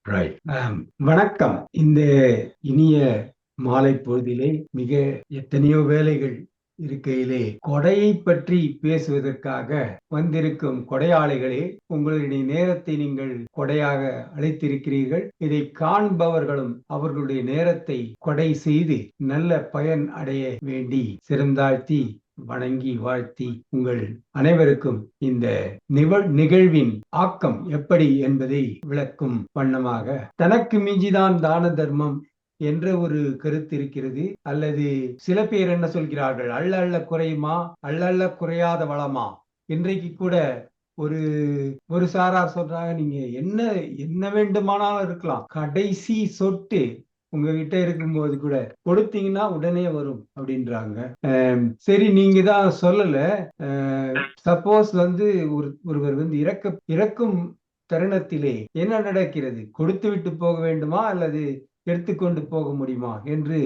Right. வணக்கம். இந்த இனிய மாலை பொழுதிலே மிக எத்தனையோ வேலைகள் இருக்கையிலே கொடையை பற்றி பேசுவதற்காக வந்திருக்கும் கொடையாளிகளே, உங்களுடைய நேரத்தை நீங்கள் கொடையாக அழைத்திருக்கிறீர்கள். இதை காண்பவர்களும் அவர்களுடைய நேரத்தை கொடை செய்து நல்ல பயன் அடைய வேண்டி சிறந்தாழ்த்தி வணங்கி வாழ்த்தி உங்கள் அனைவருக்கும் இந்த நிகழ்வின் ஆக்கம் எப்படி என்பதை விளக்கும் வண்ணமாக, தனக்கு மிஞ்சிதான் தான தர்மம் என்ற ஒரு கருத்து இருக்கிறது. அல்லது சில பேர் என்ன சொல்கிறார்கள், அள்ள அள்ள குறையுமா, அள்ள அள்ள குறையாத வளமா. இன்றைக்கு கூட ஒரு ஒரு சாரார் சொல்றாங்க, நீங்க என்ன என்ன வேண்டுமானாலும் இருக்கலாம், கடைசி சொட்டு உங்ககிட்ட இருக்கும்போது கூட கொடுத்தீங்கன்னா உடனே வரும் அப்படின்றாங்க. சரி, நீங்க தான் சொல்லல. சப்போஸ் ஒருவர் இறக்கும் தருணத்திலே என்ன நடக்கிறது, கொடுத்து விட்டு போக வேண்டுமா அல்லது எடுத்துக்கொண்டு போக முடியுமா என்று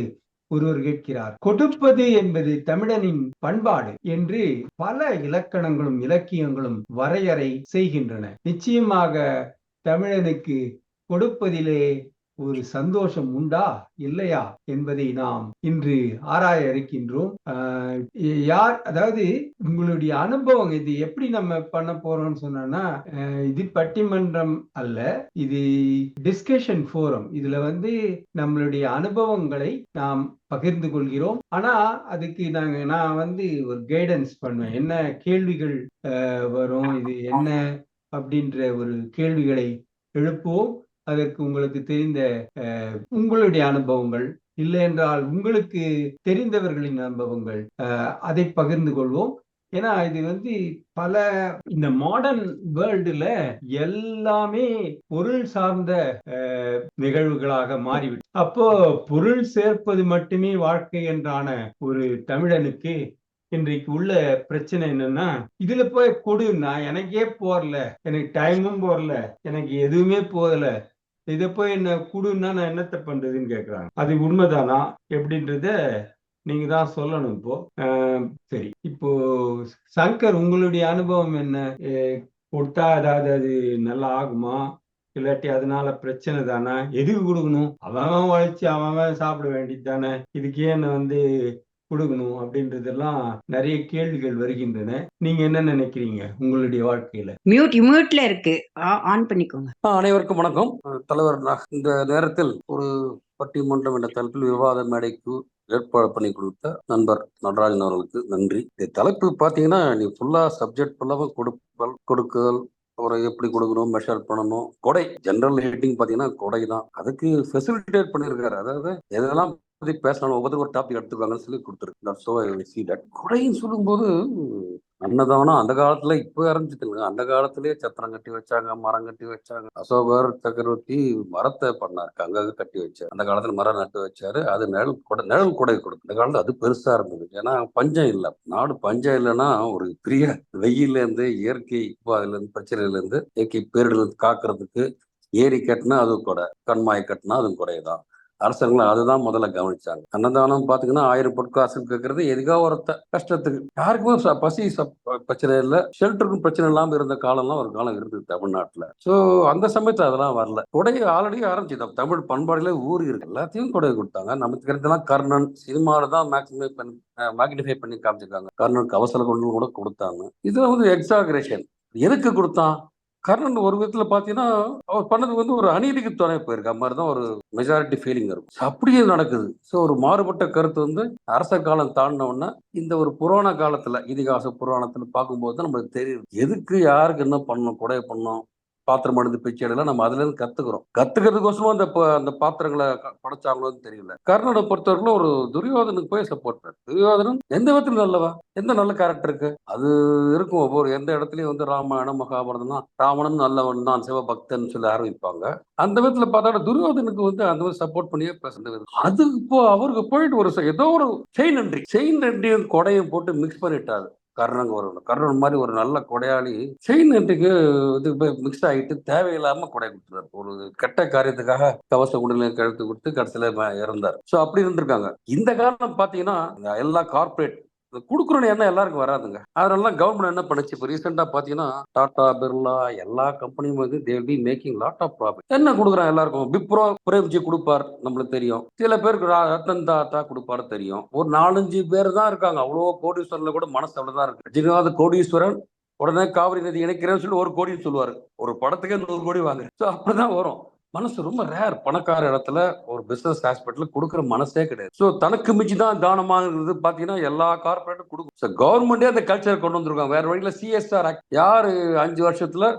ஒருவர் கேட்கிறார். கொடுப்பது என்பது தமிழனின் பண்பாடு என்று பல இலக்கணங்களும் இலக்கியங்களும் வரையறை செய்கின்றன. நிச்சயமாக தமிழனுக்கு கொடுப்பதிலே ஒரு சந்தோஷம் உண்டா இல்லையா என்பதை நாம் இன்று ஆராய இருக்கின்றோம். அதாவது உங்களுடைய அனுபவம் இது எப்படி நம்ம பண்ண போறோம்னு சொன்னா, இது பட்டிமன்றம் அல்ல, இது டிஸ்கஷன் ஃபோரம். இதுல நம்மளுடைய அனுபவங்களை நாம் பகிர்ந்து கொள்கிறோம். ஆனா அதுக்கு நான் ஒரு கைடன்ஸ் பண்ணுவேன். என்ன கேள்விகள் வரும், இது என்ன அப்படின்ற ஒரு கேள்விகளை எழுப்புவோம். அதற்கு உங்களுக்கு தெரிந்த உங்களுடைய அனுபவங்கள், இல்லை என்றால் உங்களுக்கு தெரிந்தவர்களின் அனுபவங்கள், அதை பகிர்ந்து கொள்வோம். ஏன்னா இது பல இந்த மாடர்ன் வேர்ல்டுல எல்லாமே பொருள் சார்ந்த நிகழ்வுகளாக மாறிவிடும். அப்போ பொருள் சேர்ப்பது மட்டுமே வாழ்க்கை என்றான ஒரு தமிழனுக்கு இன்றைக்கு உள்ள பிரச்சனை என்னன்னா, இதுல போய் கொடுன்னா எனக்கே போறல, எனக்கு டைமும் போறல, எனக்கு எதுவுமே போதல, இதை போய் என்ன குடுன்னா நான் என்னத்த பண்றதுன்னு கேக்குறாங்க. அது உண்மைதானா எப்படின்றத நீங்க தான் சொல்லணும். இப்போ சரி, இப்போ சங்கர், உங்களுடைய அனுபவம் என்ன? கொடுத்தா அதாவது அது நல்லா ஆகுமா, இல்லாட்டி அதனால பிரச்சனை தானே? எதுக்கு கொடுக்கணும்? அவன் உழைச்சி அவன் சாப்பிட வேண்டியது தானே, இதுக்கு ஏன் கொடுக்கணும் அப்படின்றதெல்லாம் நிறைய கேள்விகள் வருகின்றன. நீங்க என்ன நினைக்கிறீங்க உங்களுடைய வாழ்க்கையில? மியூட்ல இருக்கு, ஆன் பண்ணிக்கோங்க. அனைவருக்கும் வணக்கம். தலைவர், இந்த நேரத்தில் ஒரு பட்டிமன்றம் என்ற தலைப்பில் விவாத மேடைக்கு ஏற்பாடு பண்ணி கொடுத்த நண்பர் நடராஜன் அவர்களுக்கு நன்றி. இந்த தலைப்பு பார்த்தீங்கன்னா, நீ ஃபுல்லா சப்ஜெக்ட் ஃபுல்லாக கொடுக்குதல், ஒரு எப்படி கொடுக்கணும், மெஷர் பண்ணணும். கொடை ஜென்ரல் ஹெட்டிங் பார்த்தீங்கன்னா கொடை தான். அதுக்கு ஃபெசிலிட்டேட் பண்ணியிருக்காரு. அதாவது எதெல்லாம் பற்றி பேசணும், ஒவ்வொரு டாபிக் எடுத்துக்காங்கன்னு சொல்லி கொடுத்துருக்கு. கொடைன்னு சொல்லும்போது அன்னதானம் அந்த காலத்துல இப்போ ஆரம்பிச்சுட்டுங்க. அந்த காலத்திலேயே சத்திரம் கட்டி வச்சாங்க, மரம் கட்டி வச்சாங்க. அசோகர் சக்கரவர்த்தி மரத்தை பண்ணாரு, அங்கங்க கட்டி வச்சாரு. அந்த காலத்துல மரம் நட்டு வச்சாரு. அது நிழல் கொடை கொடுக்கும். இந்த காலத்துல அது பெருசா இருந்தது. ஏன்னா பஞ்சம் இல்லை, நாடு பஞ்சம் இல்லைன்னா ஒரு பெரிய வெயில இருந்து, இயற்கை அதுல இருந்து, பிரச்சனையில இருந்து, இயற்கை பேரிடல இருந்து காக்குறதுக்கு ஏரி கட்டினா அது கொடை, கண்மாய் கட்டினா அதுவும் கொடைதான். அரசர்களும் அதுதான் முதல்ல கவனிச்சாங்க. அன்னதானம் பாத்தீங்கன்னா 1000 பொற்காசு கேட்கறது எதுக்கா ஒருத்த கஷ்டத்துக்கு. யாருக்குமே பசி பிரச்சனை இல்லை, ஷெல்டருக்கும் பிரச்சனை இல்லாம இருந்த காலம்லாம் ஒரு காலம் இருந்தது தமிழ்நாட்டுல. சோ அந்த சமயத்துல அதெல்லாம் வரல. கொடை ஆல்ரெடி ஆரம்பிச்சு தமிழ் பண்பாடுல ஊர் இருக்கு, எல்லாத்தையும் கொடை கொடுத்தாங்க. நமக்கு தெரிஞ்சதெல்லாம் கர்ணன் சினிமாவில தான் மேக்னிஃபை பண்ணி காமிச்சிருக்காங்க. கர்ணனுக்கு அவசர கொண்டு கூட கொடுத்தாங்க. இதுல எக்ஸாகரேஷன். எதுக்கு கொடுத்தான் கர்ணன்? ஒரு விதத்துல பாத்தீங்கன்னா அவர் பண்ணது ஒரு அநீதிக்கு துணை போயிருக்கு மாதிரிதான் ஒரு மெஜாரிட்டி ஃபீலிங் இருக்கும். அப்படியே நடக்குது. ஸோ ஒரு மாறுபட்ட கருத்து அரச காலம் தாண்டினோன்னா இந்த ஒரு புராண காலத்துல, இதிகாச புராணத்துல பார்க்கும்போது தான் நம்மளுக்கு தெரியுது எதுக்கு யாருக்கு என்ன பண்ணணும், கொடை பண்ணணும், பாத்திரம் எடுத்து பிச்சை எடுக்கலாம். நம்ம அதுல இருந்து கத்துக்கிறதுக்கோசமா அந்த பாத்திரங்களை படைச்சாங்களோன்னு தெரியல. கர்ணனை பொறுத்தவரைக்கும் ஒரு துரியோதனுக்கு போய் சப்போர்ட் பண்ணார். துரியோதனன் எந்த விதத்துல நல்லவா, எந்த நல்ல கேரக்டர் இருக்கு அது இருக்கும். ஒவ்வொரு எந்த இடத்துலயும் ராமாயணம் மகாபாரதம்னா ராவணன் நல்லவன் தான், சிவபக்தன் சொல்லி ஆரம்பிப்பாங்க. அந்த விதத்துல பார்த்தா துரியோதனுக்கு அந்த மாதிரி சப்போர்ட் பண்ணியே பேசுறது. அது இப்போ அவருக்கு போயிட்டு ஏதோ ஒரு செயின் நன்றியும் கொடையும் போட்டு மிக்ஸ் பண்ணிட்டாரு. கர்ணன் மாதிரி ஒரு நல்ல கொடையாளி செயின் நன்றிக்கு மிக்ஸ் ஆகிட்டு தேவையில்லாம கொடை கொடுத்துறாரு. ஒரு கெட்ட காரியத்துக்காக கவச குடிலை கழுத்து கொடுத்து கடைசியில இறந்தார். சோ அப்படி இருந்திருக்காங்க. இந்த காலம் பாத்தீங்கன்னா எல்லா கார்பரேட் கொடுக்குறோன்னு எண்ணம் எல்லாருக்கும் வராதுங்க. அதனால கவர்மெண்ட் என்ன பண்ணுச்சு, இப்போ ரீசெண்டாக பார்த்தீங்கன்னா டாடா, பிர்லா எல்லா கம்பெனியும் வந்து they will be making lot of profit. என்ன கொடுக்குறான் எல்லாருக்கும், விப்ரோ பிரேம்ஜி கொடுப்பார் நம்மளுக்கு தெரியும், சில பேருக்கு ரத்தன் தாத்தா கொடுப்பாரு தெரியும், ஒரு 4-5 பேர் தான் இருக்காங்க. அவ்வளோ கோடீஸ்வரன்ல கூட மனசு அவ்வளோதான் இருக்கு. ரஜினிகாந்த் கோடீஸ்வரன், உடனே காவிரி நதி இணைக்கிறேன்னு சொல்லி 1 கோடின்னு சொல்லுவாரு, ஒரு படத்துக்கே 100 கோடி வாங்குற. ஸோ அப்படிதான் வரும். மனசு ரொம்ப ரேர். பணக்கார இடத்துல ஒரு பிசினஸ் ஹாஸ்பிட்டல் கொடுக்குற மனசே கிடையாது. ஸோ தனக்கு மிஞ்சி தான் தானமாங்கிறது பார்த்தீங்கன்னா எல்லா கார்பரேட்டும் கொடுக்கும். ஸோ கவர்மெண்டே அந்த கல்ச்சர் கொண்டு வந்திருக்காங்க. வேற வழியில் சிஎஸ்ஆர் ஆக்ட் யார் 5 வருஷத்துல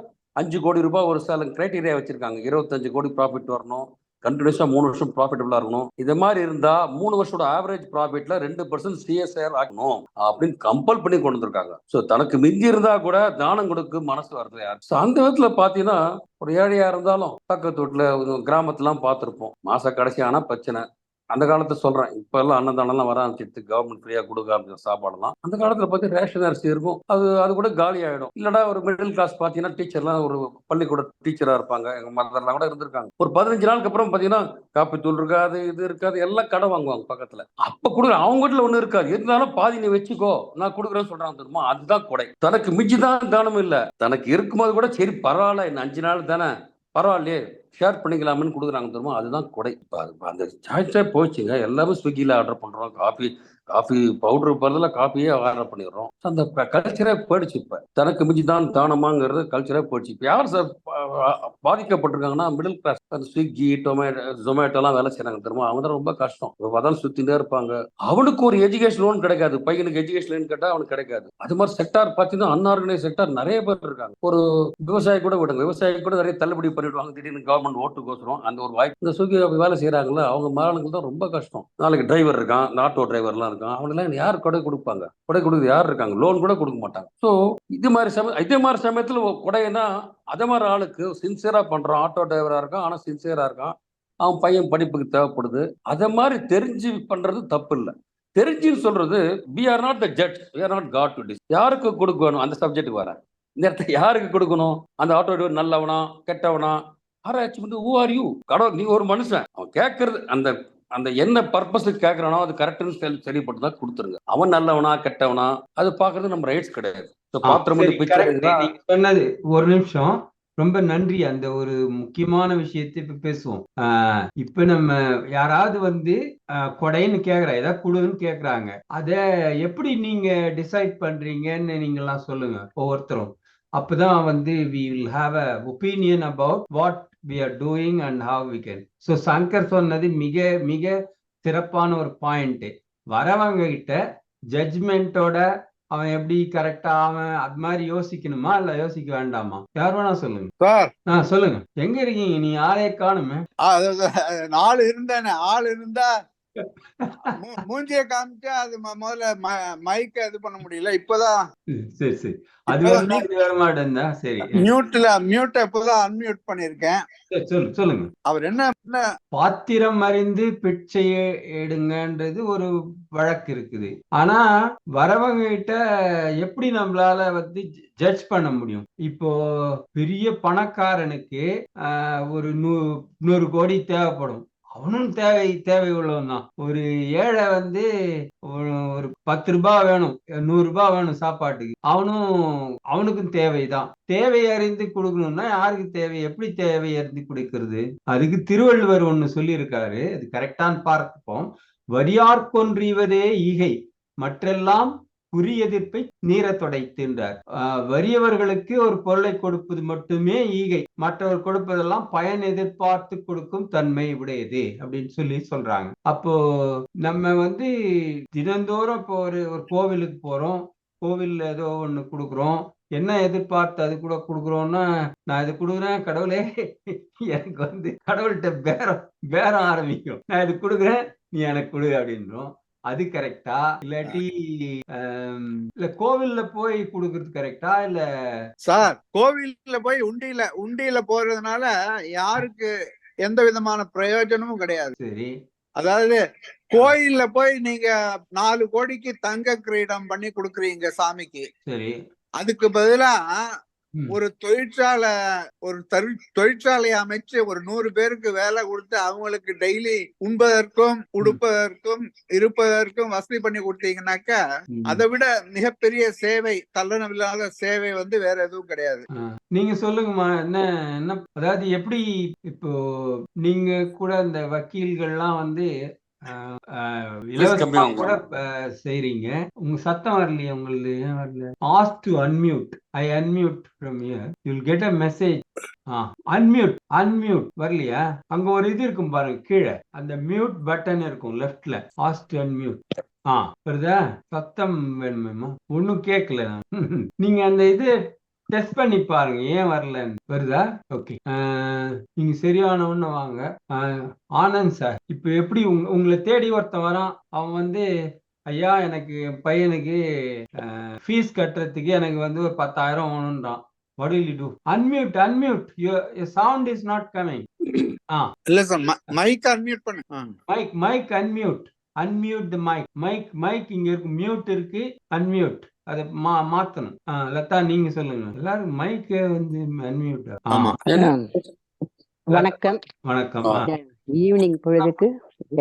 5 கோடி ரூபாய் ஒரு சில கிரைட்டீரியா வச்சிருக்காங்க. 25 கோடி ப்ராஃபிட் வரணும், கண்டினியூஸா 3 வருஷம் ப்ராஃபிட்டபிளா இருக்கணும். இது மாதிரி இருந்தா 3 வருஷோட ஆவரேஜ் ப்ராஃபிட்ல 2% சிஎஸ்ஆர் ஆகணும் அப்படின்னு கம்பல் பண்ணி கொண்டு வந்திருக்காங்க. ஸோ தனக்கு மிஞ்சி இருந்தா கூட தானம் கொடுக்க மனசு வருது யார். ஸோ அந்த விதத்துல பாத்தீங்கன்னா ஒரு ஏழையா இருந்தாலும் பக்கத்து வீட்டுல கிராமத்துலாம் பார்த்துருப்போம், மாச கடைசி ஆனா பிரச்சனை. அந்த காலத்தை சொல்றேன், இப்ப எல்லாம் அன்னதானம்லாம் வர ஆரம்பிச்சிட்டு கவர்மெண்ட் ஃப்ரீயா கொடுக்க ஆரம்பிச்ச சாப்பாடுலாம். அந்த காலத்துல பார்த்து ரேஷன் அரிசி இருக்கும், அது கூட காலி ஆயிடும். இல்லடா ஒரு மிடில் கிளாஸ் பாத்தீங்கன்னா டீச்சர்லாம் ஒரு பள்ளிக்கூட டீச்சரா இருப்பாங்க, எங்க மதர்லாம் கூட இருந்திருக்காங்க. ஒரு 15 நாளுக்கு அப்புறம் பாத்தீங்கன்னா காப்பி தூள் இருக்காது, இது இருக்காது, எல்லாம் கடை வாங்குவாங்க பக்கத்துல. அப்ப கூட அவங்க வீட்டுல ஒண்ணு இருக்காது, இருந்தாலும் பாதி நீ வச்சுக்கோ நான் கொடுக்குறேன்னு சொல்றாங்க தெரியுமா, அதுதான் கொடை. தனக்கு மிஞ்சிதான் தானம் இல்ல, தனக்கு இருக்கும்போது கூட சரி பரவாயில்ல இன்னும் 5 நாள் தானே பரவாயில்லையே ஷேர் பண்ணிக்கலாம்னு கொடுக்குறாங்க தெரியுமா, அதுதான் கொடை. அந்த சாய்ஸே போச்சுங்க. எல்லாமே ஸ்விக்கியில் ஆர்டர் பண்ணுறோம், காஃபி பவுடர் பதிலாக காஃபியே ஆர்டர் பண்ணிடுறோம். அந்த கல்ச்சரே போயிடுச்சு. இப்போ தனக்கு மிஞ்சி தான் தானமாங்கிறது கல்ச்சரே போயிடுச்சு. இப்போ யார் சார் பாதிக்கப்பட்டிருக்காங்கன்னா மிடில் கிளாஸ். அந்த ஸ்விக்கி ஜொமேட்டோலாம் வேலை செய்யறாங்க தெரியுமா, அவங்க தான் ரொம்ப கஷ்டம். அதான் சுத்திட்டே இருப்பாங்க. அவனுக்கு ஒரு எஜுகேஷன் லோன் கிடைக்காது, பையனுக்கு எஜுகேஷன் லோன் கேட்டால் அவனுக்கு கிடைக்காது. அது மாதிரி செக்டார் பார்த்தீங்கன்னா அன்ஆர்கனைஸ் செக்டார் நிறைய பேர் இருக்காங்க. ஒரு விவசாயி கூட விடுங்க, விவசாயி கூட நிறைய தள்ளுபடி பண்ணிடுவாங்க திடீர்னு கவர்மெண்ட் ஓட்டுக்கோசரம். அந்த ஒரு வாய்ப்பு இந்த ஸ்விக்கி வேலை செய்யறாங்களா அவங்க மாணவர்கள் தான் ரொம்ப கஷ்டம். நாளைக்கு டிரைவர் இருக்கான், இந்த ஆட்டோ டிரைவர்லாம் இருக்கான், அவங்களாம் யார் கொடை கொடுப்பாங்க? கொடை கொடுக்குறது யார் இருக்காங்க? லோன் கூட கொடுக்க மாட்டாங்க. ஸோ இதே மாதிரி சமயத்தில் கொடைனா அதே மாதிரி ஆளுக்கு சின்சியரா பண்றான், ஆட்டோ டிரைவரா இருக்கான் ஆனா சின்சியரா இருக்கான், அவன் பையன் படிப்புக்கு தேவைப்படுது, அதை மாதிரி தெரிஞ்சு பண்றது தப்பு இல்லை. தெரிஞ்சுன்னு சொல்றது we are not the judge, we are not God to decide. யாருக்கு கொடுக்கணும் அந்த சப்ஜெக்ட்டுக்கு வர இந்த இடத்துல யாருக்கு கொடுக்கணும்? அந்த ஆட்டோ டிரைவர் நல்லவனா கெட்டவனா ஆராய்ச்சி வந்து who are you? கடவுள், நீ ஒரு மனுஷன், அவன் கேட்கறது அந்த அந்த என்ன பர்பஸுக்கு கேட்கறானோ அது கரெக்ட்னு சரிப்பட்டு தான் கொடுத்துருங்க. அவன் நல்லவனா கெட்டவனா அது பாக்குறது நம்ம ரைட்ஸ் கிடையாது. பாத்திரம் நீங்க சொன்னது ஒரு நிமிஷம், ரொம்ப நன்றி. அந்த ஒரு முக்கியமான விஷயத்தை இப்ப பேசுவோம். இப்ப நம்ம யாராவது வந்து கொடைன்னு கேக்குறா, ஏதாவது குழுன்னு கேக்குறாங்க, அத எப்படி நீங்க டிசைட் பண்றீங்கன்னு நீங்க எல்லாம் சொல்லுங்க ஒவ்வொருத்தரும். அப்பதான் வந்து we will have a opinion about what we are doing and how we can. So Shankar சொன்னது மிக மிக சிறப்பான ஒரு பாயிண்ட். வரவங்க கிட்ட ஜட்ஜ்மெண்டோட அவன் எப்படி கரெக்டா அவன் அது மாதிரி யோசிக்கணுமா இல்ல யோசிக்க வேண்டாமா? யார் வேணா சொல்லுங்க சார். சொல்லுங்க, எங்க இருக்கீங்க? நீ ஆளே காணுமே. ஆள் இருந்தேனே, ஆள் இருந்தா மூஞ்சிய காமிச்சா அது முதல்ல மைக்க இது பண்ண முடியல. இப்பதான் சரி சரி, அது வர மாட்டேன். சரி, மியூட்டை இப்பதான் அன்மியூட் பண்ணிருக்கேன். சொல்லுங்க. அவர் என்ன பாத்திரம் அறிந்து பிச்சை எடுங்கன்றது ஒரு வழக்கு இருக்குது. ஆனா வரவங்க கிட்ட எப்படி நம்மளால வந்து ஜட்ஜ் பண்ண முடியும்? இப்போ பெரிய பணக்காரனுக்கு ஒரு 100 கோடி தேவைப்படும், அவனும் தேவை உள்ளவன் தான். ஒரு ஏழை வந்து ஒரு 10 ரூபாய் வேணும், 100 ரூபாய் வேணும் சாப்பாட்டுக்கு, அவனுக்கும் தேவைதான். தேவை அறிந்து கொடுக்கணும்னா யாருக்கு தேவை, எப்படி தேவை அறிந்து கொடுக்கிறது? அதுக்கு திருவள்ளுவர் ஒண்ணு சொல்லி இருக்காரு, அது கரெக்டான்னு பார்ப்போம். வரியார்கொன்றிவதே ஈகை, மற்றெல்லாம் குறி எதிர்ப்பை நீர தொடைத்துன்றார். வறியவர்களுக்கு ஒரு பொருளை கொடுப்பது மட்டுமே ஈகை, மற்றவர் கொடுப்பதெல்லாம் பயன் எதிர்பார்த்து கொடுக்கும் தன்மை உடையது அப்படின்னு சொல்றாங்க. அப்போ நம்ம வந்து தினந்தோறும் இப்போ ஒரு கோவிலுக்கு போறோம், கோவில்ல ஏதோ ஒண்ணு கொடுக்குறோம், என்ன எதிர்பார்த்து அது கூட கொடுக்குறோம்னா, நான் இது கொடுக்குறேன் கடவுளே, எனக்கு வந்து கடவுள்கிட்ட பேரம் ஆரம்பிக்கும், நான் இது கொடுக்குறேன் நீ எனக்கு கொடு அப்படின்றோம். அது கரெக்டா? இல்லாட்டி இல்ல கோவில்ல போய் கொடுக்கறது கரெக்டா? இல்ல சார் கோவில்ல போய் உண்டியில போறதுனால யாருக்கு எந்த விதமான பிரயோஜனமும் கிடையாது. சரி, அதாவது கோயில்ல போய் நீங்க 4 கோடிக்கு தங்க கிரீடம் பண்ணி கொடுக்குறீங்க சாமிக்கு, சரி, அதுக்கு பதிலா ம். ஒரு தொழிற்சாலையை அமைச்சு ஒரு 100 பேருக்கு வேலை கொடுத்து அவங்களுக்கு டெய்லி உண்பதற்கும் உடுப்பதற்கும் இருப்பதற்கும் வசதி பண்ணி கொடுத்தீங்கன்னாக்கா அதை விட மிகப்பெரிய சேவை, தள்ளனமில்லாத சேவை வேற எதுவும் கிடையாது. நீங்க சொல்லுங்கம்மா. என்ன என்ன அதாவது எப்படி இப்போ நீங்க கூட இந்த வக்கீல்கள்லாம் இலவசமா கூட செய்றீங்க. உங்க சத்தம் வரலையே உங்களுது, ஏன் வரல? Ask to unmute. I unmute from here. You will get a message. Unmute வரலையா? அங்க ஒரு இது இருக்கும் பாருங்க, கீழே அந்த மியூட் பட்டன் இருக்கும் லெஃப்ட்ல. Ask to unmute. வருதா? சத்தம் வேணுமேமா? ஒன்னும் கேட்கல. நீங்க அந்த இது டெஸ்ட் பண்ணி பாருங்க, ஏன் வரலன்னு. வருதா? ஓகே. நீங்க சரியானவன்னு வாங்க. ஆனந்த் சார், இப்ப எப்படி உங்களை தேடி ஒருத்தன் வரான். அவன் ஐயா எனக்கு பையனுக்கு ஃபீஸ் கட்டுறதுக்கு எனக்கு ஒரு 10,000 வேணும்ன்றான். What will you do? Unmute. Your sound is not coming. இல்ல சார், மைக் அன்மியூட் பண்ணு. Mic unmute. Unmute the mic. Mic இங்க இருக்கு, மியூட் இருக்கு, அன்மியூட். அதை மாத்தணும். லதா நீங்க சொல்லுங்க. எல்லாரும் மைக் அன்மியூட். வணக்கம். வணக்கம். ஈவினிங் பொழுதுக்கு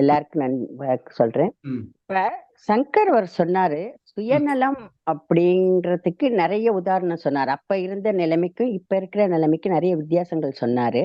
எல்லாருக்கும் நான் சொல்றேன். இப்ப சங்கர் அவர் சொன்னாரு, சுயநலம் அப்படின்றதுக்கு நிறைய உதாரணம் சொன்னாரு. அப்ப இருந்த நிலைமைக்கும் இப்ப இருக்கிற நிலைமைக்கும் நிறைய வித்தியாசங்கள் சொன்னாரு.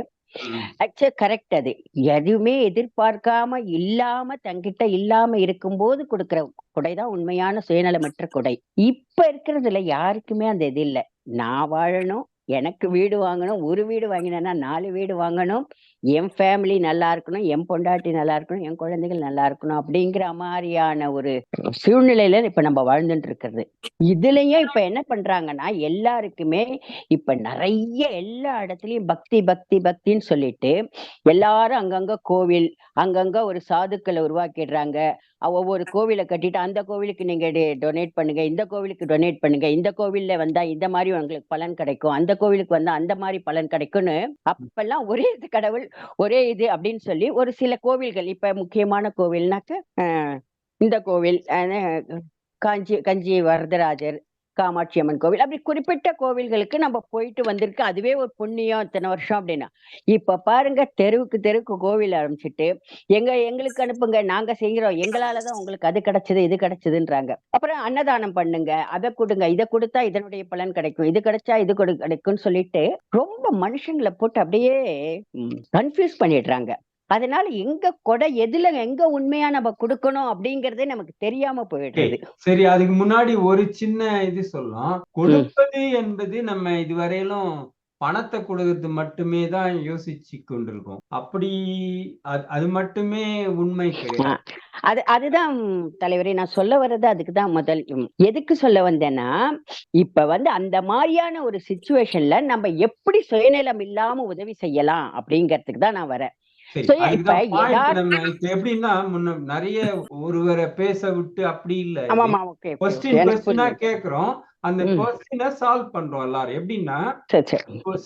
ஆக்சுவலா கரெக்ட். அது எதுவுமே எதிர்பார்க்காம இல்லாம தங்கிட்ட இல்லாம இருக்கும்போது கொடுக்கிற கொடைதான் உண்மையான சுயநலமற்ற கொடை. இப்ப இருக்கிறதுல யாருக்குமே அந்த இது இல்லை. நான் வாழணும், எனக்கு வீடு வாங்கணும், ஒரு வீடு வாங்கினேன்னா 4 வீடு வாங்கணும், என் ஃபேமிலி நல்லா இருக்கணும், என் பொண்டாட்டி நல்லா இருக்கணும், என் குழந்தைகள் நல்லா இருக்கணும் அப்படிங்கிற மாதிரியான ஒரு சூழ்நிலையில இப்ப நம்ம வாழ்ந்துட்டு இருக்கிறது. இதுலயும் இப்ப என்ன பண்றாங்கன்னா, எல்லாருக்குமே இப்ப நிறைய எல்லா இடத்துலயும் பக்தின்னு சொல்லிட்டு எல்லாரும் அங்கங்க கோவில், அங்கங்க ஒரு சாதுக்களை உருவாக்கிடுறாங்க. ஒவ்வொரு கோவிலை கட்டிட்டு அந்த கோவிலுக்கு நீங்க டொனேட் பண்ணுங்க, இந்த கோவிலுக்கு டொனேட் பண்ணுங்க, இந்த கோவில்ல வந்தா இந்த மாதிரி உங்களுக்கு பலன் கிடைக்கும், அந்த கோவிலுக்கு வந்தா அந்த மாதிரி பலன் கிடைக்கும்னு அப்பெல்லாம் ஒரே இது கடவுள், ஒரே இது அப்படின்னு சொல்லி ஒரு சில கோவில்கள், இப்ப முக்கியமான கோவில்னாக்க இந்த கோவில், கஞ்சி வரதராஜர், காமாட்சி அம்மன் கோவில், அப்படி குறிப்பிட்ட கோவில்களுக்கு நம்ம போயிட்டு வந்திருக்கு. அதுவே ஒரு புண்ணியம் இத்தனை வருஷம் அப்படின்னா. இப்ப பாருங்க, தெருவுக்கு கோவில் ஆரம்பிச்சுட்டு எங்களுக்கு அனுப்புங்க, நாங்க செய்கிறோம், எங்களாலதான் உங்களுக்கு அது கிடைச்சது இது கிடைச்சதுன்றாங்க. அப்புறம் அன்னதானம் பண்ணுங்க, அதை கொடுங்க, இதை கொடுத்தா இதனுடைய பலன் கிடைக்கும், இது கிடைச்சா இது கிடைக்கும்னு சொல்லிட்டு ரொம்ப மனுஷங்களை போட்டு அப்படியே கன்ஃபியூஸ் பண்ணிடுறாங்க. அதனால எங்க கொடை எதுல எங்க உண்மையா நம்ம கொடுக்கணும் அப்படிங்கறதே நமக்கு தெரியாம போயிடுறது. சரி, அதுக்கு முன்னாடி ஒரு சின்ன இது சொல்லலாம். கொடுப்பது என்பது நம்ம இதுவரையிலும் பணத்தை கொடுக்கறது மட்டுமே தான் யோசிச்சு கொண்டிருக்கோம். அப்படி அது மட்டுமே உண்மை கிடையாது. அதுதான் தலைவரே நான் சொல்ல வர்றது. அதுக்குதான் முதல் எதுக்கு சொல்ல வந்தேன்னா, இப்ப அந்த மாதிரியான ஒரு சிச்சுவேஷன்ல நம்ம எப்படி சுயநலம் இல்லாம உதவி செய்யலாம் அப்படிங்கறதுக்கு தான் நான் வரேன். எப்படின்னா, முன்ன நிறைய ஒருவரை பேச விட்டு அப்படி இல்ல, கேக்குறோம், அந்த கொஸ்டினை சால்வ் பண்றோம் எல்லாரும். எப்படின்னா,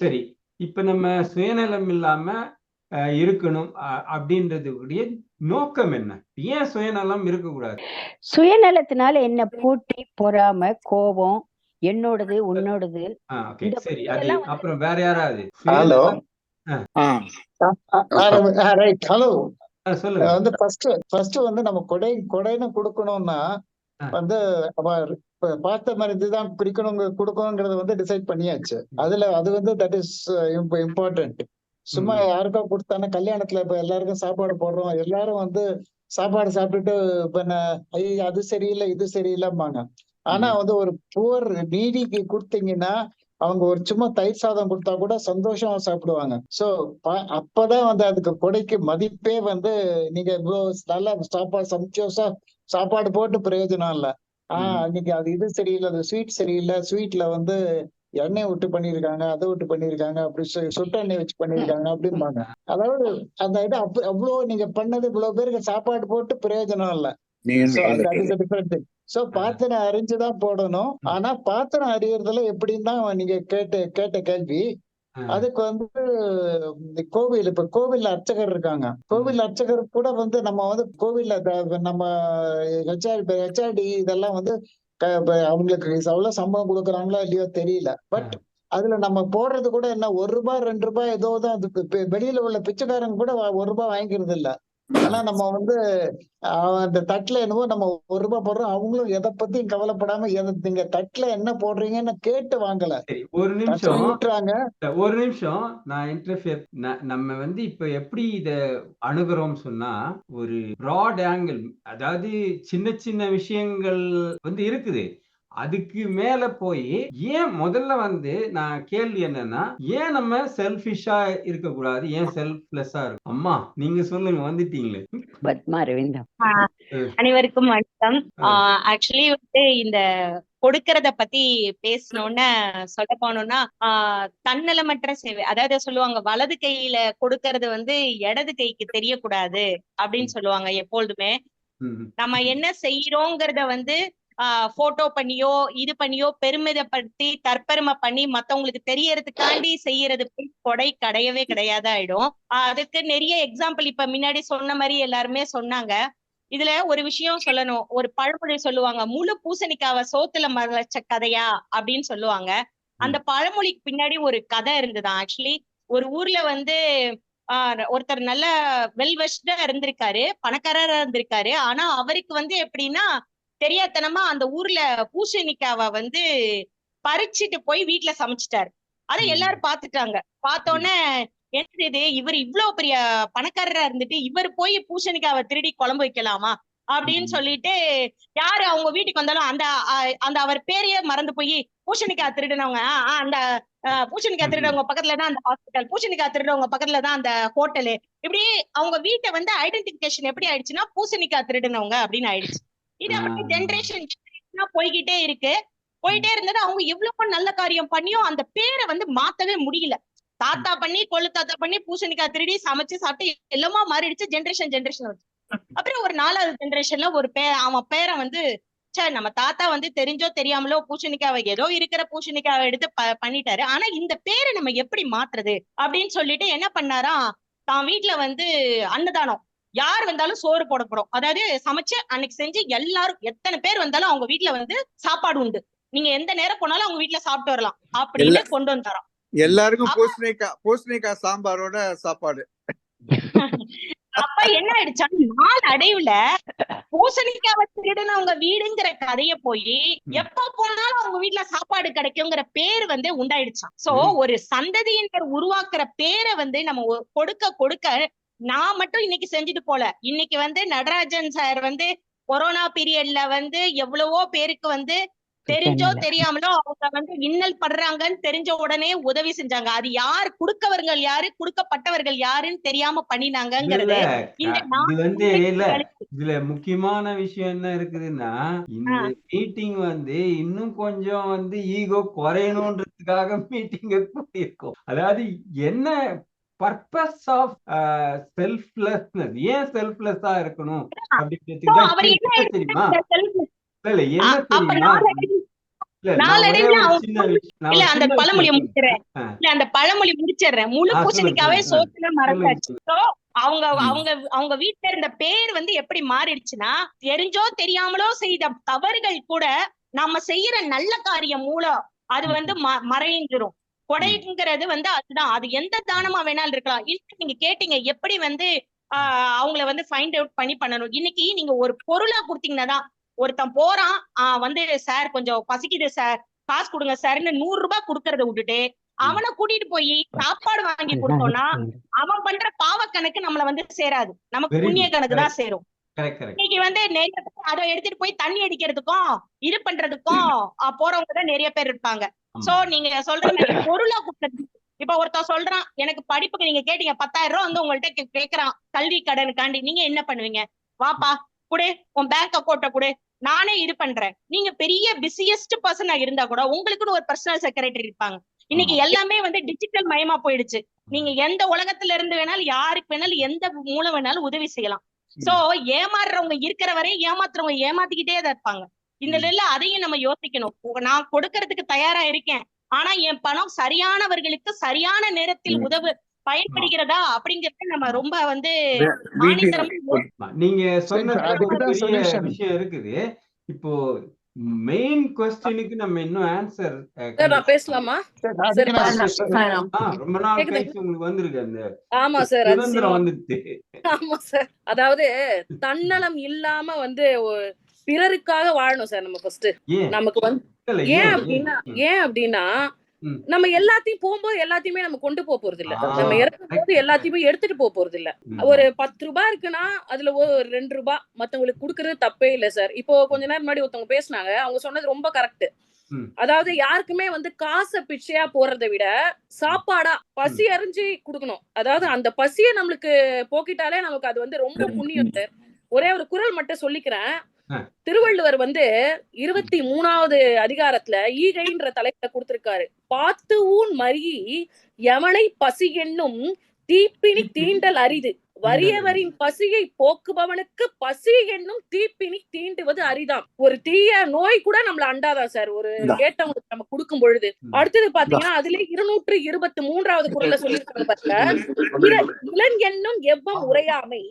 சரி இப்ப நம்ம சுயநலம் இல்லாம இருக்கணும் அப்படின்றதுடைய நோக்கம் என்ன? ஏன் சுயநலம் இருக்கக்கூடாது? சுயநலத்தினால என்ன போட்டி, பொறாமை, கோபம், என்னோடது உன்னோடது. சரி, அது அப்புறம் வேற யாராவது? ஹலோ நம்ம கொடைன்னு கொடுக்கணும்னா பார்த்த மாதிரி இதுதான் கொடுக்கணுங்கிறது டிசைட் பண்ணியாச்சு. அதுல அது தட் இஸ் இம்பார்ட்டன்ட். சும்மா யாருக்கோ கொடுத்தானே, கல்யாணத்துல இப்ப எல்லாருக்கும் சாப்பாடு போடுறோம், எல்லாரும் சாப்பாடு சாப்பிட்டுட்டு ஐயோ அது சரியில்லை இது சரியில்லைம்பாங்க. ஆனா ஒரு புவர் நீடிக்கு கொடுத்தீங்கன்னா அவங்க ஒரு சும்மா தயிர் சாதம் கொடுத்தா கூட சந்தோஷமா சாப்பிடுவாங்க. சோ அப்பதான் அதுக்கு கொடைக்கு மதிப்பே. நீங்க இவ்வளவு நல்லா சாப்பாடு சமைச்சோசா சாப்பாடு போட்டு பிரயோஜனம் இல்ல. இன்னைக்கு அது இது சரியில்லை, அது ஸ்வீட் சரியில்லை, ஸ்வீட்ல எண்ணெய் விட்டு பண்ணிருக்காங்க, அதை விட்டு பண்ணிருக்காங்க, அப்படி சுட்ட எண்ணெய் வச்சு பண்ணிருக்காங்க அப்படிம்பாங்க. அதாவது அந்த இது அவ்வளவு நீங்க பண்ணது இவ்வளவு பேருக்கு சாப்பாடு போட்டு பிரயோஜனம் இல்ல. சோ பாத்திரம் அறிஞ்சுதான் போடணும். ஆனா பாத்திரம் அறியறதுல எப்படின்னா, நீங்க கேட்ட கேள்வி அதுக்கு கோவில், இப்ப கோவில்ல அர்ச்சகர் இருக்காங்க. கோவில் அர்ச்சகர் கூட நம்ம கோவில்ல நம்ம ஹெச்ஆர்டி இதெல்லாம் அவங்களுக்கு எவ்வளவு சம்பளம் கொடுக்குறாங்களோ இல்லையோ தெரியல. பட் அதுல நம்ம போடுறது கூட என்ன ₹1 ₹2 ஏதோதான். அது வெளியில உள்ள பிச்சைக்காரங்க கூட ₹1 வாங்கிக்கிறது இல்ல. ஆனா நம்ம வந்து அந்த தட்டுல என்னவோ நம்ம ₹1 போடுறோம். அவங்களும் எதை பத்தியும் கவலைப்படாம நீங்க தட்டுல என்ன போடுறீங்கன்னு கேட்டு வாங்கல, சரி, ஒரு தட்டுல நிமிஷம் ஊட்டுறாங்க. ஒரு நிமிஷம் நான் இன்டர்ஃபியர். நம்ம வந்து இப்ப எப்படி இத அணுகுறோம் சொன்னா, ஒரு பிராட் ஆங்கிள், அதாவது சின்ன சின்ன விஷயங்கள் வந்து இருக்குது. அதுக்கு மேல போய் ஏன் முதல்ல வந்து நான் கேள்வி என்னன்னா, ஏன் நம்ம செல்ஃபிஷா இருக்கக்கூடாது? ஏன் செல்ஃப்லெஸ்ஸா இருக்கும்? அம்மா நீங்க சொல்லுங்க, வந்துட்டீங்களே. பத்மா அரவிந்தம். அனைவருக்கும் வணக்கம். ஆக்சுவலி வந்து இந்த கொடுக்கறத பத்தி பேசணும்னு சொல்ல போனோம்னா, தன்னலமற்ற சேவை, அதாவது சொல்லுவாங்க வலது கையில கொடுக்கறது வந்து இடது கைக்கு தெரியக்கூடாது அப்படின்னு சொல்லுவாங்க எப்பொழுதுமே. நம்ம என்ன செய்யறோங்கிறத வந்து போட்டோ பண்ணியோ இது பண்ணியோ பெருமிதப்படுத்தி தற்பெருமை பண்ணி மத்தவங்களுக்கு தெரியறதுக்காண்டி செய்யறது கொடை கிடையவே கிடையாது ஆயிடும். அதுக்கு நிறைய எக்ஸாம்பிள் இப்ப முன்னாடி சொன்ன மாதிரி எல்லாருமே சொன்னாங்க. இதுல ஒரு விஷயம் சொல்லணும். ஒரு பழமொழி சொல்லுவாங்க, முழு பூசணிக்காவ சோத்துல மறைச்ச கதையா அப்படின்னு சொல்லுவாங்க. அந்த பழமொழிக்கு பின்னாடி ஒரு கதை இருந்ததுதான். ஆக்சுவலி ஒரு ஊர்ல வந்து ஒருத்தர் நல்ல வெல்வெஷ்டா இருந்திருக்காரு, பணக்காரரா இருந்திருக்காரு. ஆனா அவருக்கு வந்து எப்படின்னா தெரியாதனமா அந்த ஊர்ல பூசணிக்காவ வந்து பறிச்சுட்டு போய் வீட்டுல சமைச்சிட்டாரு. அதை எல்லாரும் பாத்துட்டாங்க. பார்த்தோன்னே என்ன இது, இவர் இவ்வளவு பெரிய பணக்காரரா இருந்துட்டு இவர் போய் பூசணிக்காவை திருடி குழம்பு வைக்கலாமா அப்படின்னு சொல்லிட்டு யாரு அவங்க வீட்டுக்கு வந்தாலும் அந்த அந்த அவர் பேரையே மறந்து போய் பூசணிக்காய் திருடினவங்க, அந்த பூசணிக்காய் திருடவங்க பக்கத்துலதான் அந்த ஹாஸ்பிட்டல், பூசணிக்காய் திருடவங்க பக்கத்துலதான் அந்த ஹோட்டலு, இப்படி அவங்க வீட்டை வந்து ஐடென்டிபிகேஷன் எப்படி ஆயிடுச்சுன்னா பூசணிக்காய் திருடினவங்க அப்படின்னு ஆயிடுச்சு. இது அப்படி ஜென்ரேஷன் போய்கிட்டே இருக்கு. போயிட்டே இருந்தது. அவங்க எவ்வளவு நல்ல காரியம் பண்ணியும் அந்த பேரை வந்து மாத்தவே முடியல. தாத்தா பண்ணி கொள்ளு தாத்தா பண்ணி பூசணிக்காய் திருடி சமைச்சு சாப்பிட்டு எல்லாமா மாறிடுச்சு. ஜென்ரேஷன் வச்சு அப்புறம் ஒரு 4வது ஜென்ரேஷன்ல ஒரு அவன் பேரை வந்து நம்ம தாத்தா வந்து தெரிஞ்சோ தெரியாமலோ பூசணிக்காவை ஏதோ இருக்கிற பூசணிக்காவை எடுத்து பண்ணிட்டாரு. ஆனா இந்த பேரை நம்ம எப்படி மாத்துறது அப்படின்னு சொல்லிட்டு என்ன பண்ணாரா, தான் வீட்டுல வந்து அன்னதானம், யார் வந்தாலும் சோறு போடப்படும், அதாவது சமைச்சு அன்னைக்கு செஞ்சு எல்லாரும் எத்தனை பேர் வந்தாலும் அவங்க வீட்டுல வந்து சாப்பாடு உண்டு, நீங்க எந்த நேரம் போனாலும் அவங்க வீட்டுல சாப்பிட்டு வரலாம் அப்படின்னு கொண்டு வந்தாராம். எல்லாருக்கும் பூசணிக்காய் சாம்பாரோட சாப்பாடு. அப்ப என்ன ஆயிடுச்சா, நாள் அடைவுல பூசணிக்காவை திருடுனவங்க வீடுங்கிற கதைய போய் எப்ப போனாலும் அவங்க வீட்டுல சாப்பாடு கிடைக்குங்கிற பேர் வந்து உண்டாயிடுச்சான். சோ ஒரு சந்ததியினர் உருவாக்குற பேரை வந்து நம்ம கொடுக்க நான் மட்டும் இன்னைக்கு செஞ்சுட்டு போல, இன்னைக்கு வந்து நடராஜன் சார் வந்து கொரோனா பீரியட்ல வந்து எவ்வளவோ பேருக்கு வந்து தெரிஞ்சோ தெரியாமலோ அவங்க வந்து இன்னல் படுறாங்கன்னு தெரிஞ்ச உடனே உதவி செஞ்சாங்க. அது யார், கொடுக்கவர்கள் யாரு கொடுக்கப்பட்டவர்கள் யாருன்னு தெரியாம பண்ணினாங்கிறது. இதுல முக்கியமான விஷயம் என்ன இருக்குதுன்னா, இந்த மீட்டிங் வந்து இன்னும் கொஞ்சம் வந்து ஈகோ குறையணும்ன்றதுக்காக மீட்டிங் கூட்டியிருக்கோம். அதாவது என்ன பர்பஸ் ஆஃப் செல்ஃப்லெஸ்னஸ், ஏன் செல்ஃப்லெஸ்ஸா இருக்கணும் அப்படின்றதுக்கு தெரியுமா? இல்ல என்ன தெரியுமா, அந்த பழமொழி முடிச்சிடுறேன். முழு பூசணிக்காவே சோத்துல மறைச்சாச்சு. அவங்க வீட்டுல இருந்த பேர் வந்து எப்படி மாறிடுச்சுன்னா, தெரிஞ்சோ தெரியாமலோ செய்த தவறுகள் கூட நம்ம செய்யற நல்ல காரியம் மூலம் அது வந்து மறைஞ்சிரும். கொடைங்கிறது வந்து அதுதான். அது எந்த தானமா வேணாலும் இருக்கலாம். இன்னும் நீங்க கேட்டீங்க எப்படி வந்து அவங்கள வந்து ஃபைண்ட் அவுட் பண்ணணும். இன்னைக்கு நீங்க ஒரு பொருளா கொடுத்தீங்கன்னா, ஒருத்தன் போறான் வந்து சார் கொஞ்சம் பசிக்குது சார் காசு கொடுங்க சார்ன்னு ₹100 கொடுக்கறத விட்டுட்டு அவனை கூட்டிட்டு போய் சாப்பாடு வாங்கி கொடுத்தோம்னா அவன் பண்ற பாவ கணக்கு நம்மள வந்து சேராது, நமக்கு புண்ணிய கணக்கு தான் சேரும். இன்னைக்கு வந்து நிறைய பேர் அதை எடுத்துட்டு போய் தண்ணி அடிக்கிறதுக்கும் இது பண்றதுக்கும் போறவங்க தான் நிறைய பேர் இருப்பாங்க. சோ நீங்க சொல்ற மாதிரி பொருளா கொடுக்கறது, இப்ப ஒருத்தன் சொல்றான் எனக்கு படிப்புக்கு நீங்க கேட்டீங்க 10,000 வந்து உங்கள்ட்ட கேக்குறான் கல்வி கடனுக்காண்டி, நீங்க என்ன பண்ணுவீங்க? வாப்பா குடு, உன் பேங்க் அக்கௌண்ட்ட குடு, நானே இது பண்றேன். நீங்க பெரிய பிஸியஸ்ட் பர்சனா இருந்தா கூட உங்களுக்குன்னு ஒரு பர்சனல் செக்ரட்டரி இருப்பாங்க. இன்னைக்கு எல்லாமே வந்து டிஜிட்டல் மயமா போயிடுச்சு. நீங்க எந்த உலகத்துல இருந்து வேணாலும் யாருக்கு வேணாலும் எந்த மூலம் வேணாலும் உதவி செய்யலாம். சோ ஏமாறுறவங்க இருக்கிற வரையும் ஏமாத்துறவங்க ஏமாத்திக்கிட்டே தான் இருப்பாங்க. இந்த நிலையில அதையும் நம்ம யோசிக்கணும். நான் கொடுக்கறதுக்கு தயாரா இருக்கேன், ஆனா என் பணம் சரியானவர்களுக்கு சரியான நேரத்தில் பயன்படுகிறதா அப்படிங்கறது நம்ம ரொம்ப வந்து நீங்க சொன்ன விஷயம் இருக்குது. இப்போ மெயின் கொஸ்டினுக்கு நம்ம இன்னும் ஆன்சர் சார் நான் பேசலாமா? சரி, சார் அதுக்கு நான் ரொம்ப நாள் கேக்குதுங்க. கழிச்சு உங்களுக்கு வந்திருக்கு அந்த ஆமா சார், அது சுதந்திரம் சரி. வந்துட்டு. ஆமா சார். அதாவது தன்னலம் இல்லாம பிறருக்காக வாழணும் சார் நம்ம ஃபர்ஸ்ட். ஏன் நமக்கு இல்ல, ஏன் ஏன் அப்படின்னா ம். நம்ம எல்லாத்தையும் போகும்போது எல்லாத்தையுமே நம்ம கொண்டு போறது இல்ல. நம்ம இறக்கும் போது correct. எல்லாத்தையுமே எடுத்துட்டு போறது இல்ல. ம். ஒரு 10 ரூபாய் இருக்குன்னா அதுல ஒரு 2 ரூபாய் மத்தவங்களுக்கு குடுக்கறது தப்பே இல்ல சார். இப்போ கொஞ்ச நேரம் முன்னாடி ஒருத்தவங்க பேசினாங்க, அவங்க சொன்னது ரொம்ப கரெக்ட். ம். அதாவது யாருக்குமே காசை பிச்சையா போறதை விட சாப்பாடா பசி அறிஞ்சு குடுக்கணும். அதாவது அந்த பசியை நம்மளுக்கு போக்கிட்டாலே நமக்கு அது ரொம்ப புண்ணியம் சார். ஒரே ஒரு குறள் மட்டும் சொல்லிக்கிறேன். திருவள்ளுவர் 23வது அதிகாரத்துல ஈகைன்ற தலைப்புல கொடுத்திருக்காரு. பாத்து ஊன் மருகி எவனை பசி என்னும் தீப்பினி தீண்டல் அரிது, வறியவரின் பசியை போக்குபவனுக்கு பசி என்னும் தீப்பினி தீண்டுவது அரிதாம். ஒரு தீய நோய் கூட நம்மள அண்டாதான் சார் ஒரு கேட்டவங்களுக்கு நம்ம கொடுக்கும் பொழுது. அடுத்தது பாத்தீங்கன்னா அதுல 223வது குறள்ல சொல்லியிருக்காங்க பாருங்க, இளன் என்னும் எவ்வம் உரையாமை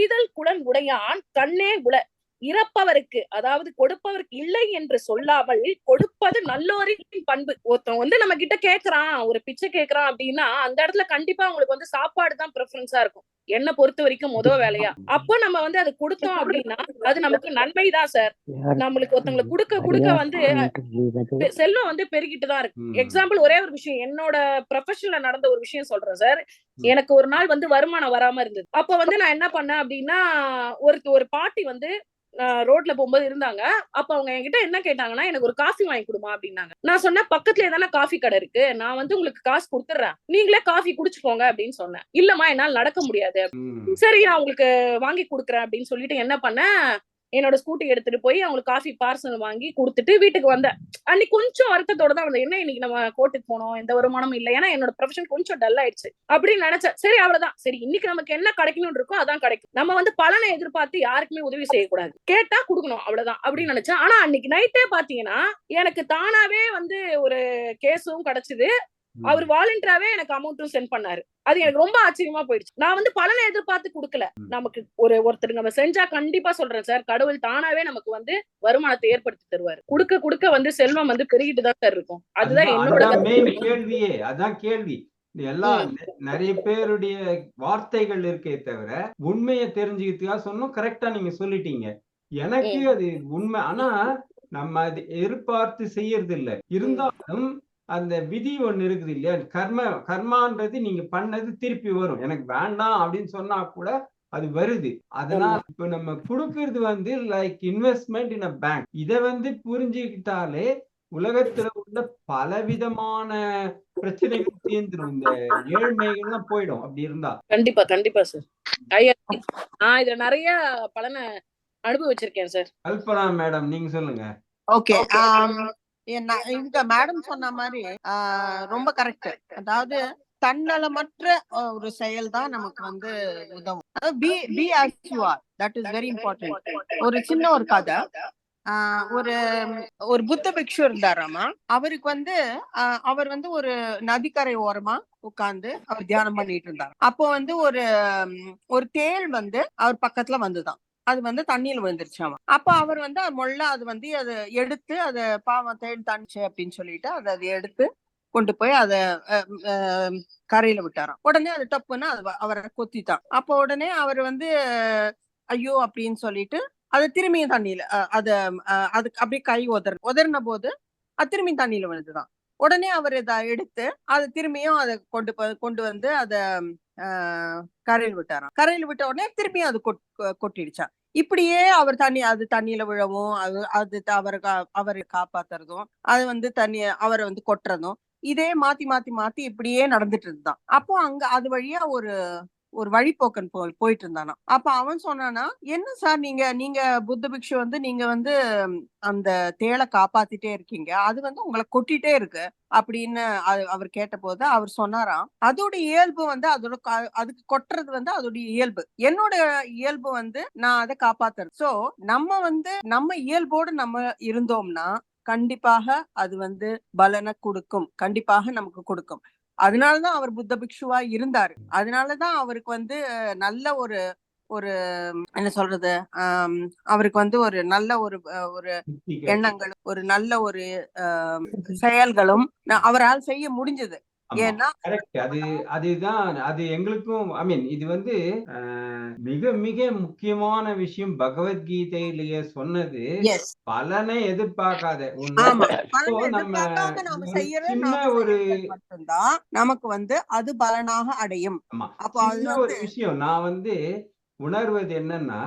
ஈதல் குலன் உடையான் கண்ணே உல, இறப்பவருக்கு அதாவது கொடுப்பவருக்கு இல்லை என்று சொல்லாமல் கொடுப்பது நல்லோரின் பண்பு. ஒருத்தன் நம்ம கிட்ட கேக்குறான், ஒரு பிச்சை கேக்குறான் அப்படின்னா அந்த இடத்துல கண்டிப்பா உங்களுக்கு சாப்பாடு தான் ப்ரிஃபரன்ஸா இருக்கும், என்ன பொறுத்த வரைக்கும் முதல் வேலையா. அப்போ நம்ம அது கொடுத்தோம் அப்படின்னா அது நமக்கு நன்மைதான் சார். நம்மளுக்கு ஒருத்தவங்களுக்கு கொடுக்க கொடுக்க செல்வம் பெருகிட்டு தான் இருக்கு. எக்ஸாம்பிள் ஒரே ஒரு விஷயம், என்னோட ப்ரொஃபஷன்ல நடந்த ஒரு விஷயம் சொல்றேன் சார். எனக்கு ஒரு நாள் வருமானம் வராம இருந்தது. அப்ப நான் என்ன பண்ணேன் அப்படின்னா, ஒரு பாட்டி ரோட்ல போகும்போது இருந்தாங்க. அப்ப அவங்க என்கிட்ட என்ன கேட்டாங்கன்னா, எனக்கு ஒரு காஃபி வாங்கி கொடுமா அப்படின்னாங்க. நான் சொன்னேன், பக்கத்துல தானே காஃபி கடை இருக்கு, நான் உங்களுக்கு காசு கொடுத்துறேன், நீங்களே காஃபி குடிச்சுக்கோங்க அப்படின்னு சொன்னேன். இல்லம்மா என்னால நடக்க முடியாது. சரி நான் உங்களுக்கு வாங்கி கொடுக்குறேன் அப்படின்னு சொல்லிட்டு என்ன பண்ணேன், என்னோட ஸ்கூட்டி எடுத்துட்டு போய் அவங்களுக்கு காஃபி பார்சல் வாங்கி கொடுத்துட்டு வீட்டுக்கு வந்தேன். அன்னைக்கு கொஞ்சம் வருத்தத்தோட தான் வந்தேன். என்ன இன்னைக்கு நம்ம கோர்ட்டுக்கு போனோம், எந்த வருமானமும் இல்லை, ஏன்னா என்னோட ப்ரொஃபஷன் கொஞ்சம் டல் ஆயிடுச்சு அப்படின்னு நினைச்சேன். சரி அவ்வளவுதான், சரி இன்னைக்கு நமக்கு என்ன கிடைக்கணும்னு இருக்கோ அதான் கிடைக்கும், நம்ம பலனை எதிர்பார்த்து யாருக்குமே உதவி செய்யக்கூடாது, கேட்டா கொடுக்கணும் அவ்வளவுதான் அப்படின்னு நினைச்சேன். ஆனா அன்னைக்கு நைட்டே பாத்தீங்கன்னா எனக்கு தானாவே ஒரு கேஸும் கிடைச்சது. அவர் வாலண்டியராவே எனக்கு அமௌண்ட்டும் சென்ட் பண்ணாரு. அது எனக்கு ரொம்ப ஆச்சரியமா போயிடுச்சு. நான் பலனை எதிர்பார்த்து கொடுக்கல. நமக்கு ஒருத்தர் நம்ம செஞ்சா கண்டிப்பா சொல்றேன் சார், கடவுள் தானாவே நமக்கு வருமானத்தை ஏற்படுத்தி தருவாரு. கொடுக்க கொடுக்க செல்வம் பெருகிட்டு தான் சார் இருக்கும். அதுதான் என்னோட கேள்வியே. அதான் கேள்வி. எல்லாம் நிறைய பேருடைய வார்த்தைகள் இருக்கே தவிர உண்மையை தெரிஞ்சுக்கிறதுக்காக சொன்னோம். கரெக்டா நீங்க சொல்லிட்டீங்க. எனக்கு அது உண்மை. ஆனா நம்ம அது எதிர்பார்த்து செய்யறது இல்லை. இருந்தாலும் அந்த விதி ஒண்ணு இருக்குது இல்லையா, கர்மான்றது நீங்க பண்ணது திருப்பி வரும். எனக்கு வேண்டாம் அப்படின்னு சொன்னா கூட அது வருது. அதனால இப்ப நம்ம கொடுக்கறது லைக் இன்வெஸ்ட்மெண்ட் இன் அ பேங்க். இதை புரிஞ்சுக்கிட்டாலே உலகத்துல உள்ள பலவிதமான பிரச்சனைகள் தீர்ந்துடும், இந்த ஏழ்மைகள்லாம் போயிடும். அப்படி இருந்தா கண்டிப்பா கண்டிப்பா சார். நான் இதுல நிறைய பலனை அனுபவிச்சிருக்கேன் சார். கல்பனா மேடம் நீங்க சொல்லுங்க. ஓகே, இங்க மேடம் சொன்ன மாதிரி ரொம்ப கரெக்ட். அதாவது தன்னலமற்ற ஒரு செயல் தான் நமக்கு உதவும். Be as you are, that is very important. ஒரு சின்ன ஒரு கதை. ஒரு புத்த பிக்ஷு இருந்தாராமா. அவருக்கு அவர் ஒரு நதிக்கரை ஓரமா உட்கார்ந்து அவர் தியானம் பண்ணிட்டு இருந்தார். அப்போ ஒரு தேள் அவர் பக்கத்துல வந்துதான். அது தண்ணியில விழுந்துருச்சாமா. அப்ப அவர் மொள்ள அது எடுத்து அதை பாவம் தேள் தண்ணிச்சு அப்படின்னு சொல்லிட்டு அதை எடுத்து கொண்டு போய் அதை கரையில விட்டாராம். உடனே அது டப்புன்னு அவரை கொத்திட்டான். அப்ப உடனே அவர் ஐயோ அப்படின்னு சொல்லிட்டு அதை திரும்பியும் தண்ணியில அதுக்கு அப்படியே கை உதறின போது அது திரும்பியும் தண்ணியில விழுந்துதான். உடனே அவர் இதை எடுத்து அதை திரும்பியும் அதை கொண்டு வந்து அதை கரையில் விட்டாராம். கரையில் விட்ட உடனே திரும்பியும் அது கொட்டிடுச்சான். இப்படியே அவர் தண்ணியில விழவும் அது அவரை காப்பாத்துறதும் அது அவரை கொட்டுறதும் இதே மாத்தி மாத்தி மாத்தி இப்படியே நடந்துட்டு இருந்தான். அப்போ அங்க அது வழியா ஒரு வழிபோக்கன் போயிட்டு இருந்தானா. அப்ப அவன் சொன்னானா, என்ன சார் நீங்க புத்த பிக்ஷு நீங்க அந்த தேளை காப்பாத்திட்டே இருக்கீங்க, அது உங்களை கொட்டிட்டே இருக்கு அப்படின்னு அவர் கேட்ட போது அவர் சொன்னாராம், அதோட இயல்பு அதுக்கு கொட்டுறது அதோட இயல்பு. என்னோட இயல்பு நான் அதை காப்பாத்துறேன். சோ நம்ம இயல்போடு நம்ம இருந்தோம்னா கண்டிப்பாக அது பலனை கொடுக்கும், கண்டிப்பாக நமக்கு கொடுக்கும். அதனாலதான் அவர் புத்த பிக்ஷுவா இருந்தாரு. அதனாலதான் அவருக்கு நல்ல ஒரு ஒரு என்ன சொல்றது, அவருக்கு வந்து ஒரு நல்ல ஒரு எண்ணங்களும் ஒரு நல்ல ஒரு செயல்களும் அவரால் செய்ய முடிஞ்சது. ஏன்னா அதுதான் அது எங்களுக்கும் ஐ மீன் இது வந்து மிக மிக முக்கியமான விஷயம். பகவத்கீதையிலேயே சொன்னது பலனை எதிர்பார்க்காத சின்ன ஒரு மட்டும்தான் நமக்கு வந்து அது பலனாக அடையும். அப்போ ஒரு விஷயம் நான் வந்து உணர்வது என்னன்னா,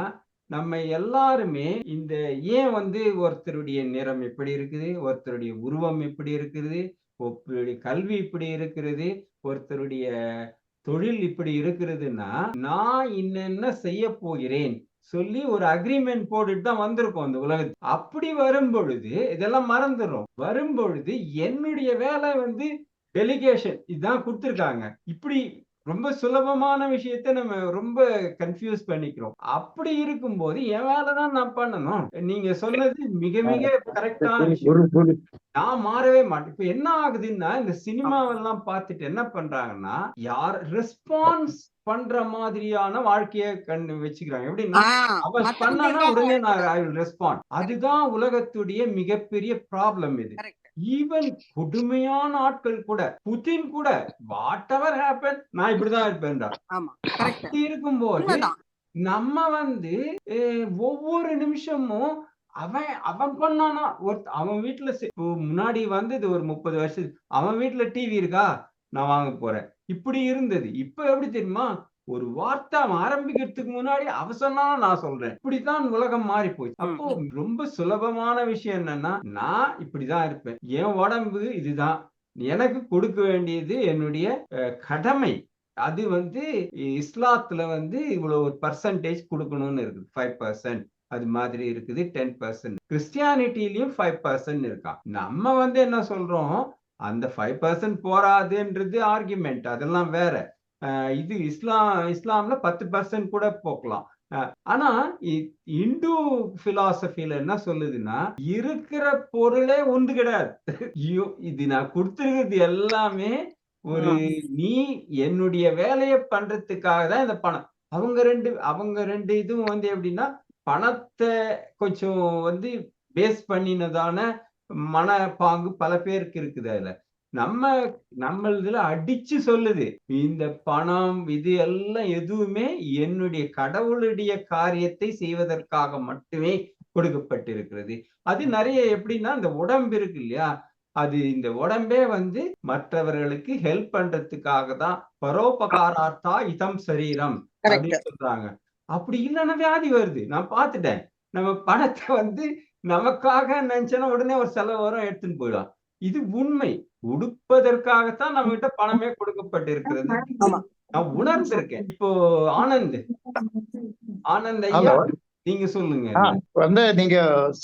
நம்ம எல்லாருமே இந்த ஏன் வந்து ஒருத்தருடைய நிறம் எப்படி இருக்குது, ஒருத்தருடைய உருவம் எப்படி இருக்குது, ஒருத்தருடைய கல்வி இப்படி இருக்கிறது, ஒருத்தருடைய தொழில் இப்படி இருக்கிறதுன்னா, நான் இன்னென்ன செய்ய போகிறேன் சொல்லி ஒரு அக்ரிமெண்ட் போட்டுட்டு தான் வந்திருக்கோம் அந்த உலகத்துக்கு. அப்படி வரும் பொழுது இதெல்லாம் மறந்துடும். வரும் பொழுது என்னுடைய வேலை வந்து டெலிகேஷன் இதுதான் கொடுத்திருக்காங்க. இப்படி ரொம்ப சுலபமான விஷயத்த நம்ம ரொம்ப கன்ஃபியூஸ் பண்ணிக்கிறோம். அப்படி இருக்கும்போது என் வேலைதான் நான் பண்ணணும். நீங்க சொன்னது மிக மிக கரெக்டான விஷயம். நான் மாறவே மாட்டேன். இப்ப என்ன ஆகுதுன்னா, இந்த சினிமாவெல்லாம் பார்த்துட்டு என்ன பண்றாங்கன்னா, யார் ரெஸ்பான்ஸ் பண்ற மாதிரியான வாழ்க்கைய வச்சுக்கிறாங்க. எப்படின்னா, அவன் பண்ணானா உடனே நான் ஐ வில் ரெஸ்பாண்ட். அதுதான் உலகத்துடைய மிகப்பெரிய ப்ராப்ளம் இது. ஈவன் கொடுமையான ஆட்கள் கூட, புதின் கூட வாட் எவர் ஹேப்பன் நான் இப்படிதான் இருப்பேன்டா. அப்படி இருக்கும்போது நம்ம வந்து ஒவ்வொரு நிமிஷமும் அவன் பண்ணானா அவன் வீட்டுல முன்னாடி வந்தது ஒரு 30 வருஷத்துக்கு அவன் வீட்டுல டிவி இருக்கா நான் வாங்க போறேன் இப்படி இருந்தது. இப்ப எப்படி தெரியுமா, ஒரு வார்த்தை அவன் ஆரம்பிக்கிறதுக்கு முன்னாடி அவ சொன்னாலும் நான் சொல்றேன். இப்படித்தான் உலகம் மாறி போச்சு. அப்போ ரொம்ப சுலபமான விஷயம் என்னன்னா, நான் இப்படிதான் இருப்பேன், என் உடம்பு இதுதான், எனக்கு கொடுக்க வேண்டியது என்னுடைய கடமை. அது வந்து இஸ்லாத்துல வந்து இவ்வளவு ஒரு பர்சன்டேஜ் கொடுக்கணும்னு இருக்குது. 5% அது மாதிரி இருக்குது. 10% கிறிஸ்டியானிட்டிலையும் 5% இருக்கான். நம்ம வந்து என்ன சொல்றோம், அந்த 5% போராதுன்றது ஆர்குமெண்ட், அதெல்லாம் வேற. இது இஸ்லாம்ல 10% கூட போக்கலாம். ஆனா இந்து பிலாசபில என்ன சொல்லுதுன்னா, இருக்கிற பொருளே ஒன்று கிடையாது. இது நான் கொடுத்திருக்கிறது எல்லாமே ஒரு நீ என்னுடைய வேலையை பண்றதுக்காக தான் இந்த பணம். அவங்க ரெண்டு இதுவும் வந்து எப்படின்னா, பணத்தை கொஞ்சம் வந்து பேஸ் பண்ணினதான மனப்பாங்கு பல பேருக்கு இருக்குது. அதுல நம்ம இதுல அடிச்சு சொல்லுது, இந்த பணம் இது எல்லாம் எதுவுமே என்னுடைய கடவுளுடைய காரியத்தை செய்வதற்காக மட்டுமே கொடுக்கப்பட்டிருக்கிறது. அது நிறைய எப்படின்னா, இந்த உடம்பு இருக்கு இல்லையா, அது இந்த உடம்பே வந்து மற்றவர்களுக்கு ஹெல்ப் பண்றதுக்காக தான். பரோபகாரார்த்தா இதம் சரீரம் அப்படின்னு சொல்றாங்க. அப்படி இல்லைன்னா வியாதி வருது. நான் பார்த்துட்டேன். நம்ம பணத்தை வந்து நமக்காக நினைச்சோன்னா உடனே ஒரு செலவு வரும், எடுத்துன்னு போயிடலாம். இது உண்மை. உடுப்பதற்காகத்தான் நம்ம கிட்ட பணமே கொடுக்கப்பட்டிருக்கிறது. நான் உணர்ந்திருக்கேன். இப்போ ஆனந்த் ஐயா நீங்க சொல்லுங்க. வந்து நீங்க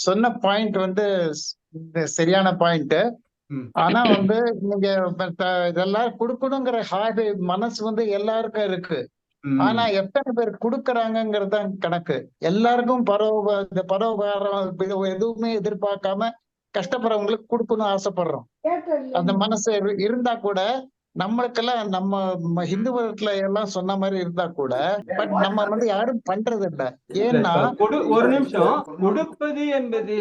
சொன்ன பாயிண்ட் வந்து சரியான பாயிண்ட். ஆனா வந்து நீங்க இதெல்லாம் கொடுக்கணுங்கிற மனசு வந்து எல்லாருக்கும் இருக்கு. ஆனா எத்தனை பேர் கொடுக்கறாங்கிறது கணக்கு. எல்லாருக்கும் பரோபகாரம் எதுவுமே எதிர்பார்க்காம கஷ்டப்படுறவங்களுக்கு கொடுக்கணும் ஆசைப்படுறோம். அந்த மனசு இருந்தா கூட, நம்மளுக்கெல்லாம் நம்ம ஹிந்து மதத்துல எல்லாம் சொன்ன மாதிரி இருந்தா கூட, பட் நம்ம வந்து யாரும் பண்றது இல்லை. ஏன்னா ஒரு நிமிஷம், கொடுப்பது என்பது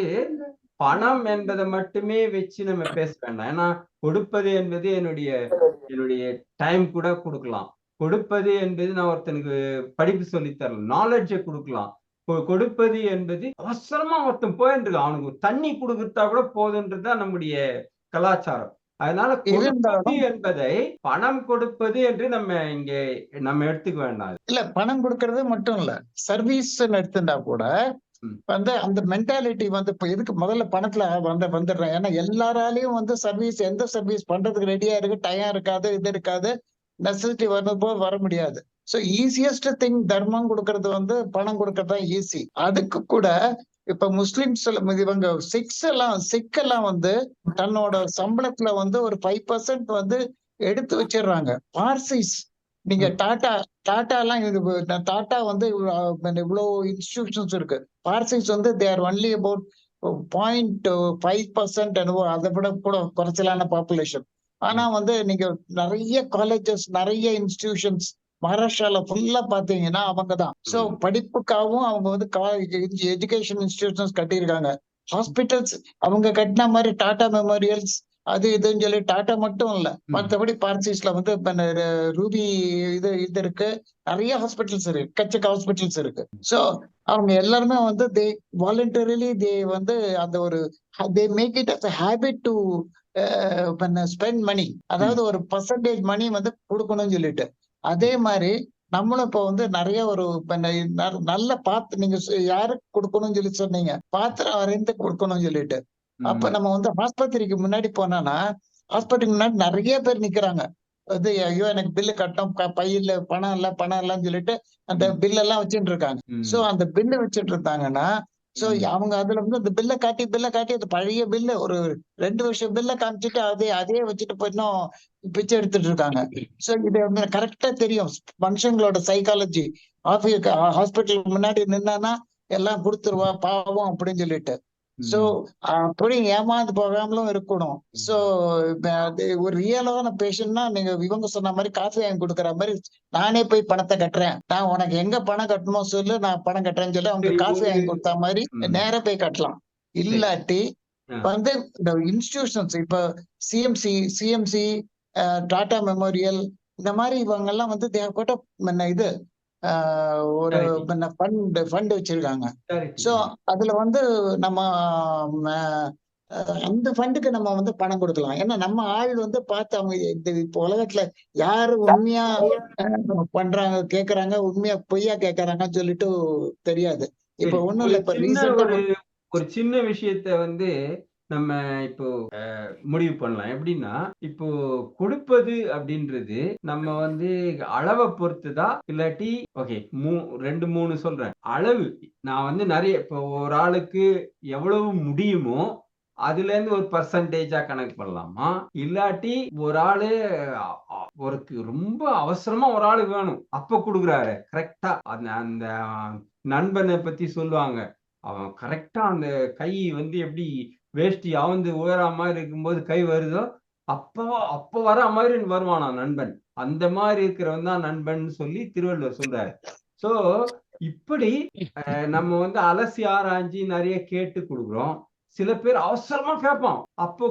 பணம் என்பதை மட்டுமே வச்சு நம்ம பேச வேண்டாம். ஏன்னா கொடுப்பது என்பது என்னுடைய டைம் கூட கொடுக்கலாம். கொடுப்பது என்பது நான் ஒருத்தனுக்கு படிப்பு சொல்லி தரலாம், நாலேஜை கொடுக்கலாம். கொடுப்பது என்பது அவசரமா ஒருத்தன் போயிட்டு இருக்கான், அவனுக்கு தண்ணி கொடுக்கறதா கூட போதுன்றதுதான் நம்முடைய கலாச்சாரம். அதனால கொடுப்பது என்பதை பணம் கொடுப்பது என்று நம்ம எடுத்துக்க வேண்டாம். இல்ல, பணம் கொடுக்கறது மட்டும் இல்ல, சர்வீஸ் எடுத்துட்டா கூட வந்து அந்த மென்டாலிட்டி வந்து இப்ப எதுக்கு முதல்ல பணத்துல வந்துடுறேன். ஏன்னா எல்லாராலையும் வந்து எந்த சர்வீஸ் பண்றதுக்கு ரெடியா இருக்கு, டைம் இருக்காது, இது இருக்காது, நெசசிட்டி வரும்போது வர முடியாது. சோ ஈஸியஸ்ட் திங் தர்மம் கொடுக்கறது வந்து பணம் கொடுக்கறதா ஈஸி. அதுக்கு கூட இப்ப முஸ்லிம்ஸ் இவங்க சிக்கெல்லாம் வந்து தன்னோட சம்பளத்துல வந்து ஒரு 5% வந்து எடுத்து வச்சிடுறாங்க. பார்சிஸ், நீங்க டாடா எல்லாம் டாடா வந்து இவ்வளவு இன்ஸ்டிடியூஷன்ஸ் இருக்கு. பார்சிஸ் வந்து தேர் ஒன்லி அபவுட் 0.5% என்னவோ, அதை விட கூட குறைச்சலான பாப்புலேஷன். ஆனா வந்து நீங்க நிறைய காலேஜஸ், நிறைய இன்ஸ்டிடியூஷன்ஸ், மகாராஷ்டிரால ஃபுல்லா பாத்தீங்கன்னா அவங்கதான். சோ படிப்புக்காகவும் அவங்க வந்து எஜுகேஷன் இன்ஸ்டிடியூஷன்ஸ் கட்டியிருக்காங்க. ஹாஸ்பிட்டல்ஸ் அவங்க கட்டின மாதிரி டாடா மெமோரியல்ஸ் அது இதுன்னு சொல்லி டாடா மட்டும் இல்ல, மற்றபடி பார்சிஸ்ல வந்து ரூபி இது இருக்கு, நிறைய ஹாஸ்பிட்டல்ஸ் இருக்கு, எக்கச்சக்க ஹாஸ்பிட்டல்ஸ் இருக்கு. சோ அவங்க எல்லாருமே வந்து தே வாலண்டரிலி தே வந்து அந்த ஒரு they make it as habit to spend money, அதாவது ஒரு பர்சன்டேஜ் மணி வந்து கொடுக்கணும்னு சொல்லிட்டு. அதே மாதிரி நம்மளும் இப்ப வந்து நிறைய ஒரு நல்ல பாத்து நீங்க யாருக்கு கொடுக்கணும்னு சொல்லி சொன்னீங்க, பாத்திரம் வரைந்து கொடுக்கணும்னு சொல்லிட்டு. அப்ப நம்ம வந்து ஆஸ்பத்திரிக்கு முன்னாடி போனோம்னா ஆஸ்பத்திரிக்கு முன்னாடி நிறைய பேர் நிக்கிறாங்க. அது ஐயோ எனக்கு பில்லு கட்டணும், பையில பணம் இல்லன்னு சொல்லிட்டு அந்த பில் எல்லாம் வச்சுட்டு இருக்காங்க. சோ அந்த பில்லு வச்சுட்டு இருந்தாங்கன்னா சோ அவங்க அதுல வந்து அந்த பில்லை காட்டி அது பழைய பில்லு ஒரு 2 வருஷம் பில்லை காமிச்சிட்டு அதே வச்சுட்டு போய் இன்னும் பிச்சை எடுத்துட்டு இருக்காங்க. சோ இது வந்து கரெக்டா தெரியும் மனுஷங்களோட சைக்காலஜி. ஹாஸ்பிட்டலுக்கு முன்னாடி நின்னானா எல்லாம் கொடுத்துருவா பாவம் அப்படின்னு சொல்லிட்டு. சோ அப்படி ஏமாந்து போகாமலும் இருக்கணும். சோ ஒரு ரியலான பேஷண்ட்னா நீங்க இவங்க சொன்ன மாதிரி காசு வாங்கி கொடுக்குற மாதிரி நானே போய் பணத்தை கட்டுறேன், நான் உனக்கு எங்க பணம் கட்டணுமோ சொல்லு, நான் பணம் கட்டுறேன்னு சொல்லி அவங்க காசு வாங்கி கொடுத்த மாதிரி நேர போய் கட்டலாம். இல்லாட்டி வந்து இந்த இன்ஸ்டிடியூஷன்ஸ் இப்ப சிஎம்சி டாடா மெமோரியல் இந்த மாதிரி இவங்க எல்லாம் வந்து இது ஒரு ஃபண்ட் வச்சிருக்காங்க. சோ அதுல வந்து நம்ம அந்த ஃபண்டுக்கு நம்ம வந்து பணம் கொடுக்கலாம். ஏன்னா நம்ம ஆள் வந்து பார்த்து அவங்க இப்ப உலகத்துல யாரு உண்மையா பண்றாங்க கேக்குறாங்க, உண்மையா பொய்யா கேக்குறாங்கன்னு சொல்லிட்டு தெரியாது. இப்ப ஒண்ணும் இல்ல, இப்ப ரீசெண்டா ஒரு சின்ன விஷயத்த வந்து நம்ம இப்போ முடிவு பண்ணலாம். எப்படின்னா, இப்போ கொடுப்பது அப்படின்றது நம்ம வந்து அளவை பொறுத்துதான், இல்லாட்டி ஓகே 2-3 சொல்றேன். அளவு நான் வந்து நிறைய இப்போ ஒரு ஆளுக்கு எவ்வளவு முடியுமோ அதுல இருந்து ஒரு பர்சன்டேஜா கணக்கு பண்ணலாமா, இல்லாட்டி ஒரு ஆளு ஒரு ரொம்ப அவசரமா ஒரு ஆளுக்கு வேணும் அப்ப கொடுக்குறாரு கரெக்டா. அந்த நண்பனை பத்தி சொல்லுவாங்க, அவன் கரெக்டா அந்த கை வந்து எப்படி வேஷ்டி அவந்து உயர மாதிரி இருக்கும்போது கை வருதோ அப்ப வர மாதிரி வருவானா நண்பன். அந்த மாதிரி இருக்கிறவன் தான் நண்பன் சொல்லி திருவள்ளுவர் சொல்றாரு. சோ இப்படி நம்ம வந்து அலசி ஆராய்ஞ்சி நிறைய கேட்டு கொடுக்குறோம். சில பேர் அவசரமா கேட்பான், அப்போ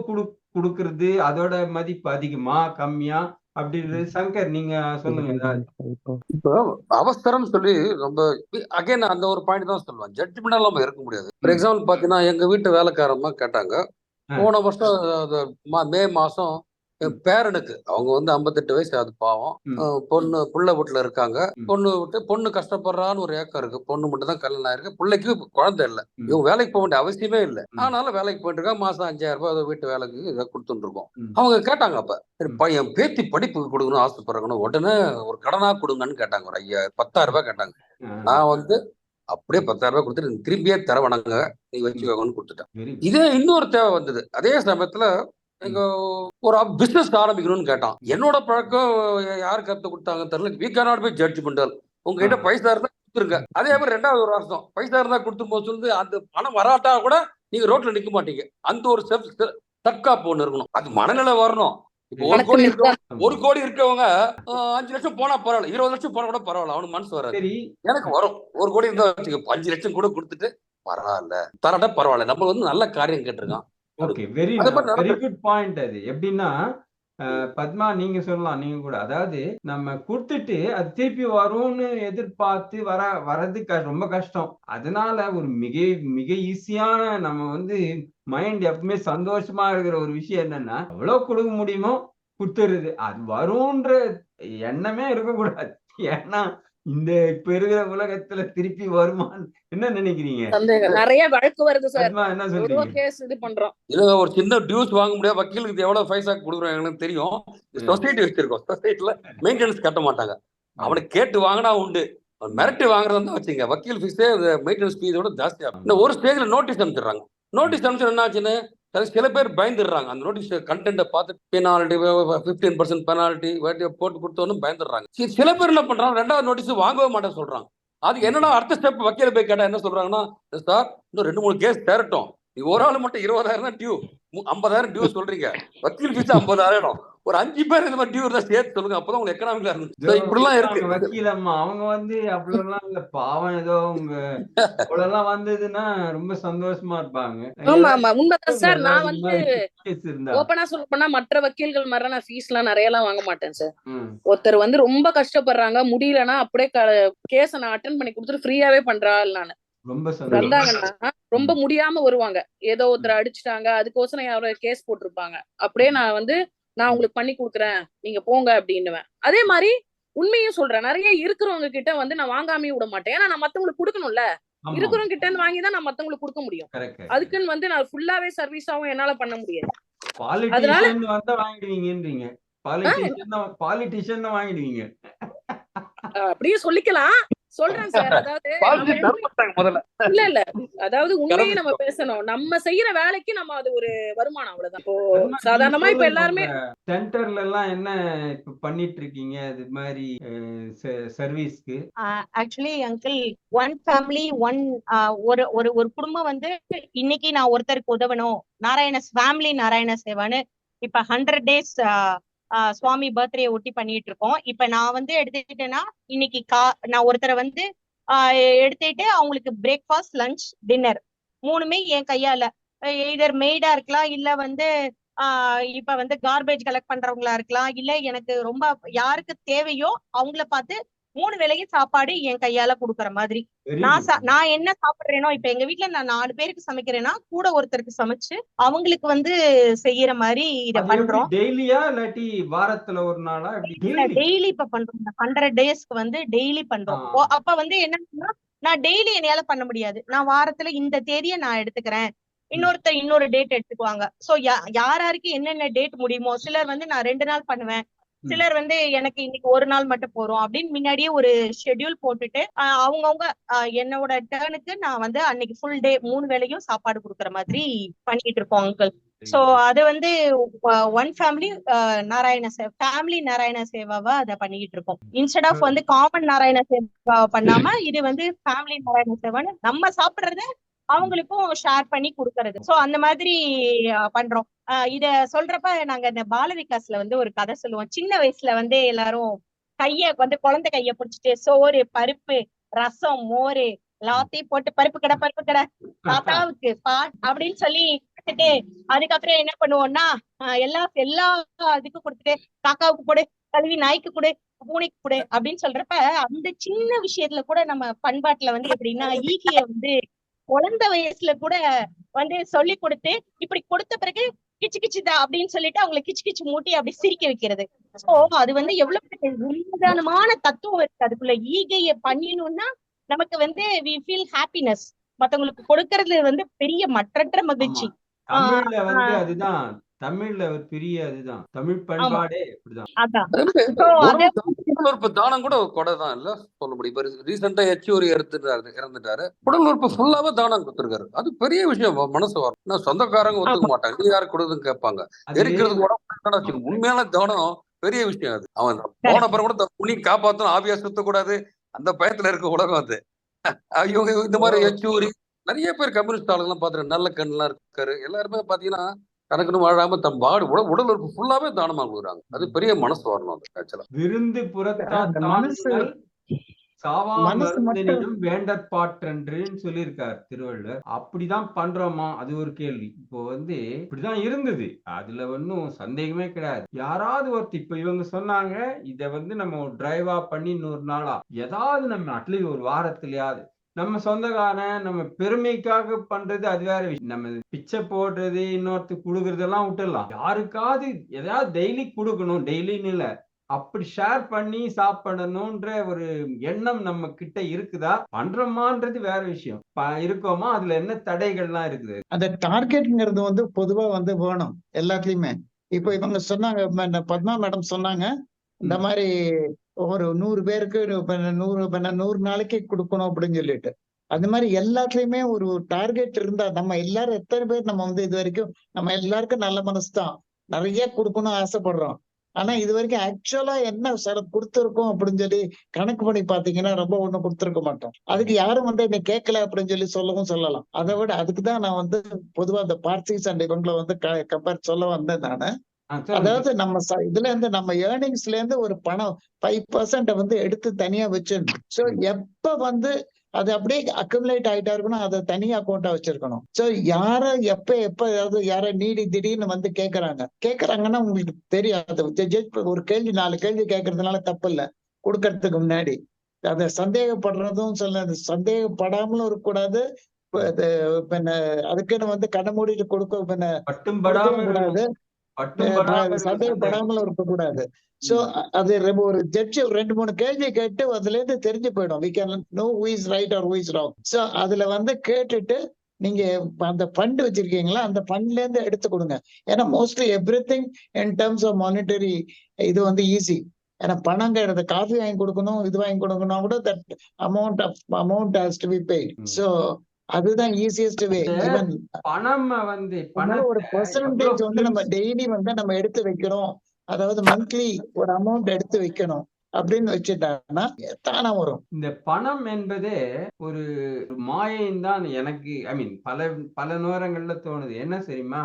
கொடுக்கறது அதோட மதிப்பு அதிகமா கம்மியா அப்படின்றது. சங்கர் நீங்க சொல்லுங்க. இப்போ அவசரம் சொல்லி ரொம்ப அகைன் அந்த ஒரு பாயிண்ட் தான் சொல்லுவேன், ஜட்ஜ்மெண்டா நம்ம இருக்க முடியாது. ஃபார் எக்ஸாம்பிள் பாத்தீங்கன்னா எங்க வீட்டு வேலைக்காரமா கேட்டாங்க, போன வருஷம் மே மாசம் என் பேரனுக்கு, அவங்க வந்து 58 வயசு, அது பாவம், புள்ள வீட்டுல இருக்காங்க. பொண்ணு கஷ்டப்படுறான்னு ஒரு ஏக்கம் இருக்கு. பொண்ணு மட்டும் தான் கல்யாணம் ஆயிருக்கு, பிள்ளைக்கு குழந்தை இல்லை. இவங்க வேலைக்கு போக வேண்டிய அவசியமே இல்லை, ஆனாலும் வேலைக்கு போயிட்டு இருக்காங்க. மாசம் 5000 ரூபாய் வீட்டு வேலைக்கு இதை கொடுத்துட்டு இருக்கோம். அவங்க கேட்டாங்க, அப்ப சரி என் பேத்தி படிப்புக்கு கொடுக்கணும் ஆசைப்படுறாங்கன்னு, உடனே ஒரு கடனா கொடுங்கன்னு கேட்டாங்க. ஒரு 10,000 ரூபாய் கேட்டாங்க. நான் வந்து அப்படியே 10,000 ரூபாய் கொடுத்துட்டு திரும்பியே தரவணங்க நீ வச்சுக்கோங்கன்னு கொடுத்துட்டேன். இதே இன்னொரு தேவை வந்தது. அதே சமயத்துல எங்க ஒரு பிசினஸ் ஆரம்பிக்கணும்னு கேட்டான். என்னோட பழக்கம் யாரு கத்து கொடுத்தாங்க தெரியல, we cannot be judgmental. உங்ககிட்ட பைசா இருந்தா கொடுத்துருங்க. அதே மாதிரி 2வது ஒரு வருஷம் பைசா இருந்தா கொடுத்து போது சொல்லுது, அந்த பணம் வராட்டா கூட நீங்க ரோட்ல நிக்க மாட்டீங்க. அந்த ஒரு தற்காப்பு ஒண்ணு இருக்கணும், அது மனநிலை வரணும். இப்போ 1 கோடி இருக்கவங்க 5 லட்சம் போனா பரவாயில்ல, 20 லட்சம் போனா கூட பரவாயில்ல, அவனுக்கு மனசு வராது. எனக்கு வரும் 1 கோடி இருந்தா 5 லட்சம் கூட கொடுத்துட்டு பரவாயில்ல தரட்டா பரவாயில்ல, நம்ம வந்து நல்ல காரியம் கேட்டிருக்கான். Okay, very good point. அது எப்படின்னா பத்மா நீங்க சொல்லலாம், நீங்க கூட, அதாவது நம்ம கொடுத்துட்டு அது திருப்பி வரும்னு எதிர்பார்த்து வர்றது ரொம்ப கஷ்டம். அதனால ஒரு மிக ஈஸியான நம்ம வந்து மைண்ட் எப்பவுமே சந்தோஷமா இருக்கிற ஒரு விஷயம் என்னன்னா, எவ்வளவு கொடுக்க முடியுமோ கொடுத்துருது. அது வரும்ன்ற எண்ணமே இருக்கக்கூடாது. ஏன்னா இந்த இப்ப இருக்கிற உலகத்துல திருப்பி வருமான்னு என்ன நினைக்கிறீங்க? நிறைய வழக்கு வருது சார், என்ன சொல்றீங்க? இது பண்றோம். இல்ல ஒரு சின்ன டியூஸ் வாங்க முடியாது, வக்கீலுக்கு எவ்வளவு பைசா கொடுக்குறோம் எனக்கு தெரியும். சொசைட்டி வச்சிருக்கோம், சொசைட்டில மெயின்டெனன்ஸ் கட்ட மாட்டாங்க. அவனை கேட்டு வாங்கினா உண்டு, மிரட்டி வாங்குறதா வச்சுங்க, வக்கீல் ஃபீஸே மெயின்டெனன்ஸ் ஃபீஸோட ஜாஸ்தியா. இந்த ஒரு ஸ்டேஜ்ல நோட்டீஸ் அனுப்பிச்சிடுறாங்க. நோட்டீஸ் அனுப்பிச்சு என்ன ஆச்சுன்னு சில பேர் பயந்துடுறாங்க. அந்த நோட்டீஸ் கண்டென்ட்டை பார்த்து பெனால்ட்டி 15% பெனால்ட்டி போட்டு கொடுத்தோன்னு பயந்துடுறாங்க. சில பேர் என்ன பண்றாங்க, 2வது நோட்டீஸ் வாங்கவே மாட்டேன்னு சொல்றாங்க. அதுக்கு என்னன்னா அடுத்த ஸ்டெப் வக்கீல போய் கேட்டா என்ன சொல்றாங்கன்னா, சார் இன்னும் 2-3 கேஸ் தேரட்டும், நீ ஒரு ஆள் மட்டும் 20,000 தான் டியூ, 50,000 டியூ சொல்றீங்க, வக்கீல் ஃபீஸ் 50,000, ஒரு 5 பேர் இந்த மாதிரி டியூ தான் சேர்த்து சொல்லுங்க, அப்பதான் உங்களுக்கு எக்கனாமிக்கா இருக்கும். இப்படிலாம் இருக்கு. வக்கீலம்மா அவங்க அப்படிலாம் இல்ல, பாவம் ஏதோ உங்க இவ்வளவுலாம் வந்ததுன்னா ரொம்ப சந்தோஷமா இருப்பாங்க. ஆமா ஆமா உண்மைதான் சார். நான் வந்து கேஸ் இருந்தா ஓப்பனா சொல்ல போனா மற்ற வக்கீல்கள் மாதிரி நான் ஃபீஸ் எல்லாம் நிறைய எல்லாம் வாங்க மாட்டேன் சார். ஒருத்தர் வந்து ரொம்ப கஷ்டப்படுறாங்க, முடியலன்னா அப்படியே கேஸ நான் அட்டென்ட் பண்ணி கொடுத்துட்டு ஃப்ரீயாவே பண்றாள். நானு ரொம்ப வந்தாங்கன்னா ரொம்ப முடியாம வருவாங்க, ஏதோ ஒருத்தர் அடிச்சுட்டாங்க, அதுக்கோசரம் யாரோ கேஸ் போட்டிருப்பாங்க, அப்படியே நான் உங்களுக்கு பண்ணி கொடுக்குறேன், நீங்க போங்க அப்படின்னுவேன். அதே மாதிரி உண்மையும் சொல்றேன், நிறைய இருக்கிறவங்க கிட்ட வந்து நான் வாங்காமே விட மாட்டேன். ஏன்னா நான் மத்தவங்களுக்கு கொடுக்கணும்ல, இருக்கிறவங்க கிட்ட இருந்து வாங்கிதான் நான் மத்தவங்களுக்கு கொடுக்க முடியும். அதுக்குன்னு வந்து நான் ஃபுல்லாவே சர்வீஸாவும் என்னால பண்ண முடியாது. அதனால வந்து வாங்கிடுவீங்கன்றீங்க, பாலிட்டிஷியன் தான் வாங்கிடுவீங்க அப்படியே சொல்லிக்கலாம். சொல்றேன் சார், அதாவது இல்ல அதாவது உண்மையை நம்ம பேசணும். நம்ம செய்யற வேலைக்கு நம்ம அது ஒரு வருமானம், அவ்வளவுதான். இப்போ சாதாரணமா இப்ப எல்லாருமே சென்டர்ல எல்லாம் என்ன இப்ப பண்ணிட்டு இருக்கீங்க இது மாதிரி சர்வீஸ்க்கு? ஆக்சுவலி அங்கிள், ஒன் ஃபேமிலி ஒரு குடும்பம் வந்து இன்னைக்கு நான் ஒருத்தருக்கு உதவணும், ஃபேமிலி நாராயண சேவான்னு இப்ப 100 days சுவாமி பர்த்டே ஒட்டி பண்ணிட்டு இருக்கோம். இப்ப நான் வந்து எடுத்துக்கிட்டேன்னா இன்னைக்கு நான் ஒருத்தரை வந்து எடுத்துட்டு அவங்களுக்கு பிரேக்ஃபாஸ்ட், லஞ்ச், டின்னர் 3மே என் கையால, இதர் மெய்டா இருக்கலாம், இல்ல வந்து இப்ப வந்து கார்பேஜ் கலெக்ட் பண்றவங்களா இருக்கலாம், இல்ல எனக்கு ரொம்ப யாருக்கு தேவையோ அவங்கள பார்த்து 3 வேளையும் சாப்பாடு என் கையால குடுக்கற மாதிரி. நான் என்ன சாப்பிடுறேனோ, இப்ப எங்க வீட்டுல நான் 4 பேருக்கு சமைக்கிறேன்னா கூட ஒருத்தருக்கு சமைச்சு அவங்களுக்கு வந்து செய்யற மாதிரி இத பண்றோம். டெய்லியா இல்லாட்டி வாரத்துல ஒரு நாளா? டெய்லி இப்ப பண்றோம். 100 daysக்கு வந்து டெய்லி பண்றோம். அப்ப வந்து என்னன்னா, நான் டெய்லி என்னால பண்ண முடியாது. நான் வாரத்துல இந்த தேதியை நான் எடுத்துக்கிறேன், இன்னொருத்தர் இன்னொரு டேட் எடுத்துக்குவாங்க. சோ யாருக்கு என்னென்ன டேட் முடியுமோ, சிலர் வந்து நான் 2 நாள் பண்ணுவேன், சிலர் வந்து எனக்கு இன்னைக்கு ஒரு நாள் மட்டும் போறோம் அப்படின்னு முன்னாடியே ஒரு ஷெட்யூல் போட்டுட்டு அவங்கவுங்க என்னோட டேர்னுக்கு நான் வந்து அன்னைக்கு ஃபுல் டே 3 வேளையும் சாப்பாடு கொடுக்கற மாதிரி பண்ணிட்டு இருக்கோம் அங்கிள். சோ அது வந்து ஒன் ஃபேமிலி நாராயண சேவாவா அதை பண்ணிட்டு இருக்கோம். இன்ஸ்டெட் ஆஃப் வந்து காமன் நாராயண சேவா பண்ணாம இது வந்து ஃபேமிலி நாராயண சேவான்னு நம்ம சாப்பிடுறத அவங்களுக்கும் ஷேர் பண்ணி கொடுக்கறது. சோ அந்த மாதிரி பண்றோம். இத சொல்றப்ப நாங்க இந்த பால விகாஸ்ல வந்து ஒரு கதை சொல்லுவோம். சின்ன வயசுல வந்து எல்லாரும் குழந்தை கைய பிடிச்சிட்டு சோறு, பருப்பு, ரசம், மோரு எல்லாத்தையும் போட்டு பருப்பு கடை தாத்தாவுக்கு அப்படின்னு சொல்லி கொடுத்துட்டு அதுக்கப்புறம் என்ன பண்ணுவோம்னா எல்லா இதுக்கும் கொடுத்துட்டு காக்காவுக்கு கொடு, கழுவி நாய்க்கு கொடு, பூனைக்கு கொடு அப்படின்னு சொல்றப்ப அந்த சின்ன விஷயத்துல கூட நம்ம பண்பாட்டுல வந்து எப்படின்னா ஈகிய வந்து குழந்தை வயசுல கூட வந்து சொல்லி கொடுத்து இப்படி கொடுத்த பிறகு கிச்சு கிச்சுதா அப்படின்னு சொல்லிட்டு அவங்களை கிச்சு கிச்சு மூட்டி அப்படி சிரிக்க வைக்கிறது. சோ அது வந்து எவ்வளவு உண்மைதானமான தத்துவம் இருக்கு அதுக்குள்ள. ஈகைய பண்ணினோம்னா நமக்கு வந்து we feel happiness, மத்தவங்களுக்கு கொடுக்கறது வந்து பெரிய மற்றற்ற மகிழ்ச்சி. தமிழ்ல வந்து அதுதான், தமிழ்ல ஒரு பெரிய அதுதான் தமிழ் பண்பாடே அப்படிதான். உடல் உறுப்பு தானம் கூட கொடைதான் இல்ல சொல்ல முடியும். இப்ப ரீசெண்டா எச்சூரி இறந்துட்டாரு, உடல் உறுப்பு ஃபுல்லாவே தானம் கொடுத்திருக்காரு. அது பெரிய விஷயம், மனசு வரும். நான் சொந்தக்காரங்க ஒத்துக்க மாட்டாங்க, நீ யாரு கொடுக்குதுன்னு கேட்பாங்க. எரிக்கிறதுக்கு உடம்பு உண்மையான தானம் பெரிய விஷயம். அது அவன் போன பிறகு கூட புனி காப்பாத்தணும், ஆவியா சுத்தக்கூடாது, அந்த பயத்துல இருக்க உலகம் அது. இவங்க இந்த மாதிரி எச்சூரி நிறைய பேர் கம்யூனிஸ்ட் ஆளுங்கெல்லாம் பாத்துருக்கேன், நல்ல கண்ணெல்லாம் இருக்காரு. எல்லாருமே பாத்தீங்கன்னா கணக்குன்னு வாழாம தம் பாடு உடல் உறுப்பு ஃபுல்லாவே தானமா கொடுக்குறாங்க. அது பெரிய மனசு வரணும். அது ஆக்சுவலா விருந்து வேண்டற்பாற்றென்றுன்னு சொல்லியிருக்காரு திருவள்ளுவர். அப்படிதான் பண்றோமா? அது ஒரு கேள்வி. இப்போ வந்து இப்படிதான் இருந்தது, அதுல ஒன்னும் சந்தேகமே கிடையாது. யாராவது ஒருத்தர் இப்ப இவங்க சொன்னாங்க இத வந்து நம்ம டிரைவா பண்ணி 100 நாளா ஏதாவது நம்ம அட்லீஸ்ட் ஒரு வாரத்திலயாவது நம்ம சொந்தக்காரன் நம்ம பெருமைக்காக பண்றது அது வேற விஷயம். நம்ம பிச்சை போடுறது இன்னொருத்துக்கு கொடுக்கறதெல்லாம் விட்டுடலாம். யாருக்காவது ஏதாவது டெய்லி கொடுக்கணும், டெய்லின்னு இல்ல, அப்படி ஷேர் பண்ணி சாப்பிடணும்ன்ற ஒரு எண்ணம் நம்ம கிட்ட இருக்குதா, பண்றோமான்றது வேற விஷயம். இருக்கோமா, அதுல என்ன தடைகள்லாம் இருக்குது? அந்த டார்கெட்ங்கிறது வந்து பொதுவா வந்து வேணும் எல்லாத்துலயுமே. இப்போ இவங்க சொன்னாங்க, பத்மா மேடம் சொன்னாங்க இந்த மாதிரி ஒரு 100 பேருக்கு 100 நாளைக்கு கொடுக்கணும் அப்படின்னு சொல்லிட்டு. அந்த மாதிரி எல்லாத்துலயுமே ஒரு டார்கெட் இருந்தா நம்ம எல்லாரும் எத்தனை பேர் நம்ம வந்து இது வரைக்கும் நம்ம எல்லாருக்கும் நல்ல மனசு தான், நிறைய கொடுக்கணும் ஆசைப்படுறோம். ஆனா இது வரைக்கும் ஆக்சுவலா என்ன கொடுத்துருக்கோம் அப்படின்னு சொல்லி கணக்கு பண்ணி பாத்தீங்கன்னா ரொம்ப ஒண்ணும் கொடுத்துருக்க மாட்டோம். அதுக்கு யாரும் வந்து என்னை கேட்கல அப்படின்னு சொல்லலாம். அதை விட அதுக்குதான் நான் வந்து பொதுவா அந்த பார்ட்டிஸ் அண்ட் இவங்களை வந்து கம்பேர் சொல்ல வந்தேன் நானு. அதாவது நம்ம இதுல இருந்து நம்ம ஏர்னிங்ஸ்ல இருந்து ஒரு பணம் 5% வந்து எடுத்து தனியா வச்சிடணும். சோ எப்ப வந்து அது அப்படியே அக்குமுலேட் ஆயிட்டா இருக்கணும், அதை தனியா அக்கௌண்டா வச்சிருக்கணும். சோ யார எப்ப ஏதாவது யார திடீர்னு வந்து கேக்குறாங்கன்னா உங்களுக்கு தெரியும். அது ஒரு கேள்வி 4 கேள்வி கேட்கறதுனால தப்பு இல்ல. கொடுக்கறதுக்கு முன்னாடி அத சந்தேகப்படுறதும் சந்தேகப்படாமலும் இருக்கக்கூடாது. அதுக்குன்னு வந்து கண்ண மூடிட்டு கொடுக்கவும் கூடாது. சந்தேகப்படாமலும் இருக்கக்கூடாது. சோ அது ஒரு ஜட்ஜ் 2-3 கேள்வி கேட்டு அதுல இருந்து தெரிஞ்சு போயிடும். we can know who is right or who is wrong. So அதுல வந்து கேட்டுட்டு நீங்க அந்த ஃபண்ட் வச்சிருக்கீங்களா, அந்த ஃபண்ட்ல இருந்து எடுத்து கொடுங்க. ஏன்னா mostly everything in terms of monetary இது வந்து ஈஸி. ஏன்னா பணங்கிறது காஃபி வாங்கி கொடுக்கணும், இது வாங்கி கொடுக்கணும் கூட that amount has to be paid. So அதுதான் ஈஸியஸ்ட் வே. ஈவன் பணம் வந்து ஒரு பெர்சன்டேஜ் வந்து நம்ம டெய்லி வந்து நம்ம எடுத்து வைக்கிறோம், அதாவது மந்த்லி ஒரு அமௌண்ட் எடுத்து வைக்கணும் அப்படின்னு வச்சுட்டாங்கன்னா தானா வரும். இந்த பணம் என்பதே ஒரு மாயைன்னு தான் எனக்கு பல நேரங்கள்ல தோணுது. என்ன தெரியுமா,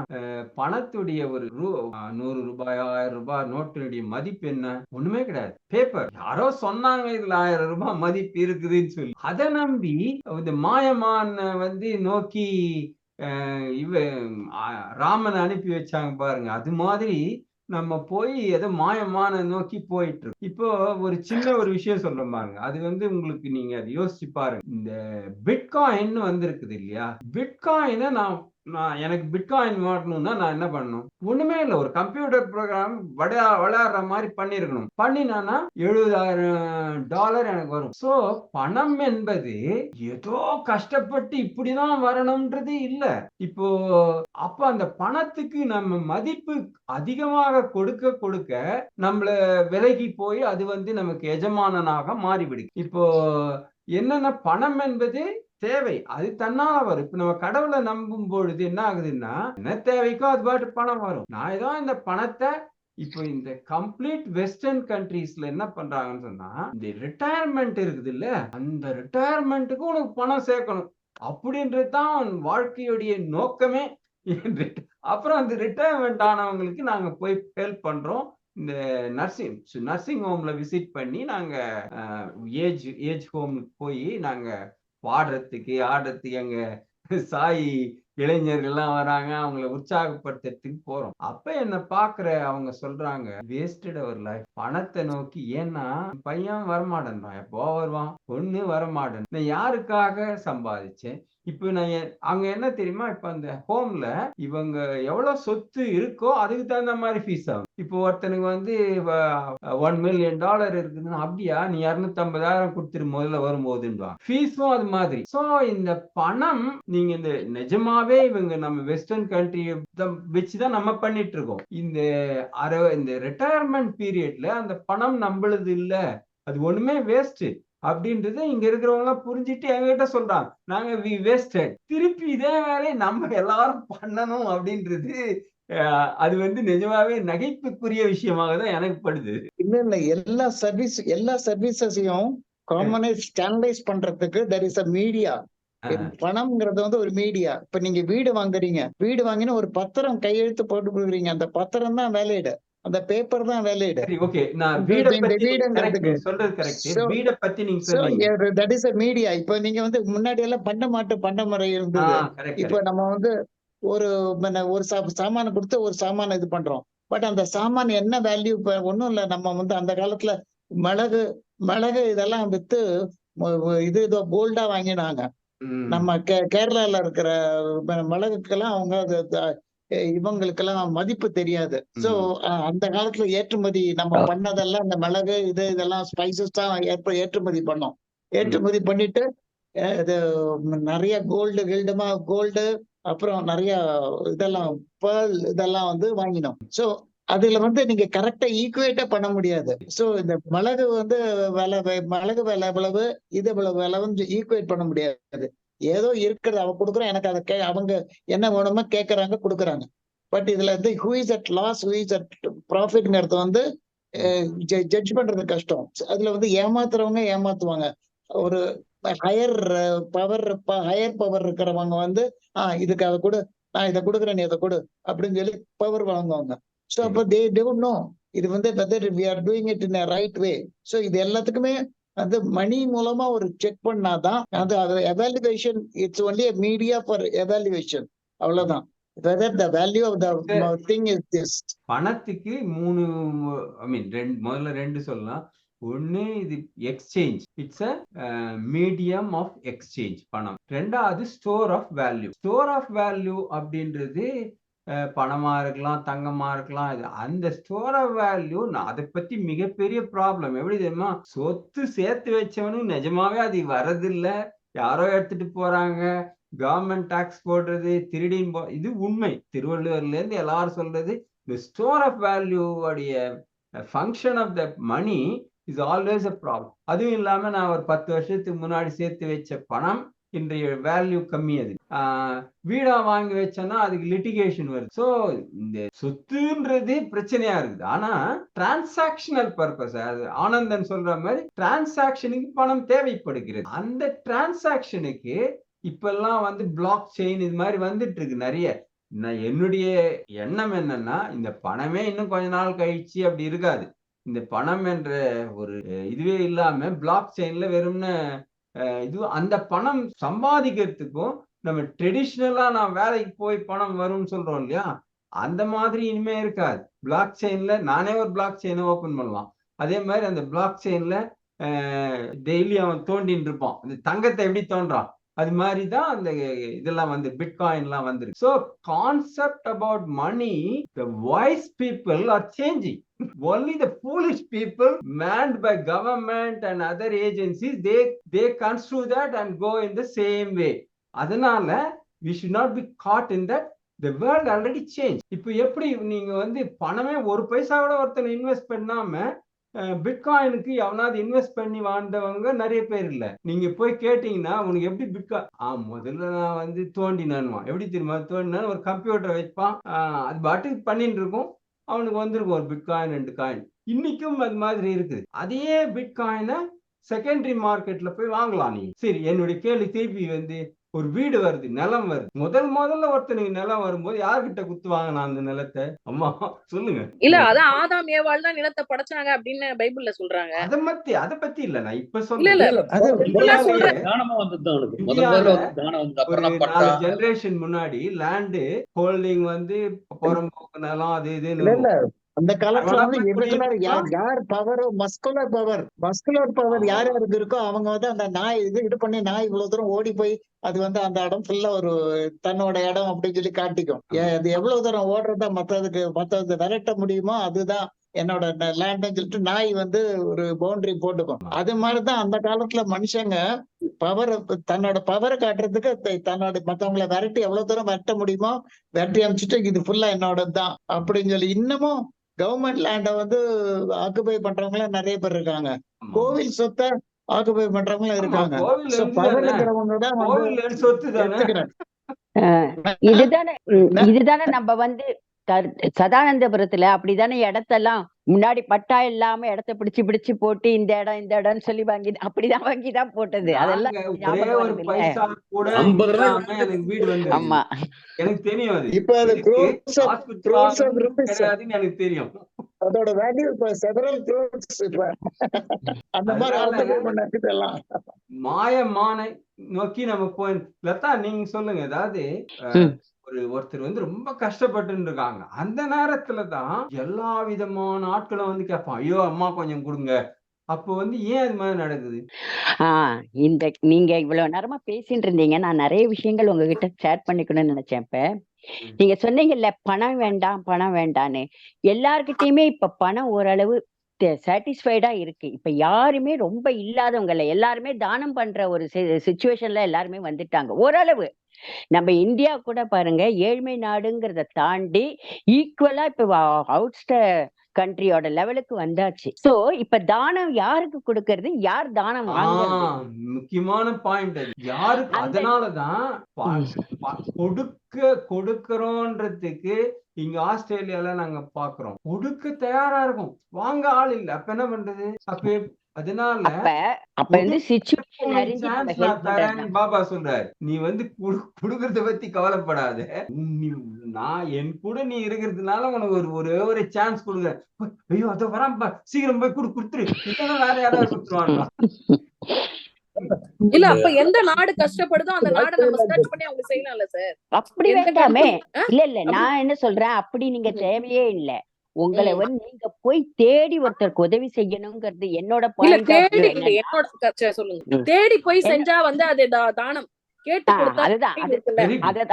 பணத்துடைய ஒரு 100 ரூபாய் 1000 ரூபாய் நோட்டுடைய மதிப்பு என்ன? ஒண்ணுமே கிடையாது. பேப்பர். யாரோ சொன்னாங்க இதுல 1000 ரூபாய் மதிப்பு இருக்குதுன்னு சொல்லி அதை நம்பி இந்த மாயமான வந்து நோக்கி ராமன் அனுப்பி வச்சாங்க பாருங்க. அது மாதிரி நம்ம போய் ஏதோ மாயமான நோக்கி போயிட்டு இருக்கோம். இப்போ ஒரு சின்ன ஒரு விஷயம் சொல்றேன் பாருங்க. அது வந்து உங்களுக்கு நீங்க அதை யோசிச்சு பாருங்க. இந்த பிட்காயின் வந்திருக்குது இல்லையா, பிட்காயினை எனக்கு பிட்காயின் மாட்டணும்னா நான் என்ன பண்ணணும்? ஒண்ணுமே இல்லை, ஒரு கம்ப்யூட்டர் ப்ரோக்ராம் விளையாடுற மாதிரி பண்ணிருக்கணும். பண்ணினானா $70,000 எனக்கு வரும். சோ பணம் என்பது ஏதோ கஷ்டப்பட்டு இப்படிதான் வரணும்ன்றது இல்ல. இப்போ அப்ப அந்த பணத்துக்கு நம்ம மதிப்பு அதிகமாக கொடுக்க நம்மள விலகி போய் அது வந்து நமக்கு எஜமானனாக மாறிவிடும். இப்போ என்னன்னா, பணம் என்பது தேவை, அது தன்னால வரும். இப்ப நம்ம கடவுளை நம்பும் பொழுது என்ன ஆகுதுன்னா, என்ன தேவைக்கோ அது பாட்டு பணம் வரும். நான் ஏதோ இந்த பணத்தை இப்போ இந்த கம்ப்ளீட் வெஸ்டர்ன் கண்ட்ரீஸ்ல என்ன பண்றாங்கன்னு சொன்னா, இந்த ரிட்டையர்மெண்ட் இருக்குது இல்ல, அந்த ரிட்டையர்மெண்ட்டுக்கு உனக்கு பணம் சேர்க்கணும் அப்படின்றது தான் வாழ்க்கையுடைய நோக்கமே. அப்புறம் அந்த ரிட்டையர்மெண்ட் ஆனவங்களுக்கு நாங்க போய் ஹெல்ப் பண்றோம். இந்த நர்சிங் ஹோம்ல விசிட் பண்ணி நாங்க ஏஜ் ஹோமுக்கு போய் நாங்க பாடுறதுக்கு ஆடுறதுக்கு எங்க சாய் இளைஞர்கள்லாம் வராங்க, அவங்கள உற்சாகப்படுத்துறதுக்கு போறோம். அப்ப என்ன பாக்குற அவங்க சொல்றாங்க, வேஸ்டட் அவர் லைஃப். பணத்தை நோக்கி. ஏன்னா பையன் வரமாட்டேன்றான், எப்போ வருவான், பொண்ணு வரமாட்டேன். நான் யாருக்காக சம்பாதிச்சேன்? இப்ப நான் அங்க என்ன தெரியுமா, இப்ப அந்த ஹோம்ல இவங்க எவ்வளவு சொத்து இருக்கோ அதுக்கு தகுந்த மாதிரி ஃபீஸ் ஆகும். இப்போ ஒருத்தனுக்கு வந்து $1 மில்லியன் இருக்குதுன்னா, அப்படியா நீ 250,000 கொடுத்துரு முதல்ல வரும்போதுன்னு ஃபீஸும் அது மாதிரி. சோ இந்த பணம் நீங்க இந்த நிஜமாவே இவங்க நம்ம வெஸ்டர்ன் கண்ட்ரி வச்சுதான் நம்ம பண்ணிட்டு இருக்கோம். இந்த ரிட்டையர்மெண்ட் பீரியட்ல அந்த பணம் நம்மளது இல்ல, அது ஒண்ணுமே வேஸ்ட் அப்படின்றத இங்க இருக்கிறவங்க எல்லாம் புரிஞ்சுட்டு எங்ககிட்ட சொல்றாங்க, நாங்க வி வேஸ்டட். திருப்பி இதே வேலையை நம்ம எல்லாரும் பண்ணணும் அப்படின்றது அது வந்து நிஜமாவே நகைப்புக்குரிய விஷயமாக தான் எனக்கு படுது. இல்ல எல்லா சர்வீசஸையும் காமனா ஸ்டாண்டர்டைஸ் பண்றதுக்கு there is a மீடியா. பணம்ங்கிறது வந்து ஒரு மீடியா. இப்ப நீங்க வீடு வாங்கினா ஒரு பத்திரம் கையெழுத்து போட்டு கொடுக்குறீங்க, அந்த பத்திரம் தான் வேலிட், அந்த பேப்பர் தான் வேலிட். ஓகே, நான் வீடுங்கிறதுக்கு சொல்றது கரெக்ட். வீட பத்தி நீங்க சொல்றீங்க, தட் இஸ் a மீடியா. இப்ப நீங்க வந்து முன்னாடி எல்லாம் பண்ட முறை இருந்தது. இப்ப நம்ம வந்து ஒரு சாமான கொடுத்து ஒரு சாமான இது பண்றோம். பட் அந்த சாமான் என்ன வேல்யூ? ஒண்ணும் இல்ல. நம்ம வந்து அந்த காலத்துல மிளகு இதெல்லாம் வித்து இது கோல்டா வாங்கினாங்க. நம்ம கேரளால இருக்கிற மிளகுக்கெல்லாம் அவங்க இவங்களுக்கெல்லாம் மதிப்பு தெரியாது. சோ அந்த காலத்துல ஏற்றுமதி நம்ம பண்ணதெல்லாம் இந்த மிளகு இதெல்லாம் ஸ்பைசஸ் தான் ஏற்றுமதி பண்ணோம். ஏற்றுமதி பண்ணிட்டு நிறைய கோல்டு அப்புறம் நிறைய இதெல்லாம் பேர்ல் இதெல்லாம் வந்து வாங்கினோம். சோ அதுல வந்து நீங்க கரெக்டா ஈக்குவேட்டா பண்ண முடியாது. சோ இந்த மிளகு விலை எவ்வளவு, இது எவ்வளவு விலை வந்து ஈக்குவேட் பண்ண முடியாது. ஏதோ இருக்கிறது அவ கொடுக்குறோம், எனக்கு அதை அவங்க என்ன வேணுமோ கேட்கறாங்க கொடுக்குறாங்க. பட் இதுல வந்து who is at loss, who is at ப்ராஃபிட்ங்கிறது வந்து ஜட்ஜ் பண்றது கஷ்டம். அதுல வந்து ஏமாத்துறவங்க ஏமாத்துவாங்க. ஒரு ஹையர் பவர் இருக்கிறவங்க வந்து இதுக்கு அதை கொடு, நான் இதை கொடுக்குறேன் நீ இதை கொடு அப்படின்னு சொல்லி பவர் வாங்குவாங்க. ஸோ அப்போ தே டோன்ட் நோ இது வந்து whether we are doing it in right way. So இது எல்லாத்துக்குமே அந்த மணி மூலமா ஒரு செக் பண்ணாதான் அது evaluation. It's only media for evaluation, அவ்வளவுதான். whether the value of the thing is this. பணத்துக்கு மூணு, ஐ மீன் முதல்ல ரெண்டு சொல்லலாம். ஒன்னு இது exchange, it's a medium of exchange பணம். ரெண்டாவது store of value. Store of value அப்படின்றது பணமா இருக்கலாம், தங்கமா இருக்கலாம். இது அந்த ஸ்டோர் ஆஃப் வேல்யூ, அதை பத்தி மிகப்பெரிய ப்ராப்ளம் எப்படி தெரியுமா? சொத்து சேர்த்து வச்சவனும் நிஜமாவே அது வரதில்லை, யாரோ எடுத்துட்டு போறாங்க, கவர்மெண்ட் டாக்ஸ் போடுறது, திருடின் இது உண்மை. திருவள்ளுவர்ல இருந்து எல்லாரும் சொல்றது the store of value உடைய function of the money is always a problem. அதுவும் இல்லாம நான் ஒரு 10 வருஷத்துக்கு முன்னாடி சேர்த்து வச்ச பணம் இன்றைய வேல்யூ கம்மி. அது வீடா வாங்கி வச்சோன்னா அதுக்கு லிட்டிகேஷன் வருது. ஸோ இந்த சொத்துன்றது பிரச்சனையா இருக்குது. ஆனா டிரான்சாக்ஷனல் பர்பஸ், அது ஆனந்தன் சொல்ற மாதிரி டிரான்சாக்ஷனுக்கு பணம் தேவைப்படுகிறது. அந்த டிரான்சாக்ஷனுக்கு இப்பெல்லாம் வந்து பிளாக் செயின் இது மாதிரி வந்துட்டு இருக்கு நிறைய. என்னுடைய எண்ணம் என்னன்னா, இந்த பணமே இன்னும் கொஞ்ச நாள் கழிச்சு அப்படி இருக்காது. இந்த பணம் என்ற ஒரு இதுவே இல்லாம பிளாக் செயின்ல வெறும்னு இது, அந்த பணம் சம்பாதிக்கிறதுக்கும் நம்ம ட்ரெடிஷ்னலா நான் வேலைக்கு போய் பணம் வரும்னு சொல்றோம் இல்லையா, அந்த மாதிரி இனிமே இருக்காது. பிளாக் செயின்ல நானே ஒரு பிளாக் செயினை ஓபன் பண்ணலாம். அதே மாதிரி அந்த பிளாக் செயின்ல டெய்லி அவன் தோண்டின்னு இருப்பான். அந்த தங்கத்தை எப்படி தோன்றான், அது மாதிரி தான் அந்த இதெல்லாம் வந்து பிட்காயின்லாம் வந்துருக்கு. So concept about money, the wise people are changing. Only the foolish people manned by government and other agencies, they construe that and go in the same way. அதனால we should not be caught in that. The world already changed. இப்போ எப்படி நீங்க வந்து பணமே ஒரு பைசாவோட ஒருத்தனை invest பண்ணாம பிட்காயினுக்கு எவனாவது இன்வெஸ்ட் பண்ணி வாழ்ந்தவங்க நிறைய பேர் இல்ல. நீங்க போய் கேட்டீங்கன்னா உனக்கு எப்படி பிட்காயின், முதல்ல நான் வந்து தோண்டினான்வான். எப்படி தெரியுமா தோண்டினான்னு? ஒரு கம்ப்யூட்டர் வைப்பான், அது பாட்டுக்கு பண்ணிட்டு இருக்கும், அவனுக்கு வந்திருக்கும் ஒரு பிட்காயின் 2 காயின். இன்னைக்கும் அது மாதிரி இருக்குது. அதே பிட்காயினை செகண்டரி மார்க்கெட்ல போய் வாங்கலாம் நீ. சரி, என்னுடைய கேள்வி திருப்பி வந்து, ஒரு வீடு வருது, நிலம் வருது. முதல்ல ஒருத்தனுக்கு நிலம் வரும்போது யார்கிட்ட குத்துவாங்க நான் அந்த நிலத்தை? அம்மா சொல்லுங்க. இல்ல, அதான் ஆதாம் ஏவாள் தான் நிலத்தை படைச்சாங்க அப்படின்னு பைபிள்ல சொல்றாங்க. அத பத்தி இல்ல, நான் இப்ப சொல்றேன். ஜெனரேஷன் முன்னாடி லேண்ட் ஹோல்டிங் வந்து புறம்போக்கு நிலம் அது இதுன்னு. அந்த காலத்துல வந்து யார் பவர், மஸ்குலர் பவர் யார் யாருக்கு இருக்கோ அவங்க வந்து அந்த நாய் இது பண்ணி, நாய் இவ்வளவு தூரம் ஓடி போய் அது வந்து அந்த இடம் ஃபுல்லா ஒரு தன்னோட இடம் அப்படின்னு சொல்லி காட்டிக்கும். அது எவ்வளவு தூரம் ஓடுறதா மத்தது விரட்ட முடியுமோ அதுதான் என்னோட லேண்ட்னு சொல்லிட்டு நாய் வந்து ஒரு பவுண்டரி போட்டுக்கும். அது மாதிரிதான் அந்த காலத்துல மனுஷங்க தன்னோட பவரை காட்டுறதுக்கு தன்னோட மத்தவங்களை விரட்டி எவ்வளவு தூரம் விரட்ட முடியுமோ விரட்டி அனுப்பிச்சுட்டு இது ஃபுல்லா என்னோடதுதான் அப்படின்னு சொல்லி இன்னமும் கவர்மெண்ட் லேண்ட வந்து ஆக்குபை பண்றவங்க நிறைய பேர் இருக்காங்க. கோவில் சொத்தை ஆக்குபை பண்றவங்க இருக்காங்க. இதுதானே நம்ம வந்து சதானந்தபுரத்துல அப்படித்தானே இடத்தெல்லாம் முன்னாடி பட்டா இல்லாம இடத்த பிடிச்சு போட்டு இந்த இடம்னு சொல்லி அப்படிதான் வாங்கிதான் போட்டது. அதெல்லாம் ஆமா, எனக்கு தெரியும். இப்ப அது எனக்கு தெரியும். அதோட வேல்யூ இப்ப செவரல் க்ரோர்ஸ். அந்த மாதிரி மாயமான நோக்கி நம்ம போய். லதா நீங்க சொல்லுங்க. அதாவது ஒருத்தர் வந்து ரொம்ப கஷ்டப்பட்டு இருக்காங்க, அந்த நேரத்துலதான் எல்லா விதமான ஆட்களும் வந்து கேட்பான், ஐயோ அம்மா கொஞ்சம் கொடுங்க. அப்போ வந்து ஏன் அது மாதிரி நடக்குது? நீங்க இவ்வளவு நேரமா பேசிட்டு இருந்தீங்க, நான் நிறைய விஷயங்கள் உங்ககிட்ட ஷேர் பண்ணிக்கணும்னு நினைச்சேன். இப்ப நீங்க சொன்னீங்கல்ல பணம் வேண்டான்னு. எல்லார்கிட்டயுமே இப்ப பணம் ஓரளவு சாட்டிஸ்ஃபைடா இருக்கு. இப்ப யாருமே ரொம்ப இல்லாதவங்க இல்ல, எல்லாருமே தானம் பண்ற ஒரு சிச்சுவேஷன்ல எல்லாருமே வந்துட்டாங்க ஓரளவு. நம்ம இந்தியா கூட பாருங்க, ஏழ்மை நாடுங்கிறத தாண்டி ஈக்குவலா இப்ப அவுட்ஸ்ட கண்ட்ரியோட லெவலுக்கு வந்தாச்சு. சோ இப்ப தானம் யாருக்கு கொடுக்கறது, யார் தானம் வாங்குறது? முக்கியமான பாயிண்ட் யாருக்கு. அதனாலதான் கொடுக்கறோன்றதுக்கு இங்க ஆஸ்திரேலியால நாங்க பாக்குறோம், கொடுக்க தயாரா இருக்கும், வாங்க ஆள் இல்ல. அப்ப என்ன பண்றது? அப்ப அதனால அப்ப வந்து சிச்சுவேஷன் அறிஞ்சு நம்ம சான்ஸ் ஹெல்ப் நான் பண்றது தரேன்னு பாபா சொல்றாரு. நீ வந்து குடுக்கறத பத்தி கவலைப்படாத. நான் என் கூட நீ இருக்கிறதுனால உனக்கு ஒரே ஒரு சான்ஸ் கொடுக்குறேன். ஐயோ அத வரான்பா, சீக்கிரம் போய் கொடுத்துரு, இல்லைன்னா வேற யாராவது கொடுத்துருவான்டா. இல்ல அப்ப எந்த நாடு கஷ்டப்படுதோ அந்த நாடை நம்ம சர்ச் பண்ணி அவங்க செய்யலாம்ல சார். அப்படி எந்த வேண்டாமே. country- இல்ல நான் என்ன சொல்றேன், அப்படி நீங்க தேவையே இல்ல. உங்களை வந்து நீங்க போய் தேடி ஒருத்தருக்கு உதவி செய்யணுங்கிறது என்னோட இல்ல பாயிண்ட் ஆஃப் தேடி வியூ இல்ல என்னன்னா, என்னோட சொல்லுங்க. தேடி போய் செஞ்சா வந்து அது தானம் கேட்டு கொடுத்தா அதுதான் இருக்குல்ல.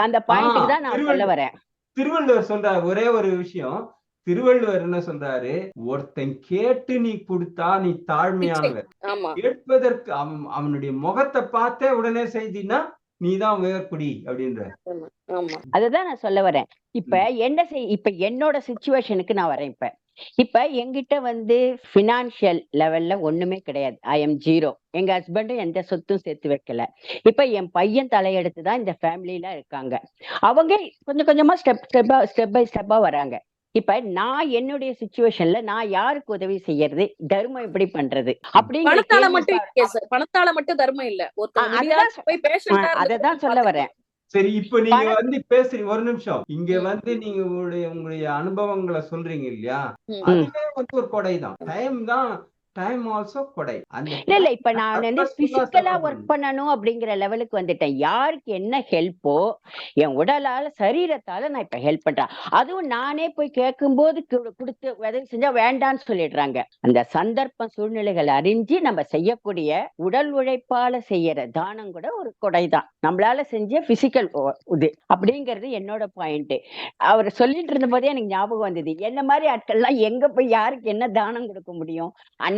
அந்த பாயிண்ட்டுக்கு தான் நான் சொல்ல வரேன். திருவள்ளுவர் சொல்றாரு ஒரே ஒரு விஷயம். திருவள்ளுவர் என்ன சொல்றாரு, ஒருத்தன் கேட்டு நீ கொடுத்தா நீ தாழ்மையானவர். ஆமா. கேட்பதற்கு அவனுடைய முகத்தை பார்த்தே உடனே செய்தினா நீதான் உயர்குடி அப்படின்ற. ஆமா. அதுதான் நான் சொல்ல வரேன். இப்ப இப்ப என்னோட சிச்சுவேஷனுக்கு நான் வரேன். இப்ப என்கிட்ட வந்து பினான்சியல் லெவல்ல ஒண்ணுமே கிடையாது. I am 0. எங்க ஹஸ்பண்டும் எந்த சொத்தும் சேர்த்து வைக்கல. இப்ப என் பையன் தலையெடுத்துதான் இந்த ஃபேமிலில இருக்காங்க. அவங்க கொஞ்சம் கொஞ்சமா ஸ்டெப் பை ஸ்டெப்பா வராங்க. இப்ப நான் என்னுடைய சிச்சுவேஷன்ல நான் யாருக்கு உதவி செய்யறது, தர்மம் எப்படி பண்றது அப்படிங்கிற பணத்தால மட்டும் தர்மம் இல்ல. அததான் சொல்ல வரேன். சரி, இப்ப நீங்க வந்து பேசுறீங்க, ஒரு நிமிஷம். இங்க வந்து நீங்க உங்களுடைய அனுபவங்களை சொல்றீங்க இல்லையா, அதுவே வந்து ஒரு கொடைதான். டைம் ஆல்சோ கொடை. இல்ல இப்ப நான் வந்து பிசிக்கலா ஒர்க் பண்ணணும் அப்படிங்கிற லெவலுக்கு வந்துட்டேன். யாருக்கு என்ன ஹெல்ப்போ என் உடலால சரீரத்தால நான் இப்ப ஹெல்ப் பண்றேன். அதுவும் நானே போய் கேட்கும் போது கொடுத்து உதவி செஞ்சா வேண்டான்னு சொல்லிடுறாங்க. அந்த சந்தர்ப்பம் சூழ்நிலைகள் அறிஞ்சு நம்ம செய்யக்கூடிய உடல் உழைப்பால செய்யற தானம் கூட ஒரு கொடைதான். நம்மளால செஞ்ச பிசிக்கல் இது அப்படிங்கிறது என்னோட பாயிண்ட். அவர் சொல்லிட்டு இருந்த போதே எனக்கு ஞாபகம் வந்தது, என்ன மாதிரி ஆட்கள்லாம் எங்க போய் யாருக்கு என்ன தானம் கொடுக்க முடியும்,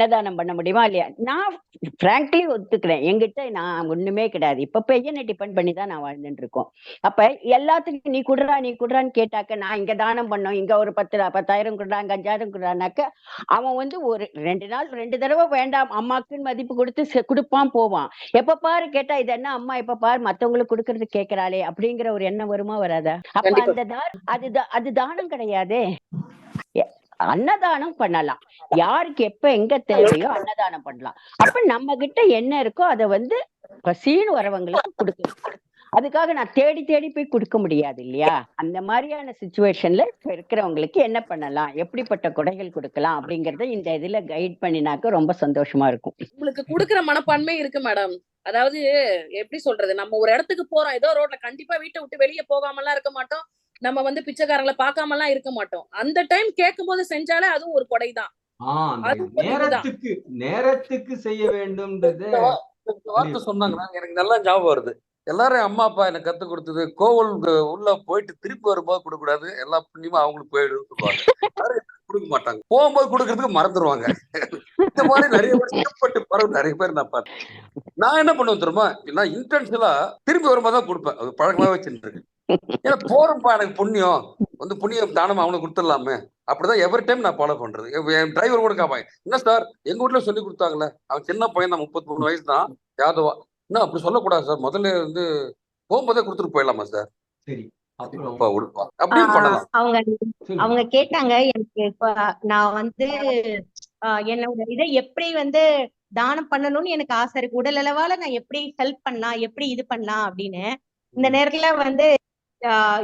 அன்னதானம் பண்ண முடியுமா இல்லையா? நான் பிராங்க்லி ஒத்துக்கிறேன், என்கிட்ட நான் ஒண்ணுமே கிடையாது. இப்ப பையனை டிபெண்ட் பண்ணி தான் நான் வாழ்ந்துட்டு இருக்கோம். அப்ப எல்லாத்துக்கும் நீ குடுறான்னு கேட்டாக்க, நான் இங்க தானம் பண்ணோம், இங்க ஒரு 10,000 குடுறாங்க, 5,000 குடுறான்னாக்க அவன் வந்து ஒரு 2 நாள் 2 தடவை வேண்டாம் அம்மாக்குன்னு மதிப்பு கொடுத்து கொடுப்பான் போவான். எப்ப பாரு கேட்டா இது என்ன அம்மா எப்ப பாரு மத்தவங்களுக்கு கொடுக்கறது கேட்கிறாளே அப்படிங்கிற ஒரு எண்ணம் வருமா வராதா? அப்ப அது தானம் கிடையாதே. அன்னதானம் பண்ணலாம், யாருக்கு எப்ப எங்க தேவையோ அன்னதானம் பண்ணலாம். அப்ப நம்ம கிட்ட என்ன இருக்கோ அதை வந்து பசின்னு வரவங்களுக்கு கொடுக்கணும். அதுக்காக நான் தேடி போய் கொடுக்க முடியாது இல்லையா? அந்த மாதிரியான சிச்சுவேஷன்ல இருக்கிறவங்களுக்கு என்ன பண்ணலாம், எப்படிப்பட்ட கொடைகள் கொடுக்கலாம் அப்படிங்கறத இந்த இதுல கைட் பண்ணினாக்க ரொம்ப சந்தோஷமா இருக்கும். உங்களுக்கு கொடுக்குற மனப்பான்மை இருக்கு மேடம். அதாவது எப்படி சொல்றது, நம்ம ஒரு இடத்துக்கு போறோம், ஏதோ ரோட்ல கண்டிப்பா வீட்டை விட்டு வெளியே போகாமலாம் இருக்க மாட்டோம், நம்ம வந்து பிச்சைக்காரங்களை பார்க்காமலாம் இருக்க மாட்டோம். அந்த டைம் கேட்கும் போது செஞ்சாலே அதுவும் ஒரு கொடைதான். நேரத்துக்கு செய்ய வேண்டும். வார்த்தை சொன்னாங்கன்னா எனக்கு நல்லா ஞாபகம் வருது. எல்லாரும் அம்மா அப்பா எனக்கு கத்து கொடுத்தது, கோவில் உள்ள போயிட்டு திருப்பி வரும்போது கொடுக்க கூடாது, எல்லா புண்ணியமும் அவங்களுக்கு போயிடும் சொல்லுவாங்க. கொடுக்க மாட்டாங்க, போகும்போது கொடுக்கறதுக்கு மறந்துடுவாங்க. இந்த மாதிரி நிறைய பேர் நிறைய பேர் நான் பார்த்தேன். நான் என்ன பண்ணுவேன் தெரியுமா, நான் இன்டென்ஷனலா திருப்பி வரும்போது தான் கொடுப்பேன். அது பழக்கமா வச்சுட்டு இருக்கு. ஏன்னா போறப்பா எனக்கு புண்ணியம் வந்து புண்ணியம் தானம் அவனுக்கு கொடுத்துடலாமே, அப்படிதான் எவ்ரி டைம் நான் ஃபாலோ பண்றது. என் டிரைவர் கூட காப்பாங்க, என்ன சார் எங்க வீட்டுல சொல்லி கொடுத்தாங்களே, அவன் சின்ன பையன் தான், 33 வயசு தான், யாதவா, என்ன அப்படி சொல்லக்கூடாது சார், முதல்ல வந்து போகும்போதே கொடுத்துட்டு போயிடலாமா சார்? சரி அப்படின்னு பண்ணலாம். அவங்க கேட்டாங்க எனக்கு, நான் வந்து என்னோட இதை எப்படி வந்து தானம் பண்ணணும்னு எனக்கு ஆசை இருக்கு, உடல் அளவால நான் எப்படி ஹெல்ப் பண்ணலாம், எப்படி இது பண்ணலாம் அப்படின்னு. இந்த நேரத்துல வந்து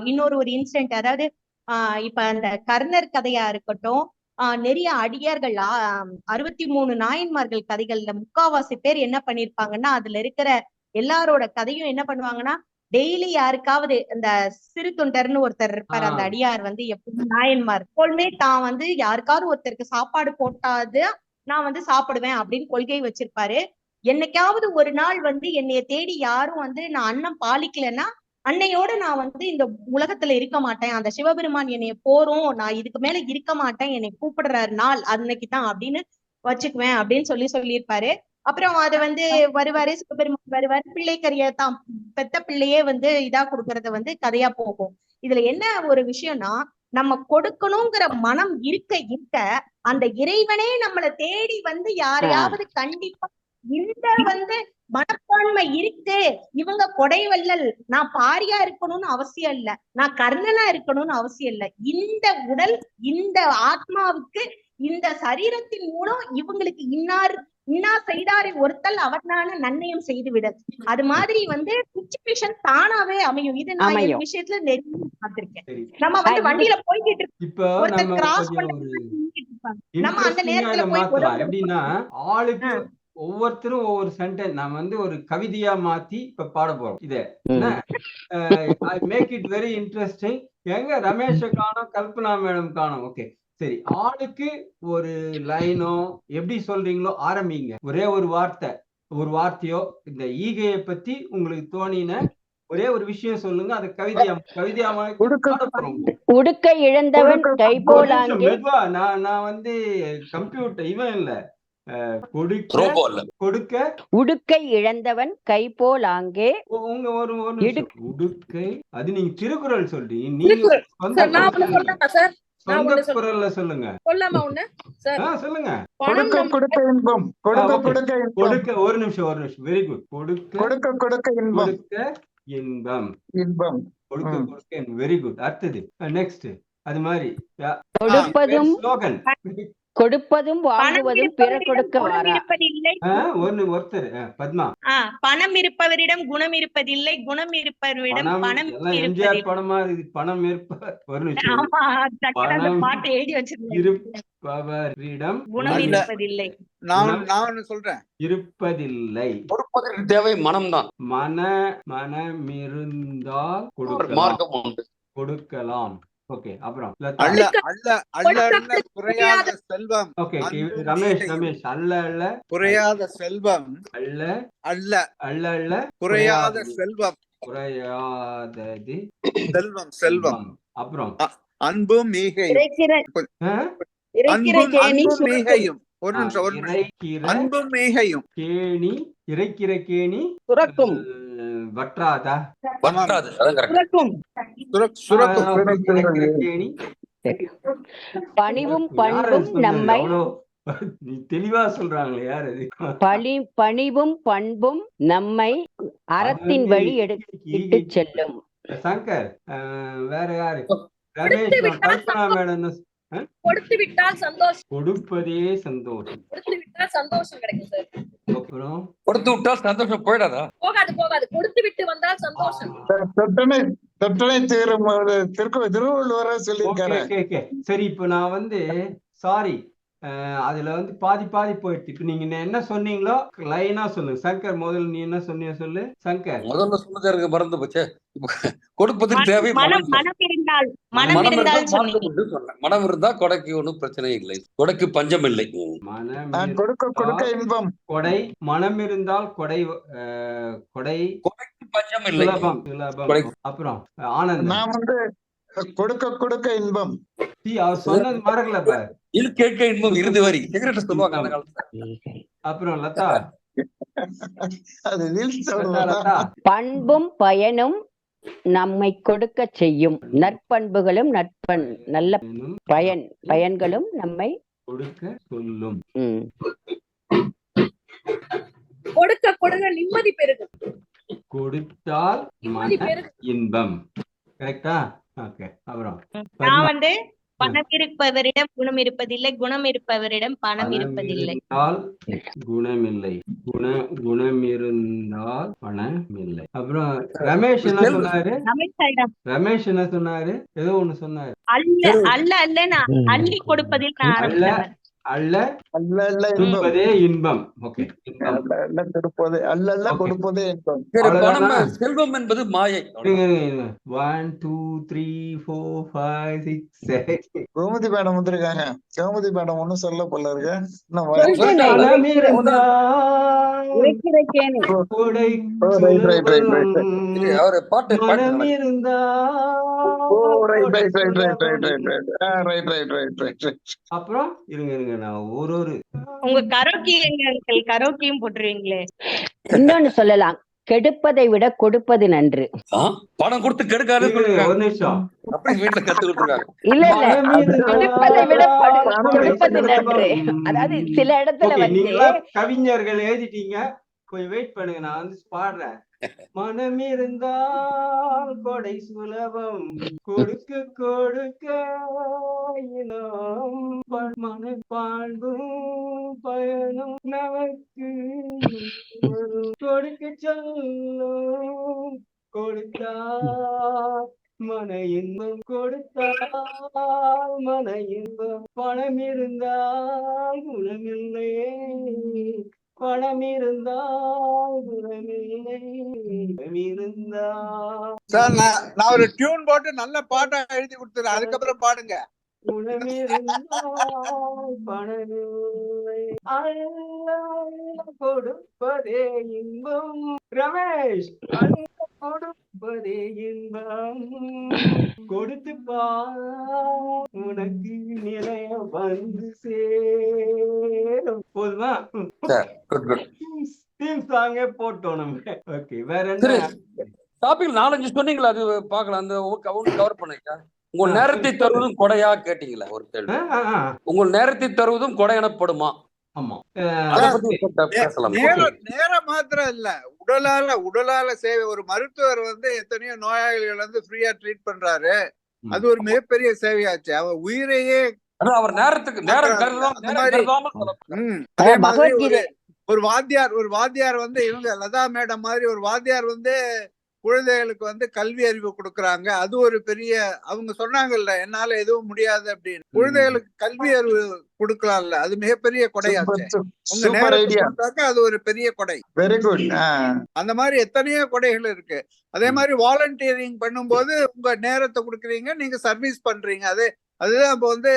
இன்னொரு இன்சிடென்ட், அதாவது இப்ப அந்த கர்ணர் கதையா இருக்கட்டும், நிறைய அடியார்கள் 63 நாயன்மார்கள் கதைகள்ல முக்காவாசி பேர் என்ன பண்ணிருப்பாங்கன்னா, அதுல இருக்கிற எல்லாரோட கதையும் என்ன பண்ணுவாங்கன்னா, டெய்லி யாருக்காவது இந்த சிறு தொண்டர்னு ஒருத்தர் இருப்பார், அந்த அடியார் வந்து எப்பவுமே நாயன்மார் எப்பொழுதுமே தான் வந்து யாருக்காவது ஒருத்தருக்கு சாப்பாடு போட்டாது நான் வந்து சாப்பிடுவேன் அப்படின்னு கொள்கை வச்சிருப்பாரு. என்னைக்காவது ஒரு நாள் வந்து என்னைய தேடி யாரும் வந்து நான் அன்னம் பாலிக்கலன்னா அன்னையோட நான் வந்து இந்த உலகத்துல இருக்க மாட்டேன், அந்த சிவபெருமான் என்னைய போறோம், நான் இதுக்கு மேல இருக்க மாட்டேன், என்னை கூப்பிடுற நாள் அன்னைக்குதான் அப்படின்னு வச்சுக்குவேன் அப்படின்னு சொல்லியிருப்பாரு. அப்புறம் அது வந்து வருவாரு, சிவபெருமான் வருவாரு, பிள்ளைக்கரிய தான் பெத்த பிள்ளையே வந்து இதா கொடுக்கறத வந்து கதையா போகும். இதுல என்ன ஒரு விஷயம்னா, நம்ம கொடுக்கணுங்கிற மனம் இருக்க அந்த இறைவனே நம்மளை தேடி வந்து யாரையாவது கண்டிப்பா இந்த வந்து மனப்பான்மை இருக்கு, இவங்க கொடைவள்ளல், நான் பாரியா இருக்கணும்னு அவசியம் இல்ல, நான் கர்ணனா இருக்கணும்னு அவசியம் இல்ல, இந்த உடல் இந்த ஆத்மாவுக்கு இந்த சரீரத்தின் மூலம் இவங்களுக்கு இன்னார் இன்னா செய்தாரை ஒருத்தல் அவனான நன்மையும் செய்து விட. அது மாதிரி வந்து சிச்சுவேஷன் தானாவே அமையும். இது நான் என் அமையும். விஷயத்துல நிறைய பார்த்திருக்கேன். சரி நம்ம வந்து வண்டியில போய்கிட்டு இருக்கோம், இப்போ ஒருத்தர் நம்ம கிராஸ் கொஞ்சம் பண்ண ஒரு நின்னுட்டு இருப்பாங்க. நம்ம அந்த இன்ட்ரெஸ்டிங்கா நேரத்துல இதை போய் மாத்தலாம். எப்படின்னா ஆளுக்கு ஆ. ஒவ்வொருத்தரும் ஒவ்வொரு சென்டென்ஸ் நம்ம வந்து ஒரு கவிதையா மாத்தி இப்ப பாட போறோம். இத என்ன I make it very interesting. எங்க ரமேஷ காணோம், கல்பனா மேடம் காணோம். ஓகே சரி, ஆளுக்கு ஒரு லைனோ எப்படி சொல்றீங்களோ ஆரம்பிங்க. ஒரே ஒரு வார்த்தையோ இந்த ஈகையை பத்தி உங்களுக்கு தோணின ஒரே ஒரு விஷயம் சொல்லுங்க. அது கவிதையா மாத்தி பாட போறோம். உடுக்கை இழந்தவன் ஒரு கைபோலாங்கே. நிமிஷம் மெதுவா, நான் வந்து கம்ப்யூட்டர் இவன் இல்ல, ரோபோ இல்ல. கொடுக்க உடுக்கை இழந்தவன் கைபோலாங்கே. உங்க ஒரு நிமிஷம். உடுக்கை அது நீங்க திருக்குறள் சொல்றீங்க, நீங்க திருக்குறள். சொந்த சார் நான் ஒண்ணு சொல்லலாமா சார்? நான் சொந்த ஒண்ணு குரல்ல சொல்லுங்க. சொல்லாமா ஒண்ணு சார்? சொல்லுங்க. பணம் கொடுக்க நம்ம கொடுக்க இன்பம், கொடுக்க okay. கொடுக்க இன்பம், கொடுக்க ஒரு நிமிஷம் வெரி குட். கொடுக்க கொடுக்க இன்பம், கொடுக்க இன்பம், இன்பம். கொடுக்க வெரி குட். அடுத்தது நெக்ஸ்ட் அது மாதிரி கொடுப்பதும் ஸ்லோகன். கொடுப்பதும் பணம் வாங்குவதும் பிற கொடுக்க குணம் வாரா. இருப்பதில்லை. ஒருத்தர் பத்மா. பணம் இருப்பவரிடம் குணம் இருப்பதில்லை, குணம் இருப்பவரிடம் பணம் எல்லாம் எம்ஜிஆர் இருப்பதில்லை. படமா இருக்குது. பணம் ஒரு நிமிஷம். ஆமா, டக்குனு அந்த பணம் பாட்டு எழுதி வச்சிருந்தேன். இருப்பவரிடம் குணம் அல்ல. இருப்பதில்லை. நான் ஒண்ணு சொல்றேன். இருப்பதில்லை. கொடுப்பதற்கு தேவை மனம்தான். மனமிருந்தால் மார்க்கம் உண்டு. கொடுக்கலாம். ஓகே அப்புறம் அல்ல அல்ல அல்ல அல்ல குறையாத செல்வம். ஓகே அன்பும் ரமேஷ் ஈகையும். அல்ல குறையாத செல்வம் அல்ல அல்ல அல்ல குறையாத செல்வம். குறையாதது செல்வம். அப்புறம் அன்பும் ஈகையும். அன்பும் ஈகையும். ஒரு நிமிஷம். அன்பும் ஈகையும். கேணி இறைக்கிற கேணி சுரக்கும். வற்றாதா? வற்றாது. அதான் correct. சுரக்கும். இறைக்கிற கேணி. பணிவும் பண்பும் நம்மை. நீ தெளிவா சொல்றாங்களே யார் அது? பணிவும் பண்பும் நம்மை அறத்தின் வழி எடுத்து செல்லும். சங்கர் வேற யாரு? ரமேஷ் கல்பனா மேடம். கொடுத்து விட்டால் சந்தோஷம். கொடுப்பதே சந்தோஷம். கொடுத்து விட்டால் சந்தோஷம் கிடைக்கும் சார். அப்புறம் கொடுத்து விட்டால் சந்தோஷம் போயிடாதா? போகாது. கொடுத்து விட்டு வந்தால் சந்தோஷம். தொட்டனை தீரும் திருவள்ளுவர சொல்லியிருக்காரு. சரி, இப்ப நான் வந்து சாரி, அதுல வந்து பாதி போயிடுச்சு. இப்ப நீங்க என்ன சொன்னீங்களோ லைனா சொல்லுங்க. சங்கர் முதல்ல நீ என்ன சொன்னீங்க சொல்லு. சங்கர் முதல்ல சொன்னது எனக்கு மறந்து போச்சே. கொடுப்பதற்கு தேவை மனம் இருந்தால் சொன்னீங்க. மனம் இருந்தா கொடைக்கு ஒண்ணும் பிரச்சனை இல்லை. கொடைக்கு பஞ்சம் இல்லை. கொடுக்க இன்பம். கொடை மனம் இருந்தால் கொடை கொடைக்கு பஞ்சம் இல்லை. சுலபம். அப்புறம் ஆனந்தம். நான் வந்து கொடுக்க இன்பம். அவர் சொன்னது மறக்கல பாரு. இது கேட்க இன்பம் இறுதி வரி சிகரெட் சொல்லுவாங்க அந்த காலத்துல. அப்புறம் லதா. அது லதா. பண்பும் பயனும் நம்மை கொடுக்க செய்யும். நற்பண்புகளும் நல்ல பயன்களும் நம்மை கொடுக்க சொல்லும். கொடுக்க நிம்மதி பெருகும். கொடுத்தால் இன்பம். கரெக்டா? ஓகே. அப்புறம் நான் வந்து பணம் இருப்பவரிடம் குணம் இருப்பதில்லை, குணம் இருப்பவரிடம் பணம் இருப்பதில்லை. குணமில்லை. குணம் இருந்தால் பணம் இல்லை. அப்புறம் ரமேஷ் என்ன சொன்னாரு? ஏதோ ஒண்ணு சொன்னாரு. அல்ல அள்ளி கொடுப்பதில் கொடுப்பதே இன்பம். ஓகே. கொடுப்பதே இன்பம். செல்வம் என்பது மாயை. 1 2 3 4 5 6 7. கோமதி மேடம் வந்திருக்காங்க. கோமதி மேடம் ஒண்ணும் சொல்ல போல இருக்கு. அப்புறம் இருங்க நான் ஒரு உங்க கரோக்கியும் போட்டுருவீங்களே. இன்னொன்னு சொல்லலாம், கெடுப்பதை விட கொடுப்பது நன்று. பணம் கொடுத்து கெடுக்காது. ஒரு நிமிஷம். அப்படி வீட்டுல கத்துக்கிட்டு இல்ல கெடுப்பதை விட கொடுப்பது நன்று. அதாவது சில இடத்துல வந்து கவிஞர்கள் எழுதிட்டீங்க. கொஞ்சம் வெயிட் பண்ணுங்க, நான் வந்து பாடுறேன். மனம் இருந்தால் கொடை சுலபம், கொடுக்க கொடுக்க இனம், மனப்பாழ்வும் பயணம் நமக்கு கொடுக்க சொல்லும், கொடுத்தால் மன இன்பம், கொடுத்தால் மன இன்பம். பணம் இருந்தால் குணமில்லையே, பணம் இருந்தால் குணமில்லை, இருந்தா. சார் நான் ஒரு டியூன் போட்டு நல்ல பாட்டா எழுதி கொடுத்துறேன், அதுக்கப்புறம் பாடுங்க. குணமிருந்தால் பணமில்லை, கொடுப்பதே இன்பம். ரமேஷ், கொடுப்பதே இன்பம், கொடுத்து உனக்கு நிலைய வந்து சேரும். போதுமா? தீம் சாங்கே போட்டோம் நம்ம. ஓகே, வேற என்ன டாபிக் 4-5 சொன்னீங்களா? அது பாக்கலாம், அந்த கவர் பண்ணுங்க. உங்கள் நேரத்தை தருவதும் கொடையா கேட்டீங்களா? ஒரு கேள்வி. உங்கள் நேரத்தை தருவதும் கொடை எனப்படுமா? ஆமா, நேரம் மாத்திரம் இல்ல, உடலால சேவை. ஒரு மருத்துவர் வந்து எத்தனையோ நோயாளிகள் வந்து ஃப்ரீயா ட்ரீட் பண்றாரு, அது ஒரு மிகப்பெரிய சேவையாச்சு. அவன் உயிரையே அவர் நேரத்துக்கு நேரம் அதே மாதிரி ஒரு வாத்தியார் வந்து இவங்க லதா மேடம் மாதிரி ஒரு வாத்தியார் வந்து குழந்தைகளுக்கு வந்து கல்வி அறிவு கொடுக்கறாங்க. அது ஒரு பெரிய, அவங்க சொன்னாங்கல்ல என்னால எதுவும் முடியாது அப்படின்னு, குழந்தைகளுக்கு கல்வி அறிவு கொடுக்கலாம்ல, அது மிகப்பெரிய கொடையாச்சு. உங்க நேரத்துக்கு அது ஒரு பெரிய கொடை. Very good. அந்த மாதிரி எத்தனையோ கொடைகள் இருக்கு. அதே மாதிரி வாலண்டியரிங் பண்ணும்போது உங்க நேரத்தை கொடுக்குறீங்க, நீங்க சர்வீஸ் பண்றீங்க. அதுதான் இப்ப வந்து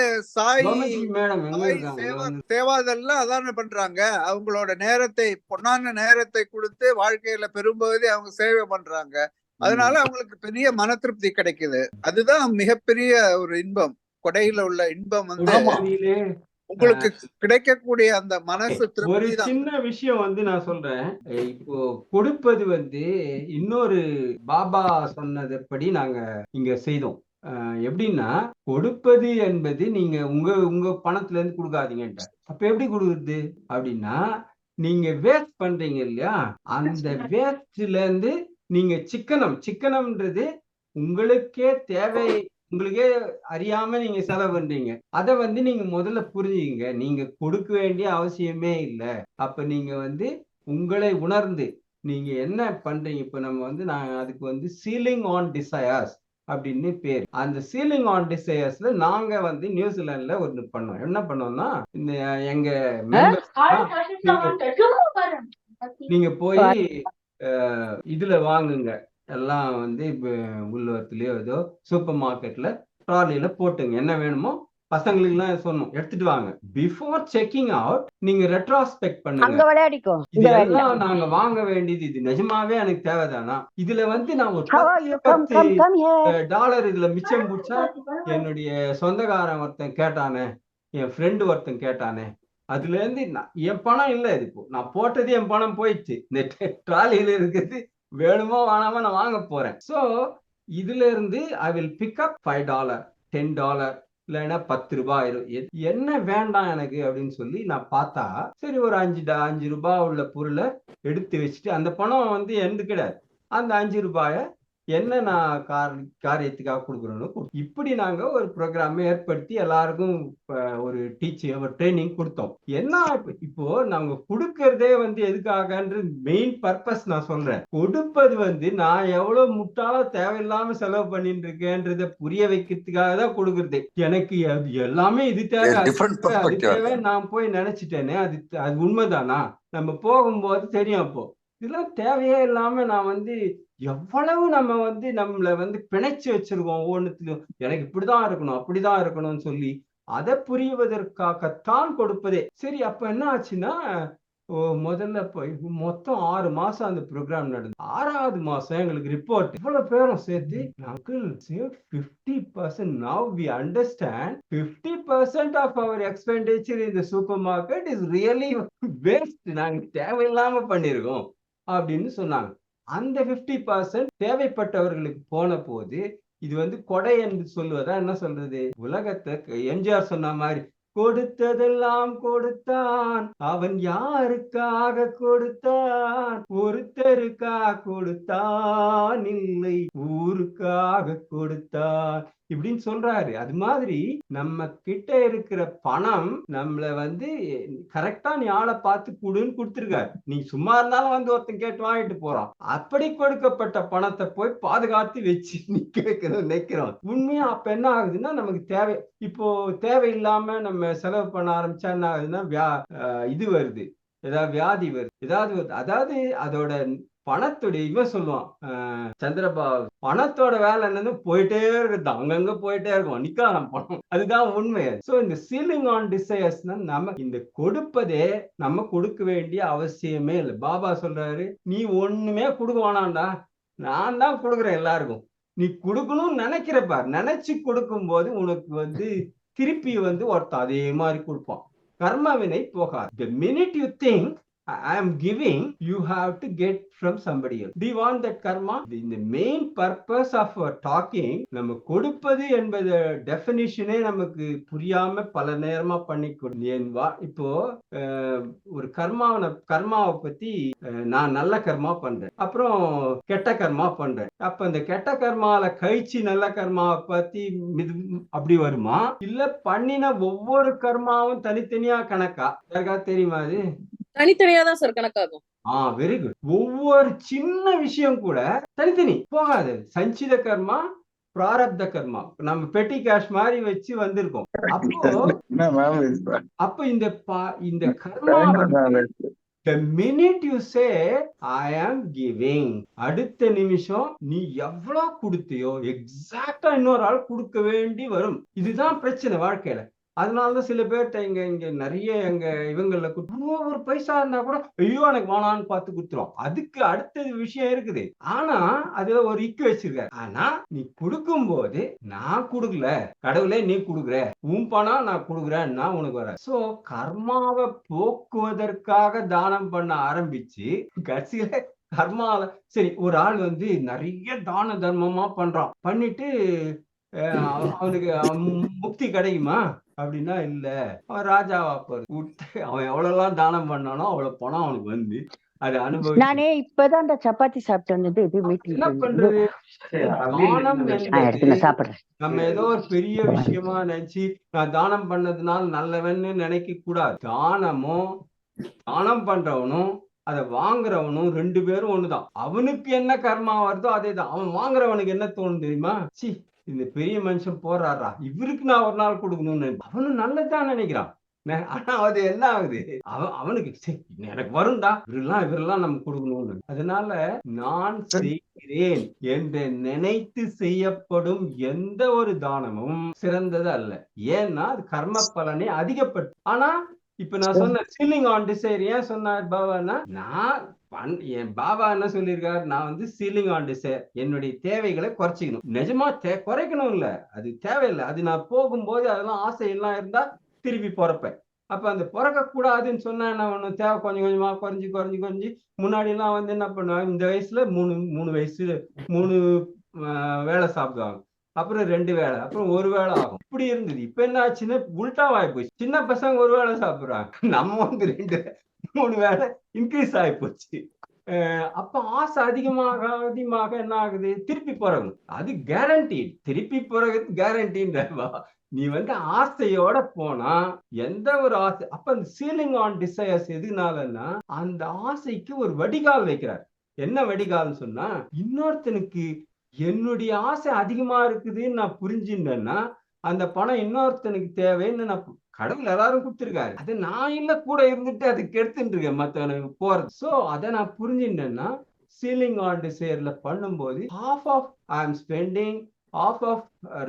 சேவாதெல்லாம் அதான பண்றாங்க. அவங்களோட நேரத்தை, பொன்னான நேரத்தை கொடுத்து வாழ்க்கையில பெரும்பகுதி அவங்க சேவை பண்றாங்க. அதனால அவங்களுக்கு பெரிய மன திருப்தி கிடைக்குது. அதுதான் மிகப்பெரிய ஒரு இன்பம். கொடையில உள்ள இன்பம் வந்து உங்களுக்கு கிடைக்கக்கூடிய அந்த மனசு திருப்தி. ஒரு சின்ன விஷயம் வந்து நான் சொல்றேன். இப்போ கொடுப்பது வந்து இன்னொரு பாபா சொன்னதுபடி நாங்க இங்க செய்தோம். எப்படின்னா, கொடுப்பது என்பது நீங்க உங்க பணத்துல இருந்து கொடுக்காதீங்கன்ற. அப்ப எப்படி கொடுக்குறது அப்படின்னா, நீங்க வேஸ்ட் பண்றீங்க இல்லையா, அந்த வேஸ்ட்ல இருந்து நீங்க சிக்கனம்ன்றது உங்களுக்கே தேவை, உங்களுக்கே அறியாம நீங்க செலவு பண்றீங்க. அதை வந்து நீங்க முதல்ல புரிஞ்சுங்க. நீங்க கொடுக்க வேண்டிய அவசியமே இல்லை. அப்ப நீங்க வந்து உங்களை உணர்ந்து நீங்க என்ன பண்றீங்க. இப்ப நம்ம வந்து நான் அதுக்கு வந்து சீலிங் ஆன் டிசையர்ஸ் அப்படின்னு பேர். அந்த சீலிங் ஆன் டிசையர்ஸ்ல நாங்க வந்து நியூசிலாந்துல ஒண்ணு பண்ணோம். என்ன பண்ணோம்னா, இந்த எங்க நீங்க போய் இதுல வாங்குங்க, எல்லாம் வந்து உள்ளூர்லயோ ஏதோ சூப்பர் மார்க்கெட்ல ட்ராலியில போட்டுங்க, என்ன வேணுமோ பசங்களுக்கு எல்லாம் சொன்னோம் எடுத்துட்டு வாங்க. பிஃபோர் செக்கிங் அவுட் நீங்க ரெட்ரோஸ்பெக்ட் பண்ணுங்க. இதெல்லாம் நாங்க வாங்க வேண்டியது, இது நிஜமாவே எனக்கு தேவைதானா, இதுல வந்து நான் ஒரு $10 இதுல மிச்சம் பிடிச்சா, என்னுடைய சொந்தக்காரன் ஒருத்தன் கேட்டானே, என் ஃப்ரெண்டு ஒருத்தன் கேட்டானே, அதுல இருந்து என் பணம் இல்லை, இது நான் போட்டது என் பணம் போயிடுச்சு. இந்த ட்ராலியில இருக்கிறது வேணுமோ வேணாமோ நான் வாங்க போறேன். சோ இதுல இருந்து ஐ வில் பிக் அப் $5, $10, இல்லைன்னா $10, என்ன வேண்டாம் எனக்கு அப்படின்னு சொல்லி நான் பார்த்தா, சரி ஒரு $5 உள்ள பொருளை எடுத்து வச்சுட்டு, அந்த பணம் வந்து எந்த கிடையாது, அந்த $5 என்ன நான் காரியத்துக்காக கொடுக்குறோம். இப்படி நாங்க ஒரு ப்ரோக்ராம் ஏற்படுத்தி எல்லாருக்கும் ஒரு ட்ரைனிங் கொடுத்தோம். என்ன இப்போ நாங்க கொடுக்கறதே வந்து எதுக்காகன்ற மெயின் பர்பஸ் நான் சொல்றேன். கொடுப்பது வந்து நான் எவ்வளவு முட்டாள தேவையில்லாம செலவு பண்ணிட்டு இருக்கேன்றத புரிய வைக்கிறதுக்காக தான் கொடுக்கறது. எனக்கு எல்லாமே இது தேவை, அது தேவை நான் போய் நினைச்சிட்டேனே, அது உண்மைதானா, நம்ம போகும்போது தெரியும். அப்போ இதெல்லாம் தேவையே இல்லாம நான் வந்து எவ்வளவு நம்ம வந்து நம்மள வந்து பிணைச்சு வச்சிருக்கோம். ஒவ்வொன்றுத்திலும் எனக்கு இப்படிதான் இருக்கணும், அப்படிதான் இருக்கணும்னு சொல்லி அதை புரிவதற்காகத்தான் கொடுப்பதே. சரி, அப்ப என்ன ஆச்சுன்னா, முதல்ல மொத்தம் 6 மாசம் அந்த ப்ரோக்ராம் நடந்தது. 6வது மாசம் எங்களுக்கு ரிப்போர்ட் இவ்வளவு பேரும் சேர்த்து, uncle saved 50%. Now we understand 50% of our expenditure in the supermarket is really waste. நாங்க தேவையில்லாம பண்ணிருக்கோம் அப்படின்னு சொன்னாங்க. அந்த 50% தேவைப்பட்டவர்களுக்கு போன போது இது வந்து கொடை என்று சொல்லுவதா என்ன சொல்றது, உலகத்தை எம்ஜிஆர் சொன்ன மாதிரி கொடுத்ததெல்லாம் கொடுத்தான், அவன் யாருக்காக கொடுத்தான், ஒருத்தருக்காக கொடுத்தான், இல்லை ஊருக்காக கொடுத்தான் இப்படின்னு சொல்றாரு. அது மாதிரி நம்ம கிட்ட இருக்கிற பணம் நம்மள கரெக்டா நீ ஆளை பார்த்து கொடுன்னு கொடுத்துருக்காரு. நீ சும்மா இருந்தாலும் ஒருத்தன் கேட்டு வாங்கிட்டு போறான். அப்படி கொடுக்கப்பட்ட பணத்தை போய் பாதுகாத்து வச்சு நீ நிக்கிறோம். உண்மையா அப்ப என்ன ஆகுதுன்னா, நமக்கு இப்போ தேவையில்லாம நம்ம செலவு பண்ண ஆரம்பிச்சா என்ன ஆகுதுன்னா, இது வருது, ஏதாவது வியாதி வருது, ஏதாவது வருது. அதாவது அதோட பணத்துடைய இவன் சொல்லுவான் சந்திரபாபு, பணத்தோட வேலை என்னன்னு போயிட்டே இருக்குது, அங்கங்க போயிட்டே இருக்கும், நிக்காம பணம். அதுதான் உண்மை. சோ இந்த சீலிங் ஆன் டிசையர்ஸ்னா நம்ம இந்த கொடுப்பதே நம்ம கொடுக்க வேண்டிய அவசியமே இல்லை. பாபா சொல்றாரு, நீ ஒண்ணுமே கொடுக்க வேணாம்டா, நான் தான் கொடுக்குறேன் எல்லாருக்கும். நீ கொடுக்கணும்னு நினைக்கிறப்ப நினைச்சு கொடுக்கும் போது உனக்கு திருப்பி ஒருத்தன் அதே மாதிரி கொடுப்பான். கர்மவினை போகாது. The minute you think I am giving, you have to get from somebody else. Do you want that karma? The main purpose of talking, நம்ம கொடுப்பது என்பது டெஃபினிஷனே நமக்கு புரியாம பல நேரமா இப்போ ஒரு கர்மாவை பத்தி நான் நல்ல கர்மா பண்றேன், அப்புறம் கெட்ட கர்மா பண்றேன். அப்ப இந்த கெட்ட கர்மால கழிச்சு நல்ல கர்மாவை பத்தி அப்படி வருமா, இல்ல பண்ணின ஒவ்வொரு கர்மாவும் தனித்தனியா கணக்கா? யாருக்காவது தெரியுமா? அது தனித்தனியா தான் சார் கணக்காகும். Very good. ஒவ்வொரு சின்ன விஷயம் கூட தனித்தனி போகாது. சஞ்சித கர்மா, பிராரப்த கர்மா நம்ம பெட்டி கேஷ் மாதிரி வச்சு வந்திருக்கோம். அப்போ இந்த கர்மா the minute you say I am giving, அடுத்த நிமிஷம் நீ எவ்வளவு கொடுத்தியோ எக்ஸாக்டா இன்னொரு ஆள் கொடுக்க வேண்டி வரும். இதுதான் பிரச்சனை வாழ்க்கையில. அதனாலதான் சில பேர்ட்ட இங்க நிறைய இவங்கள ஒரு பைசா இருந்தா கூட ஐயோ எனக்கு வேணான்னு பார்த்து கொடுத்துரும். அதுக்கு அடுத்தது விஷயம் இருக்குது. ஆனா அதுல ஒரு இக்கு வச்சிருக்காரு. ஆனா நீ கொடுக்கும் போது நான் கொடுக்கல, கடவுளே நீ கொடுக்குற, உன் பணம் நான் கொடுக்குறேன்னா உனக்கு வர. சோ கர்மாவை போக்குவதற்காக தானம் பண்ண ஆரம்பிச்சு கடைசியில கர்மால சரி ஒரு ஆள் நிறைய தான தர்மமா பண்றான், பண்ணிட்டு அவனுக்கு முக்தி கிடைக்குமா அப்படின்னா இல்ல, அவன் ராஜாவா விட்டு அவன் எவ்வளவு தானம் பண்ணானோ அவ்வளவு பணம் அவனுக்கு அது அனுபவிச்சு. நானே இப்பதான் அந்த சப்பாத்தி சாப்பிட்டு வந்தது. என்ன பண்றது? தானம் என்பது சாப்பிடுறேன். நம்ம ஏதோ ஒரு பெரிய விஷயமா நினைச்சு நான் தானம் பண்ணதுனால நல்லவன்னு நினைக்க கூடாது. தானம் பண்றவனும் அதை வாங்குறவனும் ரெண்டு பேரும் ஒண்ணுதான். அவனுக்கு என்ன கர்மா வருதோ அதேதான். அவன் வாங்குறவனுக்கு என்ன தோணும் தெரியுமா, சி இந்த பெரிய மனுஷன் போறாரா, இவருக்கு நான் ஒரு நாள் கொடுக்கணும்னு அவனும் நல்லதான் நினைக்கிறான். ஆனா அது என்ன ஆகுது, அவனுக்கு எனக்கு வரும்டா, இவரெல்லாம் நம்ம கொடுக்கணும்னு. அதனால நான் செய்கிறேன் என்று நினைத்து செய்யப்படும் எந்த ஒரு தானமும் சிறந்தது அல்ல. ஏன்னா அது கர்ம பலனை அதிகப்பட்டு. ஆனா இப்ப நான் சொன்ன சீலிங் ஆன் டிசைர் ஏன் சொன்னார் பாபான்னா, என் பாபா என்ன சொல்லியிருக்காரு, நான் சீலிங் ஆன் டிசைர் என்னுடைய தேவைகளை குறைச்சிக்கணும். நிஜமா குறைக்கணும் இல்ல, அது தேவையில்லை. அது நான் போகும்போது அதெல்லாம் ஆசையெல்லாம் இருந்தா திருப்பி பிறப்பேன். அப்ப அந்த பிறக்க கூடாதுன்னு சொன்னா என்ன பண்ணும், தேவை கொஞ்சம் கொஞ்சமா குறைஞ்சி முன்னாடி எல்லாம் என்ன பண்ணுவாங்க, இந்த வயசுல மூணு வயசு 3 வேளை சாப்பிடுவாங்க, அப்புறம் 2 வேளை, அப்புறம் 1 வேளை ஆகும். இப்படி இருந்தது. இப்ப என்ன ஆச்சுன்னா உல்டாவாகி போச்சு. சின்ன பசங்க 1 வேளை சாப்பிடுறாங்க, நம்ம 2-3 வேளை இன்க்ரீஸ் ஆகி போச்சு. அப்ப ஆசை அதிகமாக என்ன ஆகுது, திருப்பி பிறகு அது கேரண்டி, திருப்பி பிறகு கேரண்டின்றவா. நீ ஆசையோட போனா எந்த ஒரு ஆசை. அப்ப அந்த சீலிங் ஆன் டிசையர்ஸ் எதுனாலன்னா, அந்த ஆசைக்கு ஒரு வடிகால் வைக்கிறார். என்ன வடிகால்னு சொன்னா, இன்னொருத்தனுக்கு என்னுடைய ஆசை அதிகமா இருக்குதுன்னு நான் புரிஞ்சுட்டேன்னா அந்த பணம் இன்னொருத்தனுக்கு தேவைன்னு நான் கடவுள் எல்லாரும் கொடுத்துருக்காரு, அது நான் இல்ல கூட இருந்துட்டு அதுக்கு எடுத்துட்டு இருக்கேன் மத்தவனுக்கு போறது. சோ அதை நான் புரிஞ்சுட்டேன்னா சீலிங் ஆன் டிசைர்ல பண்ணும்போது half of I am spending, half of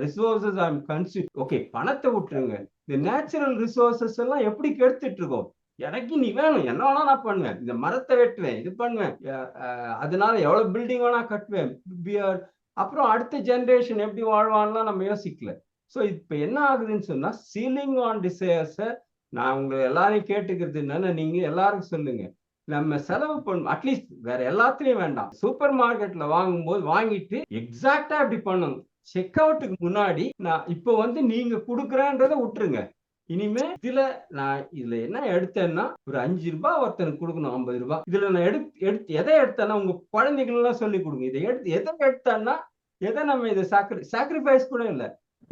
resources I am consuming. Okay, பணத்தை விட்டுருங்க, இந்த நேச்சுரல் ரிசோர்சஸ் எல்லாம் எப்படி கெடுத்துட்டு இருக்கோம். எனக்கு நீ வேணும், என்ன வேணா நான் பண்ணுவேன், இந்த மரத்தை வெட்டுவேன், இது பண்ணுவேன், அதனால எவ்வளவு பில்டிங் வேணா கட்டுவேன். அப்புறம் அடுத்த ஜெனரேஷன் எப்படி வாழ்வான்லாம் நம்ம யோசிக்கல. ஸோ இப்ப என்ன ஆகுதுன்னு சொன்னா, சீலிங் ஆன் டிசையர்ஸை நான் உங்களை எல்லாரையும் கேட்டுக்கிறது என்னன்னா, நீங்க எல்லாருக்கும் சொல்லுங்க, நம்ம செலவு பண்ணணும். அட்லீஸ்ட் வேற எல்லாத்துலயும் வேண்டாம், சூப்பர் மார்க்கெட்ல வாங்கும்போது வாங்கிட்டு எக்ஸாக்டா இப்படி பண்ணணும். செக் அவுட்டுக்கு முன்னாடி நான் இப்போ நீங்க கொடுக்குறேன்றதை விட்டுருங்க, இனிமே இதுல என்ன எடுத்தேன்னா ஒரு 5 ரூபாய் ஒருத்தனுக்கு கொடுக்கணும், 50 ரூபாய். இதுல நான் எடுத்து எதை எடுத்தேன்னா உங்க குழந்தைகள் எல்லாம் சொல்லி கொடுங்க. இதை எதை எடுத்தேன்னா எதை நம்ம இதை சாக்ரிஃபைஸ் கூட இல்லை,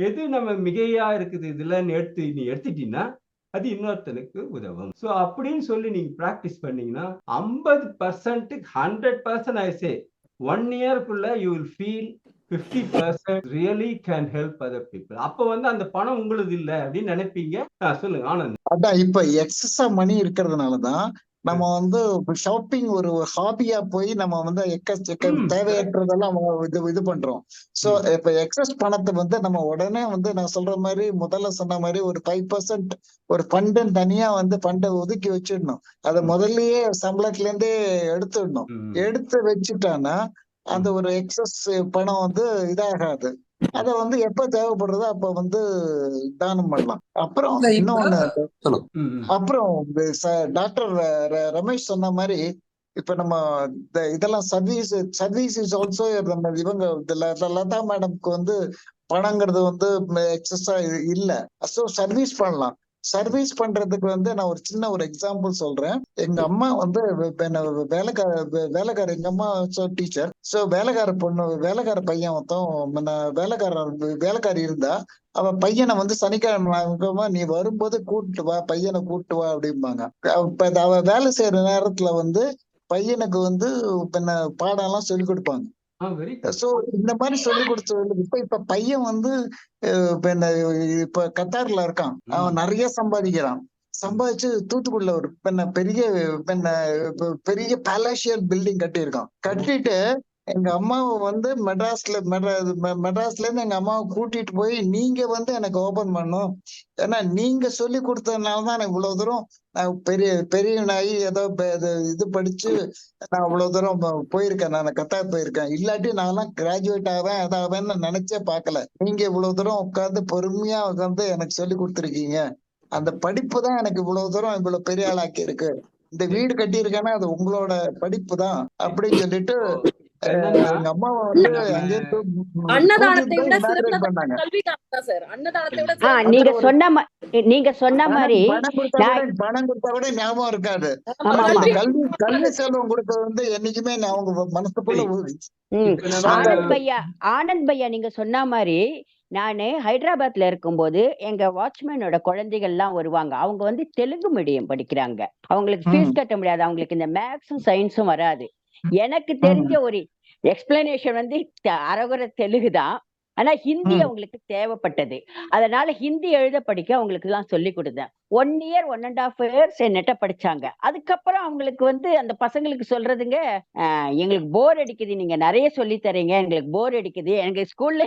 எது நம்ம மிகையா இருக்குது இதுல நீ எடுத்துட்டீங்கன்னா அது இன்னொருத்தனுக்கு உதவும். சோ அப்படின்னு சொல்லி நீங்க பிராக்டிஸ் பண்ணீங்கன்னா 50% 100% I say 1 yearக்குள்ள you will feel 50% really can help other people. அப்ப அந்த பணம் உங்களுது இல்ல அப்படின்னு நினைப்பீங்க. சொல்லுங்க ஆனந்த். அதான் இப்ப எக்ஸஸா மணி இருக்கிறதுனாலதான் நம்ம ஷாப்பிங் ஒரு ஹாபியா போய் நம்ம தேவையற்றதெல்லாம் இது பண்றோம். சோ இப்ப எக்ஸஸ் பணத்தை நம்ம உடனே நான் சொல்ற மாதிரி முதல்ல சொன்ன மாதிரி ஒரு 5% ஒரு ஃபண்டு தனியா ஃபண்டை ஒதுக்கி வச்சிடணும். அதை முதல்லயே சம்பளத்துல இருந்தே எடுத்துடணும். எடுத்து வச்சுட்டான்னா அந்த ஒரு எக்ஸஸ் பணம் இதாகாது. அத எப்ப தேவைப்படுறதோ அப்ப தானம் பண்ணலாம். அப்புறம் இன்னொன்னு, அப்புறம் டாக்டர் ரமேஷ் சொன்ன மாதிரி இப்ப நம்ம இதெல்லாம் சர்வீஸ் இஸ் ஆல்சோ நம்ம இவங்க லதா மேடம்க்கு பணங்கிறது எக்ஸஸா இல்ல. சோ சர்வீஸ் பண்ணலாம். சர்வீஸ் பண்றதுக்கு நான் ஒரு சின்ன ஒரு எக்ஸாம்பிள் சொல்றேன். எங்க அம்மா வேலைக்கார எங்க அம்மா டீச்சர். சோ வேலைக்கார பையன் வேலைக்காரி இருந்தா அவ பையனை சனிக்கிழமை நீ வரும்போது கூப்பிட்டு வா, பையனை கூப்பிட்டு வா அப்படிம்பாங்க. அவ வேலை செய்யற நேரத்துல பையனுக்கு பாடம் எல்லாம் சொல்லி கொடுப்பாங்க. சோ இந்த மாதிரி சொல்லி கொடுத்து இப்ப பையன் இப்ப கத்தார்ல இருக்கான். அவன் நிறைய சம்பாதிக்கிறான். சம்பாதிச்சு தூத்துக்குடியில ஒரு பெரிய பேலஷியல் பில்டிங் கட்டியிருக்கான். கட்டிட்டு எங்க அம்மாவை மெட்ராஸ்ல இருந்து எங்க அம்மாவை கூட்டிட்டு போய் நீங்க எனக்கு ஓபன் பண்ணும், ஏன்னா நீங்க சொல்லி கொடுத்ததுனாலதான் நான் இவ்வளவு தூரம் நான் பெரிய நாய் ஏதோ இது படிச்சு நான் இவ்வளவு தூரம் போயிருக்கேன். நான் கத்தார் போயிருக்கேன். இல்லாட்டி நான் கிராஜுவேட் ஆவேன் அதாவேன்னு நினைச்சே பார்க்கல. நீங்க இவ்வளவு தூரம் உட்கார்ந்து பொறுமையா எனக்கு சொல்லி கொடுத்துருக்கீங்க. அந்த படிப்பு தான் எனக்கு இவ்வளவு தூரம் இவ்வளவு பெரிய ஆளாக்கி இருக்கு. இந்த வீடு கட்டியிருக்கேன்னா அது உங்களோட படிப்பு தான் அப்படின்னு சொல்லிட்டு எங்க அம்மாவை அன்னதானத்தை விட சிறந்த கல்விதான் சார். அன்னதானத்தை விட நீங்க சொன்ன மாதிரி பணம் கொடுத்தா கூட ஞாபகம் இருக்காது. கல்வி செல்வம் கொடுத்தது என்னைக்குமே அவங்க மனசுக்குள்ள ஆனந்த் பையா நீங்க சொன்ன மாதிரி நானு ஹைதராபாத்ல இருக்கும்போது எங்க வாட்ச்மேனோட குழந்தைகள் எல்லாம் வருவாங்க. அவங்க தெலுங்கு மீடியம் படிக்கிறாங்க. அவங்களுக்கு ஃபீஸ் கட்ட முடியாது. அவங்களுக்கு இந்த மேக்ஸும் சயின்ஸும் வராது. எனக்கு தெரிஞ்ச ஒரு எக்ஸ்பிளனேஷன் அரகுர தெலுங்கு தான். ஆனா ஹிந்தி அவங்களுக்கு தேவைப்பட்டது. அதனால ஹிந்தி எழுத படிக்க அவங்களுக்கு எல்லாம் சொல்லி கொடுத்தேன். 1 year 1.5 years நெட்ட படிச்சாங்க. அதுக்கப்புறம் அவங்களுக்கு அந்த பசங்களுக்கு சொல்றதுங்க, எங்களுக்கு போர் அடிக்குது, நீங்க நிறைய சொல்லி தரீங்க, எங்களுக்கு போர் அடிக்குது, எங்க ஸ்கூல்ல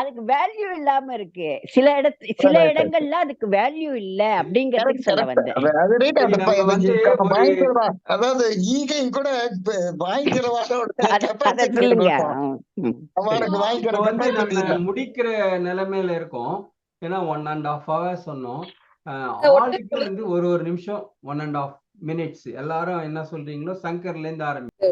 அதுக்கு வேல்யூ இல்லாம இருக்கு. சில இடங்கள்ல அதுக்கு வேல்யூ இல்ல அப்படிங்கறதுக்கு சொல்ல வந்தேன். அதாவது ஈகை கூட முடிக்கிற நிலைமையில இருக்கும். ஏன்னா 1.5 hours சொன்னோம். ஒரு நிமிஷம் 1.5 minutes எல்லாரும் என்ன சொல்றீங்களோ சங்கர்ல இருந்து ஆரம்பிச்சு.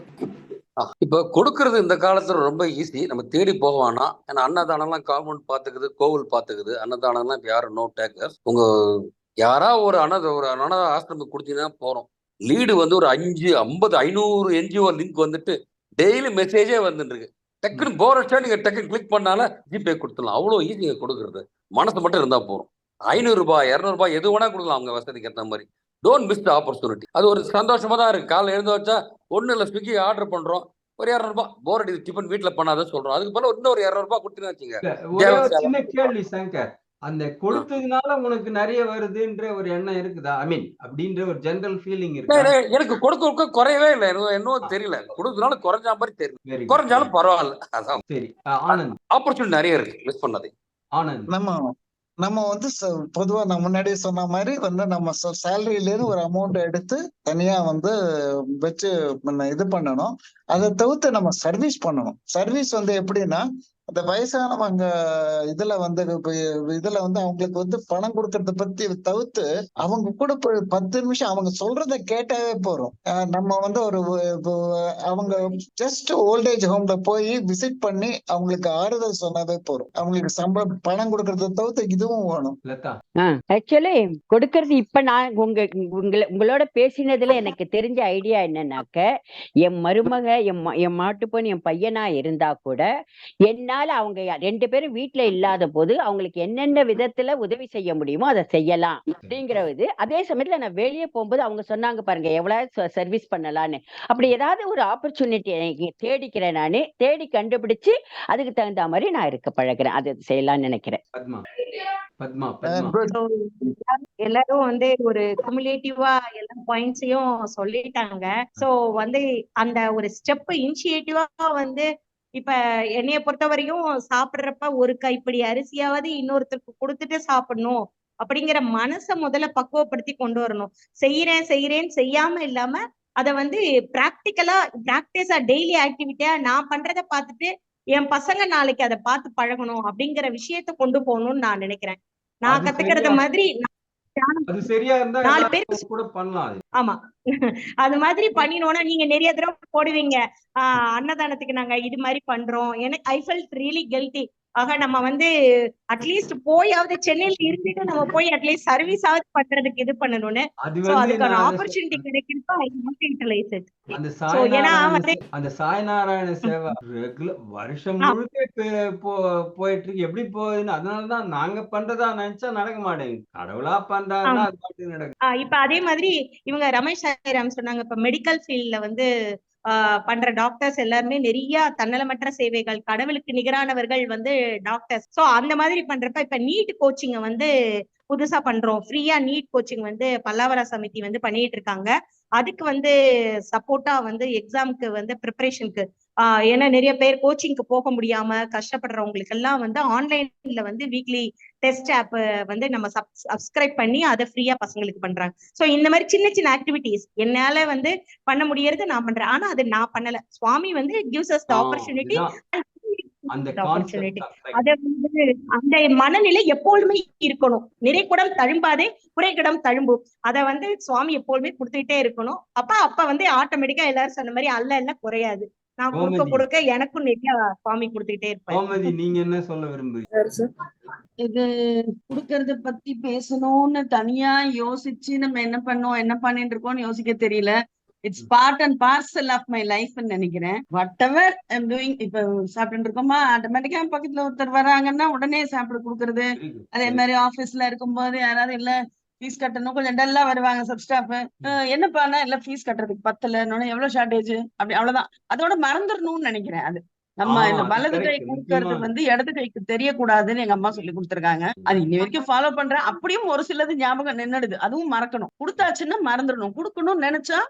இப்ப கொடுக்கறது இந்த காலத்துல ரொம்ப ஈஸி. நம்ம தேடி போவானா. ஏன்னா அன்னதானம்லாம் கவர்மெண்ட் பாத்துக்குது, கோவில் பாத்துக்குது. அன்னதானம்லாம் இப்ப யாரும் நோ டேக்கர்ஸ். உங்க யாரா ஒரு அனாத ஆசிரமம் கொடுத்தீங்கன்னா போறோம். லீடு ஒரு 5, 50, 500 NGO லிங்க் டெய்லி மெசேஜே இருக்கு. டக்குன்னு போர் அடிச்சா நீங்க டக்குன்னு கிளிக் பண்ணால ஜிபே கொடுத்துடலாம். அவ்வளவு ஈஸிங்க கொடுக்கறது. மனசு மட்டும் இருந்தா போறோம். 500 ரூபாய் 200 ரூபாய் எது வேணா கொடுக்கலாம் அவங்க வசதிக்கு ஏற்ற மாதிரி. Don't miss the opportunity. அது ஒரு சந்தோஷமா தான் இருக்கு. காலைல எழுந்து வச்சா ஒண்ணு இல்லை, ஸ்விக்கி ஆர்டர் பண்றோம், ஒரு 200 ரூபாய் போர் அடிக்குது, டிஃபன் வீட்டுல பண்ணாதான் சொல்றோம். அதுக்கு போல இன்னும் ஒரு 200 ரூபாய் கொடுத்துன்னு வச்சுங்க. சின்ன கேள்வி சங்கர், அந்த கொடுத்ததுனால உனக்கு நிறைய வருதுன்ற ஒரு எண்ணம் இருக்குதா? ஐ மீன் அப்படின்ற ஒரு ஜெனரல் ஃபீலிங் இருக்கு. எனக்கு கொடுக்க குறையவே இல்லை. என்னவோ தெரியல, கொடுத்ததுனால குறைஞ்சா மாதிரி தெரியல. குறைஞ்சாலும் பரவாயில்ல. அதான் சரி. ஆனந்த், ஆப்பர்ச்சுனிட்டி நிறைய இருக்கு, மிஸ் பண்ணாதே. ஆனந்த், நம்ம பொதுவா நான் முன்னாடியே சொன்ன மாதிரி நம்ம சேலரியில இருந்து ஒரு அமௌண்ட் எடுத்து தனியா வச்சு இது பண்ணணும். அதை தவிர்த்து நம்ம சர்வீஸ் பண்ணணும். சர்வீஸ் எப்படின்னா அந்த வயசானவங்க இதுல வந்து அவங்களுக்கு வந்து பணம் கொடுக்கறத பத்தி தவிர்த்து அவங்க கூட 10 நிமிஷம் அவங்க சொல்றத கேட்டாவே போறோம். நம்ம வந்து அவங்க ஜஸ்ட் ஓல்டேஜ் ஹோம்ல போய் விசிட் பண்ணி அவங்களுக்கு ஆறுதல் சொன்னாவே போறோம். அவங்களுக்கு பணம் கொடுக்கறத தவிர்த்து இதுவும் வேணும். ஆக்சுவலி கொடுக்கறது இப்ப நான் உங்களோட பேசினதுல எனக்கு தெரிஞ்ச ஐடியா என்னன்னாக்க, என் மருமக என் மாட்டுப்பொன் என் பையனா இருந்தா கூட என்னால அவங்க 2 பேரும் வீட்டுல இல்லாத போது அவங்களுக்கு என்னென்ன விதத்துல உதவி செய்ய முடியுமோ அதை செய்யலாம் அப்படிங்கிறது. அதே சமயத்துல நான் வெளியே போகும்போது அவங்க சொன்னாங்க பாருங்க எவ்வளவு சர்வீஸ் பண்ணலான்னு. அப்படி ஏதாவது ஒரு ஆப்பர்ச்சுனிட்டி தேடிக்கிறேன், நானு தேடி கண்டுபிடிச்சு அதுக்கு தகுந்த மாதிரி நான் இருக்க பழகிறேன். அது செய்யலாம்னு நினைக்கிறேன். எல்லாரும் வந்து ஒரு குமுலேட்டிவா எல்லா பாயிண்ட்ஸையும் சொல்லிட்டாங்க. சோ வந்து அந்த ஒரு ஸ்டெப் இனிஷியேட்டிவா வந்து இப்ப என்னைய பொறுத்தவரையும் சாப்பிடுறப்ப ஒரு கைப்பிடி அரிசியாவது இன்னொருத்தருக்கு கொடுத்துட்டு சாப்பிடணும் அப்படிங்கிற மனசை முதல்ல பக்குவப்படுத்தி கொண்டு வரணும். செய்யறேன்னு செய்யாம இல்லாம அதை வந்து பிராக்டிஸா டெய்லி ஆக்டிவிட்டியா நான் பண்றதை பார்த்துட்டு என் பசங்க நாளைக்கு அதை பார்த்து பழகணும் அப்படிங்கிற விஷயத்த கொண்டு போகணும்னு நான் நினைக்கிறேன். நான் கத்துக்கிறத மாதிரி 4 பேருக்கு கூட பண்ணலாம். ஆமா, அது மாதிரி பண்ணினோம்னா நீங்க நிறைய தடவை போடுவீங்க அன்னதானத்துக்கு நாங்க இது மாதிரி பண்றோம். எனக்கு ஐ ஃபெல்ட் ரியலி கில்ட்டி. ஆக நம்ம வந்து அட்லீஸ்ட் போயாவது சென்னையில இருந்துட்டு நம்ம போய் அட்லீஸ்ட் சர்வீஸ் ஆவது பண்றதுக்கு இது பண்ணணும்னு. அதுக்கான ஆப்பர்ச்சுனிட்டி கிடைக்கிறப்ப I want to utilize it. அந்த சாய்நாராயண சேவை வருஷம் முழுக்க போயிட்டு இருக்கு. எப்படி போகுதுன்னு அதனாலதான் நாங்க பண்றதா நினைச்சா நடக்க மாட்டேங்குது. கடவுளா பண்றாருன்னா அது பாட்டு நடக்கும். இப்ப அதே மாதிரி இவங்க ரமேஷ் சாய்ராம் சொன்னாங்க, இப்ப மெடிக்கல் ஃபீல்ட்ல வந்து பண்ற டாக்டர்ஸ் எல்லாருமே நிறைய தன்னலமற்ற சேவைகள், கடவுளுக்கு நிகரானவர்கள் வந்து டாக்டர்ஸ். சோ அந்த மாதிரி பண்றப்ப இப்ப நீட் கோச்சிங்க வந்து புதுசா பண்றோம். ஃப்ரீயா நீட் கோச்சிங் வந்து பல்லாவர சமிதி வந்து பண்ணிட்டு இருக்காங்க. அதுக்கு வந்து சப்போர்ட்டா வந்து எக்ஸாமுக்கு வந்து ப்ரிப்பரேஷனுக்கு ஏன்னா நிறைய பேர் கோச்சிங்க்கு போக முடியாம கஷ்டப்படுறவங்களுக்கு எல்லாம் வந்து ஆன்லைன்ல வந்து வீக்லி டெஸ்ட் ஆப் வந்து நம்ம சப்ஸ்கிரைப் பண்ணி அதை ஃப்ரீயா பசங்களுக்கு பண்றாங்க. சோ இந்த மாதிரி சின்ன சின்ன ஆக்டிவிட்டிஸ் என்னால வந்து பண்ண முடியறது நான் பண்றேன். ஆனா அது நான் பண்ணல. சுவாமி வந்து gives us the opportunity. அத வந்து அந்த மனநிலை எப்பொழுதுமே இருக்கணும். நிறைகுடம் தழும்பாதே குறைகுடம் தழும்பும். அத வந்து சுவாமி எப்பொழுதுமே கொடுத்துட்டே இருக்கணும். அப்ப வந்து ஆட்டோமேட்டிக்கா எல்லாரும் சொன்ன மாதிரி அல்ல குறையாது. நான் கொடுக்க எனக்கும் நிறைய சுவாமி கொடுத்துட்டே இருப்பேன். நீங்க என்ன சொல்ல விரும்புறீங்க? இது குடுக்கறத பத்தி பேசணும்னு தனியா யோசிச்சு நம்ம என்ன பண்ணிட்டு இருக்கோம்னு யோசிக்க தெரியல. It's part and parcel of my லைஃப்னு நினைக்கிறேன். Whatever I'm doing. இப்ப சாப்பிட்டு இருக்கோமா, ஆட்டோமேட்டிக்கா பக்கத்துல ஒருத்தர் வராங்கன்னா உடனே சாப்பிட கொடுக்கறது. அதே மாதிரி ஆபீஸ்ல இருக்கும்போது யாராவது இல்ல ஃபீஸ் கட்டணும், கொஞ்சம் டல்லா வருவாங்க சப்ஸ்டாஃப். என்னப்பா இல்ல ஃபீஸ் கட்டுறதுக்கு பத்தல, எவ்வளவு ஷார்டேஜ் அப்படி அவ்வளவுதான். அதோட மறந்துடணும்னு நினைக்கிறேன். அது நம்ம இந்த வலது கை கொடுக்கறது வந்து இடது கைக்கு தெரியக்கூடாதுன்னு எங்க அம்மா சொல்லி கொடுத்துருக்காங்க. அது இன்னி வரைக்கும் ஃபாலோ பண்றேன். அப்படியும் ஒரு சிலது ஞாபகம் நின்னுடுது. அதுவும் மறக்கணும். கொடுத்தாச்சுன்னா மறந்துடணும். கொடுக்கணும்னு நினைச்சா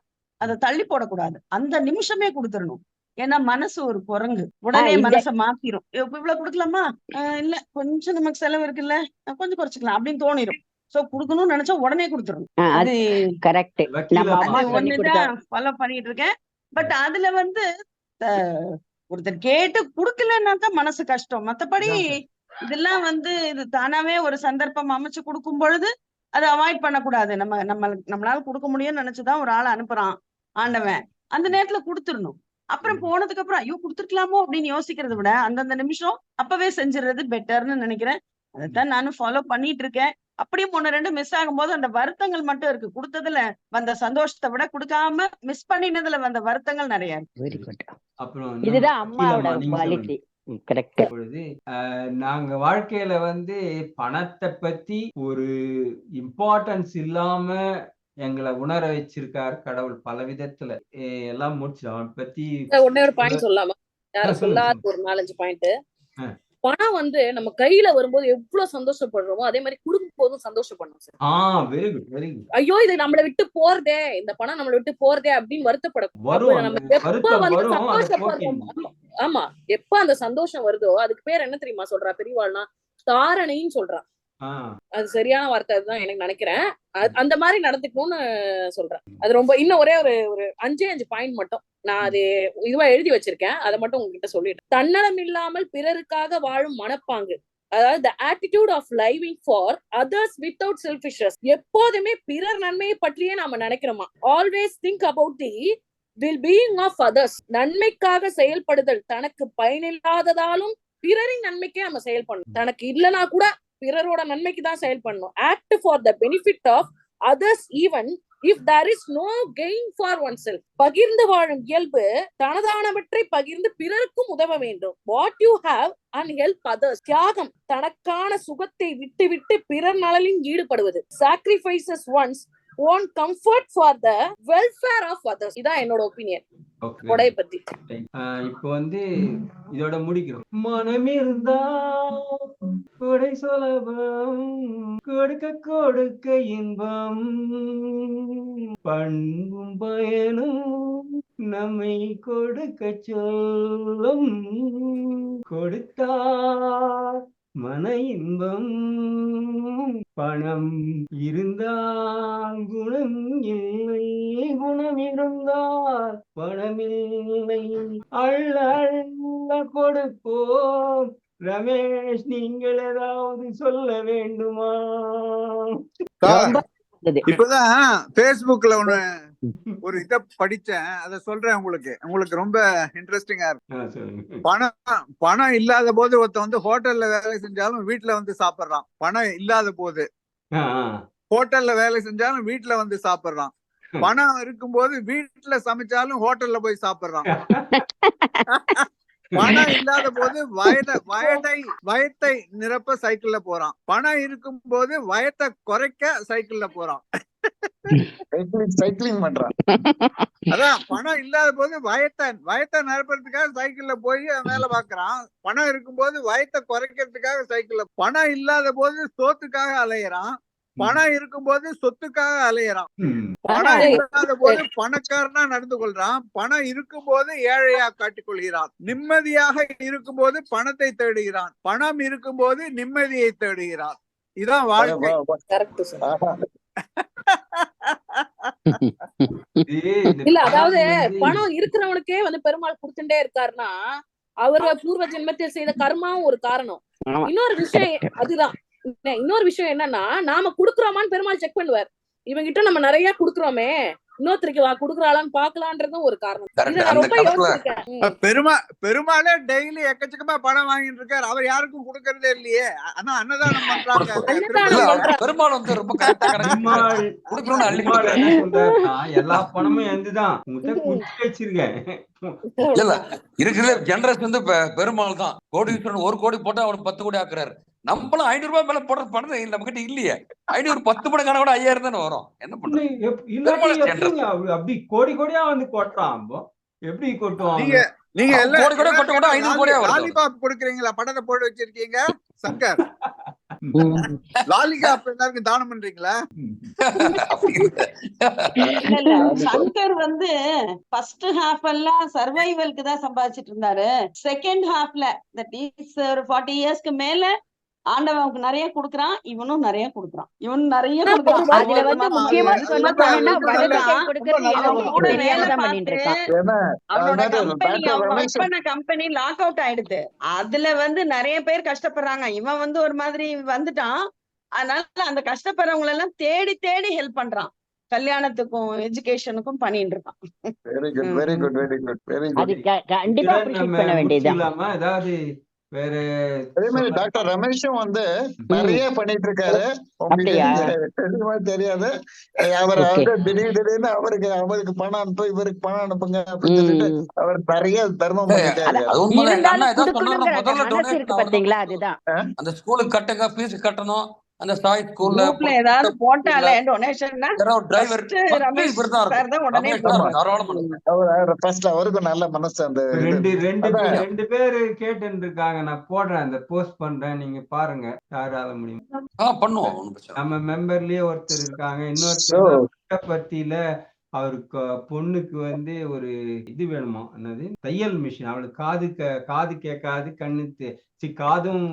அதை தள்ளி போடக்கூடாது. அந்த நிமிஷமே கொடுத்துடணும். ஏன்னா மனசு ஒரு குரங்கு, உடனே மனசை மாத்திரும். இவ்வளவு கொடுக்கலாமா, இல்ல கொஞ்சம் நமக்கு செலவு இருக்குல்ல, கொஞ்சம் குறைச்சிக்கலாம் அப்படின்னு தோணிரும். சோ குடுக்கணும்னு நினைச்சா உடனே கொடுத்துடணும். அது கரெக்ட். ஒண்ணுதான் ஃபாலோ பண்ணிட்டு இருக்கேன். பட் அதுல வந்து ஒருத்தர் கேட்டு குடுக்கலன்னா தான் மனசு கஷ்டம். மத்தபடி இதெல்லாம் வந்து இது தானாவே ஒரு சந்தர்ப்பம் அமைச்சு கொடுக்கும் பொழுது அதை அவாய்ட் பண்ணக்கூடாது. நம்மளால கொடுக்க முடியும்னு நினைச்சுதான் ஒரு ஆளை அனுப்புறான் ஆண்டவன். அந்த நேரத்துல கொடுத்துடணும். அப்புறம் போனதுக்கு அப்புறம் ஐயோ கொடுத்துருக்கலாமோ அப்படின்னு யோசிக்கிறத விட அந்தந்த நிமிஷம் அப்பவே செஞ்சிடறது பெட்டர்னு நினைக்கிறேன். அதைத்தான் நானும் ஃபாலோ பண்ணிட்டு இருக்கேன். அப்படியும் 1-2 மிஸ் ஆகும் போது அந்த வருத்தங்கள் மட்டும் இருக்கு. கொடுத்ததுல வந்த சந்தோஷத்தை விட கொடுக்காம மிஸ் பண்ணினதுல வந்த வருத்தங்கள் நிறைய இருக்கு. அப்புறம் இதுதான் அம்மாவோட குவாலிட்டி. நாங்க வாழ்க்கையில வந்து பணத்தை பத்தி ஒரு இம்பார்ட்டன்ஸ் இல்லாம எங்களை உணர வச்சிருக்காரு கடவுள் பல விதத்துல. எல்லாம் முடிச்சு அவன் பத்தி ஒன்னே ஒரு பாயிண்ட் சொல்லாமா? யாரும் சொல்லாத ஒரு 4-5 பாயிண்ட். பணம் வந்து நம்ம கையில வரும்போது எவ்வளவு சந்தோஷப்படுறோமோ அதே மாதிரி கொடுக்கும் போதும் சந்தோஷப்படணும் sir. Very good very good. ஐயோ இது நம்மளை விட்டு போறதே, இந்த பணம் நம்மளை விட்டு போறதே அப்படின்னு வருத்தப்படும். நம்ம எப்ப வந்து சந்தோஷப்படுறோம், ஆமா எப்ப அந்த சந்தோஷம் வருதோ அதுக்கு பேர் என்ன தெரியுமா சொல்றா பெரியவாள்னா? தாரணைன்னு சொல்றா. அது சரியான வார்த்தை அதுதான் எனக்கு நினைக்கிறேன். அந்த மாதிரி நடந்துக்கணும்னு சொல்றேன். அது ரொம்ப இன்னும் ஒரே ஒரு 5 பாயிண்ட் மட்டும் நான் அது இதுவா எழுதி வச்சிருக்கேன். அதை மட்டும் உங்ககிட்ட சொல்லிட்டேன். தன்னலம் இல்லாமல் பிறருக்காக வாழும் மனப்பாங்கு, அதாவது the attitude of living for others without selfishness. எப்போதுமே பிறர் நன்மையை பற்றியே நாம நினைக்கிறோமா? always think about the well-being of others. நன்மைக்காக செயல்படுதல், தனக்கு பயனில்லாததாலும் பிறரின் நன்மைக்கே நம்ம செயல்படணும். தனக்கு இல்லைன்னா கூட பிறரோட நன்மைக்கு தான் செயல்படணும். act for the benefit of others even if there is no gain for oneself. பகிர்ந்து வாழும் இயல்பு தனதானவற்றை பகிர்ந்து பிறருக்கும் உதவ வேண்டும். what you have and help others. தியாகம், தனக்கான சுகத்தை விட்டு பிறர் நலனில் ஈடுபடுவது. sacrifices one's own comfort for the welfare of others. இதான் என்னோட ஒப்பீனியன் கொடை பத்தி. இப்போ வந்து இதோட முடிக்கிறோம். மனம் இருந்தா கொடை சுலபம், கொடுக்க இன்பம், பண்பும் பயனும் நம்மை கொடுக்க சொல்லும், கொடுத்தார் மன இன்பம், பணம் இருந்தால் குணம் இல்லை, குணம் இருந்தால் பணமில்லை, அள்ள அள்ள கொடுப்போம். ரமேஷ், நீங்கள் ஏதாவது சொல்ல வேண்டுமா? இப்பதான் Facebookல ஒரு இத படிச்சேன், அத சொல்றேன் உங்களுக்கு ரொம்ப இன்ட்ரெஸ்டிங்கா இருக்கு. பணம் இல்லாத போது ஒருத்த வந்து ஹோட்டல்ல வேலை செஞ்சாலும் வீட்டுல வந்து சாப்பிடுறான். பணம் இல்லாத போது ஹோட்டல்ல வேலை செஞ்சாலும் வீட்டுல வந்து சாப்பிடுறான். பணம் இருக்கும்போது வீட்டுல சமைச்சாலும் ஹோட்டல்ல போய் சாப்பிடுறான். பணம் இல்லாத போது வயத்தை நிரப்ப சைக்கிள்ல போறான். பணம் இருக்கும் போது வயத்தை குறைக்க சைக்கிள்ல போறான். சைக்கிளிங் பண்றான். அதான் பணம் இல்லாத போது வயத்தை நிரப்புறதுக்காக சைக்கிள்ல போய் வேலை பாக்குறான். பணம் இருக்கும் போது வயத்தை குறைக்கிறதுக்காக சைக்கிள்ல. பணம் இல்லாத போது சோத்துக்காக அலையறான். பணம் இருக்கும் போது சொத்துக்காக அலையறான். பணம் இல்லாத போது பணக்காரனா நடந்து கொள்றான். பணம் இருக்கும் போது ஏழையா காட்டிக் கொள்கிறான். நிம்மதியாக இருக்கும் போது பணத்தை தேடுகிறான். பணம் இருக்கும் போது நிம்மதியை தேடுகிறான். இதான் வாழ்க்கை. இல்ல, அதாவது பணம் இருக்கிறவனுக்கே வந்து பெருமாள் கொடுத்துட்டே இருக்காருன்னா அவர் பூர்வ ஜென்மத்தில் செய்த கர்மாவும் ஒரு காரணம். இன்னொரு விஷயம் என்னன்னா, நாம குடுக்குறோமான்னு பெருமாள் செக் பண்ணுவார். இவங்கிட்ட நம்ம நிறைய குடுக்குறோமே, இன்னொருத்தருக்கு குடுக்குறாளான்னு பாக்கலான்றதும் ஒரு காரணம். இதை நான் ரொம்ப யோசிச்சிருக்கேன். பெருமாளே டெய்லி எக்கச்சக்கமா பணம் வாங்கிட்டு இருக்காரு. அவர் யாருக்கும் கொடுக்கறதே இல்லையே. ஆனா அன்னதானம் பண்றாங்க. பெருமாள் வந்து ரொம்ப எல்லா பணமும் எந்துதான் உங்ககிட்ட வச்சிருக்கேன். இல்ல இருக்கிற ஜெனரஸ் வந்து பெருமாள் தான். கோடீஸ்வரன் 1 கோடி போட்டா அவனுக்கு 10 கோடி ஆக்குறாரு. நம்மளும் 500 ரூபாய் மேல போடுற பணம் நம்ம கிட்ட இல்லையே. 500 10 மடங்கான கூட 5000 தானே வரும். என்ன பண்றது? அப்படி கோடி கோடியா வந்து கொட்டுறான். எப்படி கொட்டுவான்? நீங்க எல்லாம் கோடி கோடி கொட்ட கூட 500 கோடியா வரும். லாலிபாப் கொடுக்குறீங்களா? படத்தை போட்டு வச்சிருக்கீங்க சங்கர். லாலிபாப் எல்லாருக்கும் தானம் பண்றீங்களா? இல்ல, சங்கர் வந்து ஃபர்ஸ்ட் ஹாஃப் எல்லாம் சர்வைவல்க்கு தான் சம்பாதிச்சிட்டு இருந்தாரு. செகண்ட் ஹாஃப்ல தட் இஸ் ஒரு 40 இயர்ஸ்க்கு மேல ஆண்டவனுக்கு நிறைய குடுக்குறான். இவனும் நிறைய குடுக்குறான். அதுல வந்து முக்கியமா சொல்ல போனா கூட வேலை பார்த்து அவனோட கம்பெனி லாக் அவுட் ஆயிடுது. அதுல வந்து நிறைய பேர் கஷ்டப்படுறாங்க. இவன் வந்து ஒரு மாதிரி வந்துட்டான். அதனால அந்த கஷ்டப்படுறவங்க எல்லாம் தேடி தேடி ஹெல்ப் பண்றான். கல்யாணத்துக்கும் எஜுகேஷனுக்கும் பண்ணிட்டு இருக்கான். Very good, very good, very good, very good. அது கண்டிப்பா அப்ரிஷியேட் பண்ண வேண்டியதுதான். அதாவது வேற அதே மாதிரி டாக்டர் ரமேஷும் வந்து நிறைய பண்ணிட்டு இருக்காரு. தெரியாது. அவர் வந்து திடீர்னு அவருக்கு பணம் அனுப்பு, இவருக்கு பணம் அனுப்புங்க அப்படின்னு சொல்லிட்டு அவர் நிறைய தர்மம் பண்ணிட்டாரு. பாத்தீங்களா? அதுதான் அந்த ஸ்கூலுக்கு கட்டுங்க, ஃபீஸ் கட்டணும். அந்த சாய் ஸ்கூல்ல ஏதாவது போட்டாலே டொனேஷன்னா டிரைவர் அவருக்கும் நல்ல மனசு. அந்த ரெண்டு பேரு கேட்டு இருக்காங்க. நான் போடுறேன், அந்த போஸ்ட் பண்றேன், நீங்க பாருங்க யாரால முடியும் பண்ணுவோம். நம்ம மெம்பர்லயே ஒருத்தர் இருக்காங்க. இன்னொருத்தர் பத்தியில அவருக்கு பொண்ணுக்கு வந்து ஒரு இது வேணுமா, என்னது தையல் மிஷின். அவளுக்கு காது கேட்காது, கண்ணு காதும்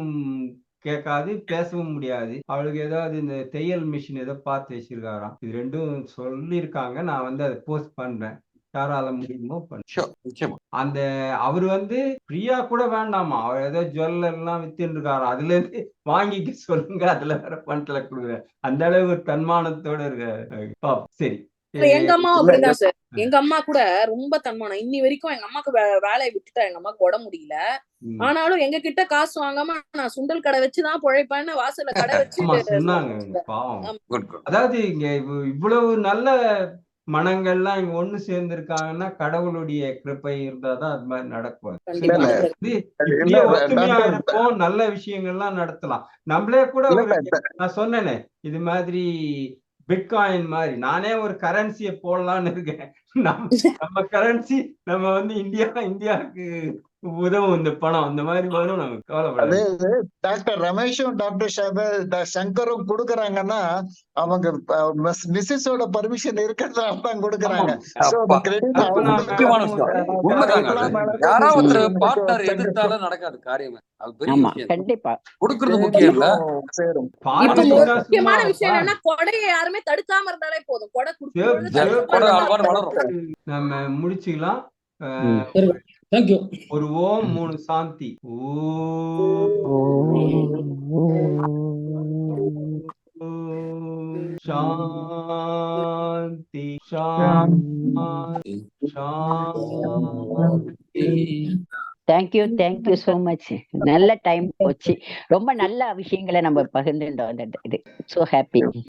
கேட்காது, பேசவும் முடியாது. அவளுக்கு ஏதாவது இந்த தையல் மிஷின் ஏதோ பார்த்து வச்சிருக்காராம். இது ரெண்டும் சொல்லியிருக்காங்க. நான் வந்து அதை போஸ்ட் பண்றேன். யாரால முடியுமோ நிச்சயமா அந்த அவரு வந்து ஃப்ரீயா கூட வேண்டாமா, அவர் ஏதோ ஜுவல்லர் எல்லாம் வித்துட்டு இருக்காராம். அதுல இருந்து வாங்கிக்க சொல்லுங்க, அதுல வேற பணத்துல கொடுக்குற அந்த அளவு ஒரு தன்மானத்தோட இருக்க. சரி, எங்க அம்மா அப்படிதான் சார். எங்க அம்மா கூட ரொம்ப தன்மானம். இன்னி வரைக்கும் எங்க அம்மாக்கு வேலையை விட்டுட்டா, எங்க அம்மாக்கு உடம்பு முடியல. ஆனாலும் எங்க கிட்ட காசு வாங்காம நான் சுண்டல் கடை வச்சுதான் பொழைப்பேன்னு வாசல்ல கடை வச்சு சொன்னாங்க. பாவம். அதாவது இங்க இவ்வளவு நல்ல மனங்கள்லாம் இங்க ஒண்ணு சேர்ந்திருக்காங்கன்னா கடவுளுடைய கிருபை இருந்தாதான் அது மாதிரி நடக்கும். இப்படியே ஒத்துமையா இருப்போம், நல்ல விஷயங்கள்லாம் நடத்தலாம். நம்மளே கூட நான் சொன்னேனே இது மாதிரி பிட்காயின் மாதிரி நானே ஒரு கரன்சியை போடலான்னு இருக்கேன். நம்ம கரன்சி நம்ம வந்து இந்தியாவுக்கு உதவும் இந்த பணம் அந்த மாதிரி வரும். நமக்கு கவலைப்படாது. டாக்டர் ரமேஷும் டாக்டர் சங்கரும் கொடுக்கறாங்கன்னா அவங்க மிஸ்ஸஸோட பர்மிஷன் இருக்கிறதுனால தான் கொடுக்கறாங்க. யாராவது பார்ட்னர் எதிர்த்தாலும் நடக்காது காரியம். கண்டிப்பா கொடுக்கறது முக்கியம் இல்ல. முக்கியமான விஷயம் என்னன்னா கொடையை யாருமே தடுக்காம இருந்தாலே போதும். கொடை வளரும். நம்ம முடிச்சுக்கலாம். ஒரு ஓம் 3 சாந்தி. சாந்தி சாந்தி சாந்தி. Thank you so much. நல்ல டைம் போச்சு. ரொம்ப நல்ல விஷயங்களை நம்ம பகிர்ந்துட்டோம். இது சோ ஹாப்பி.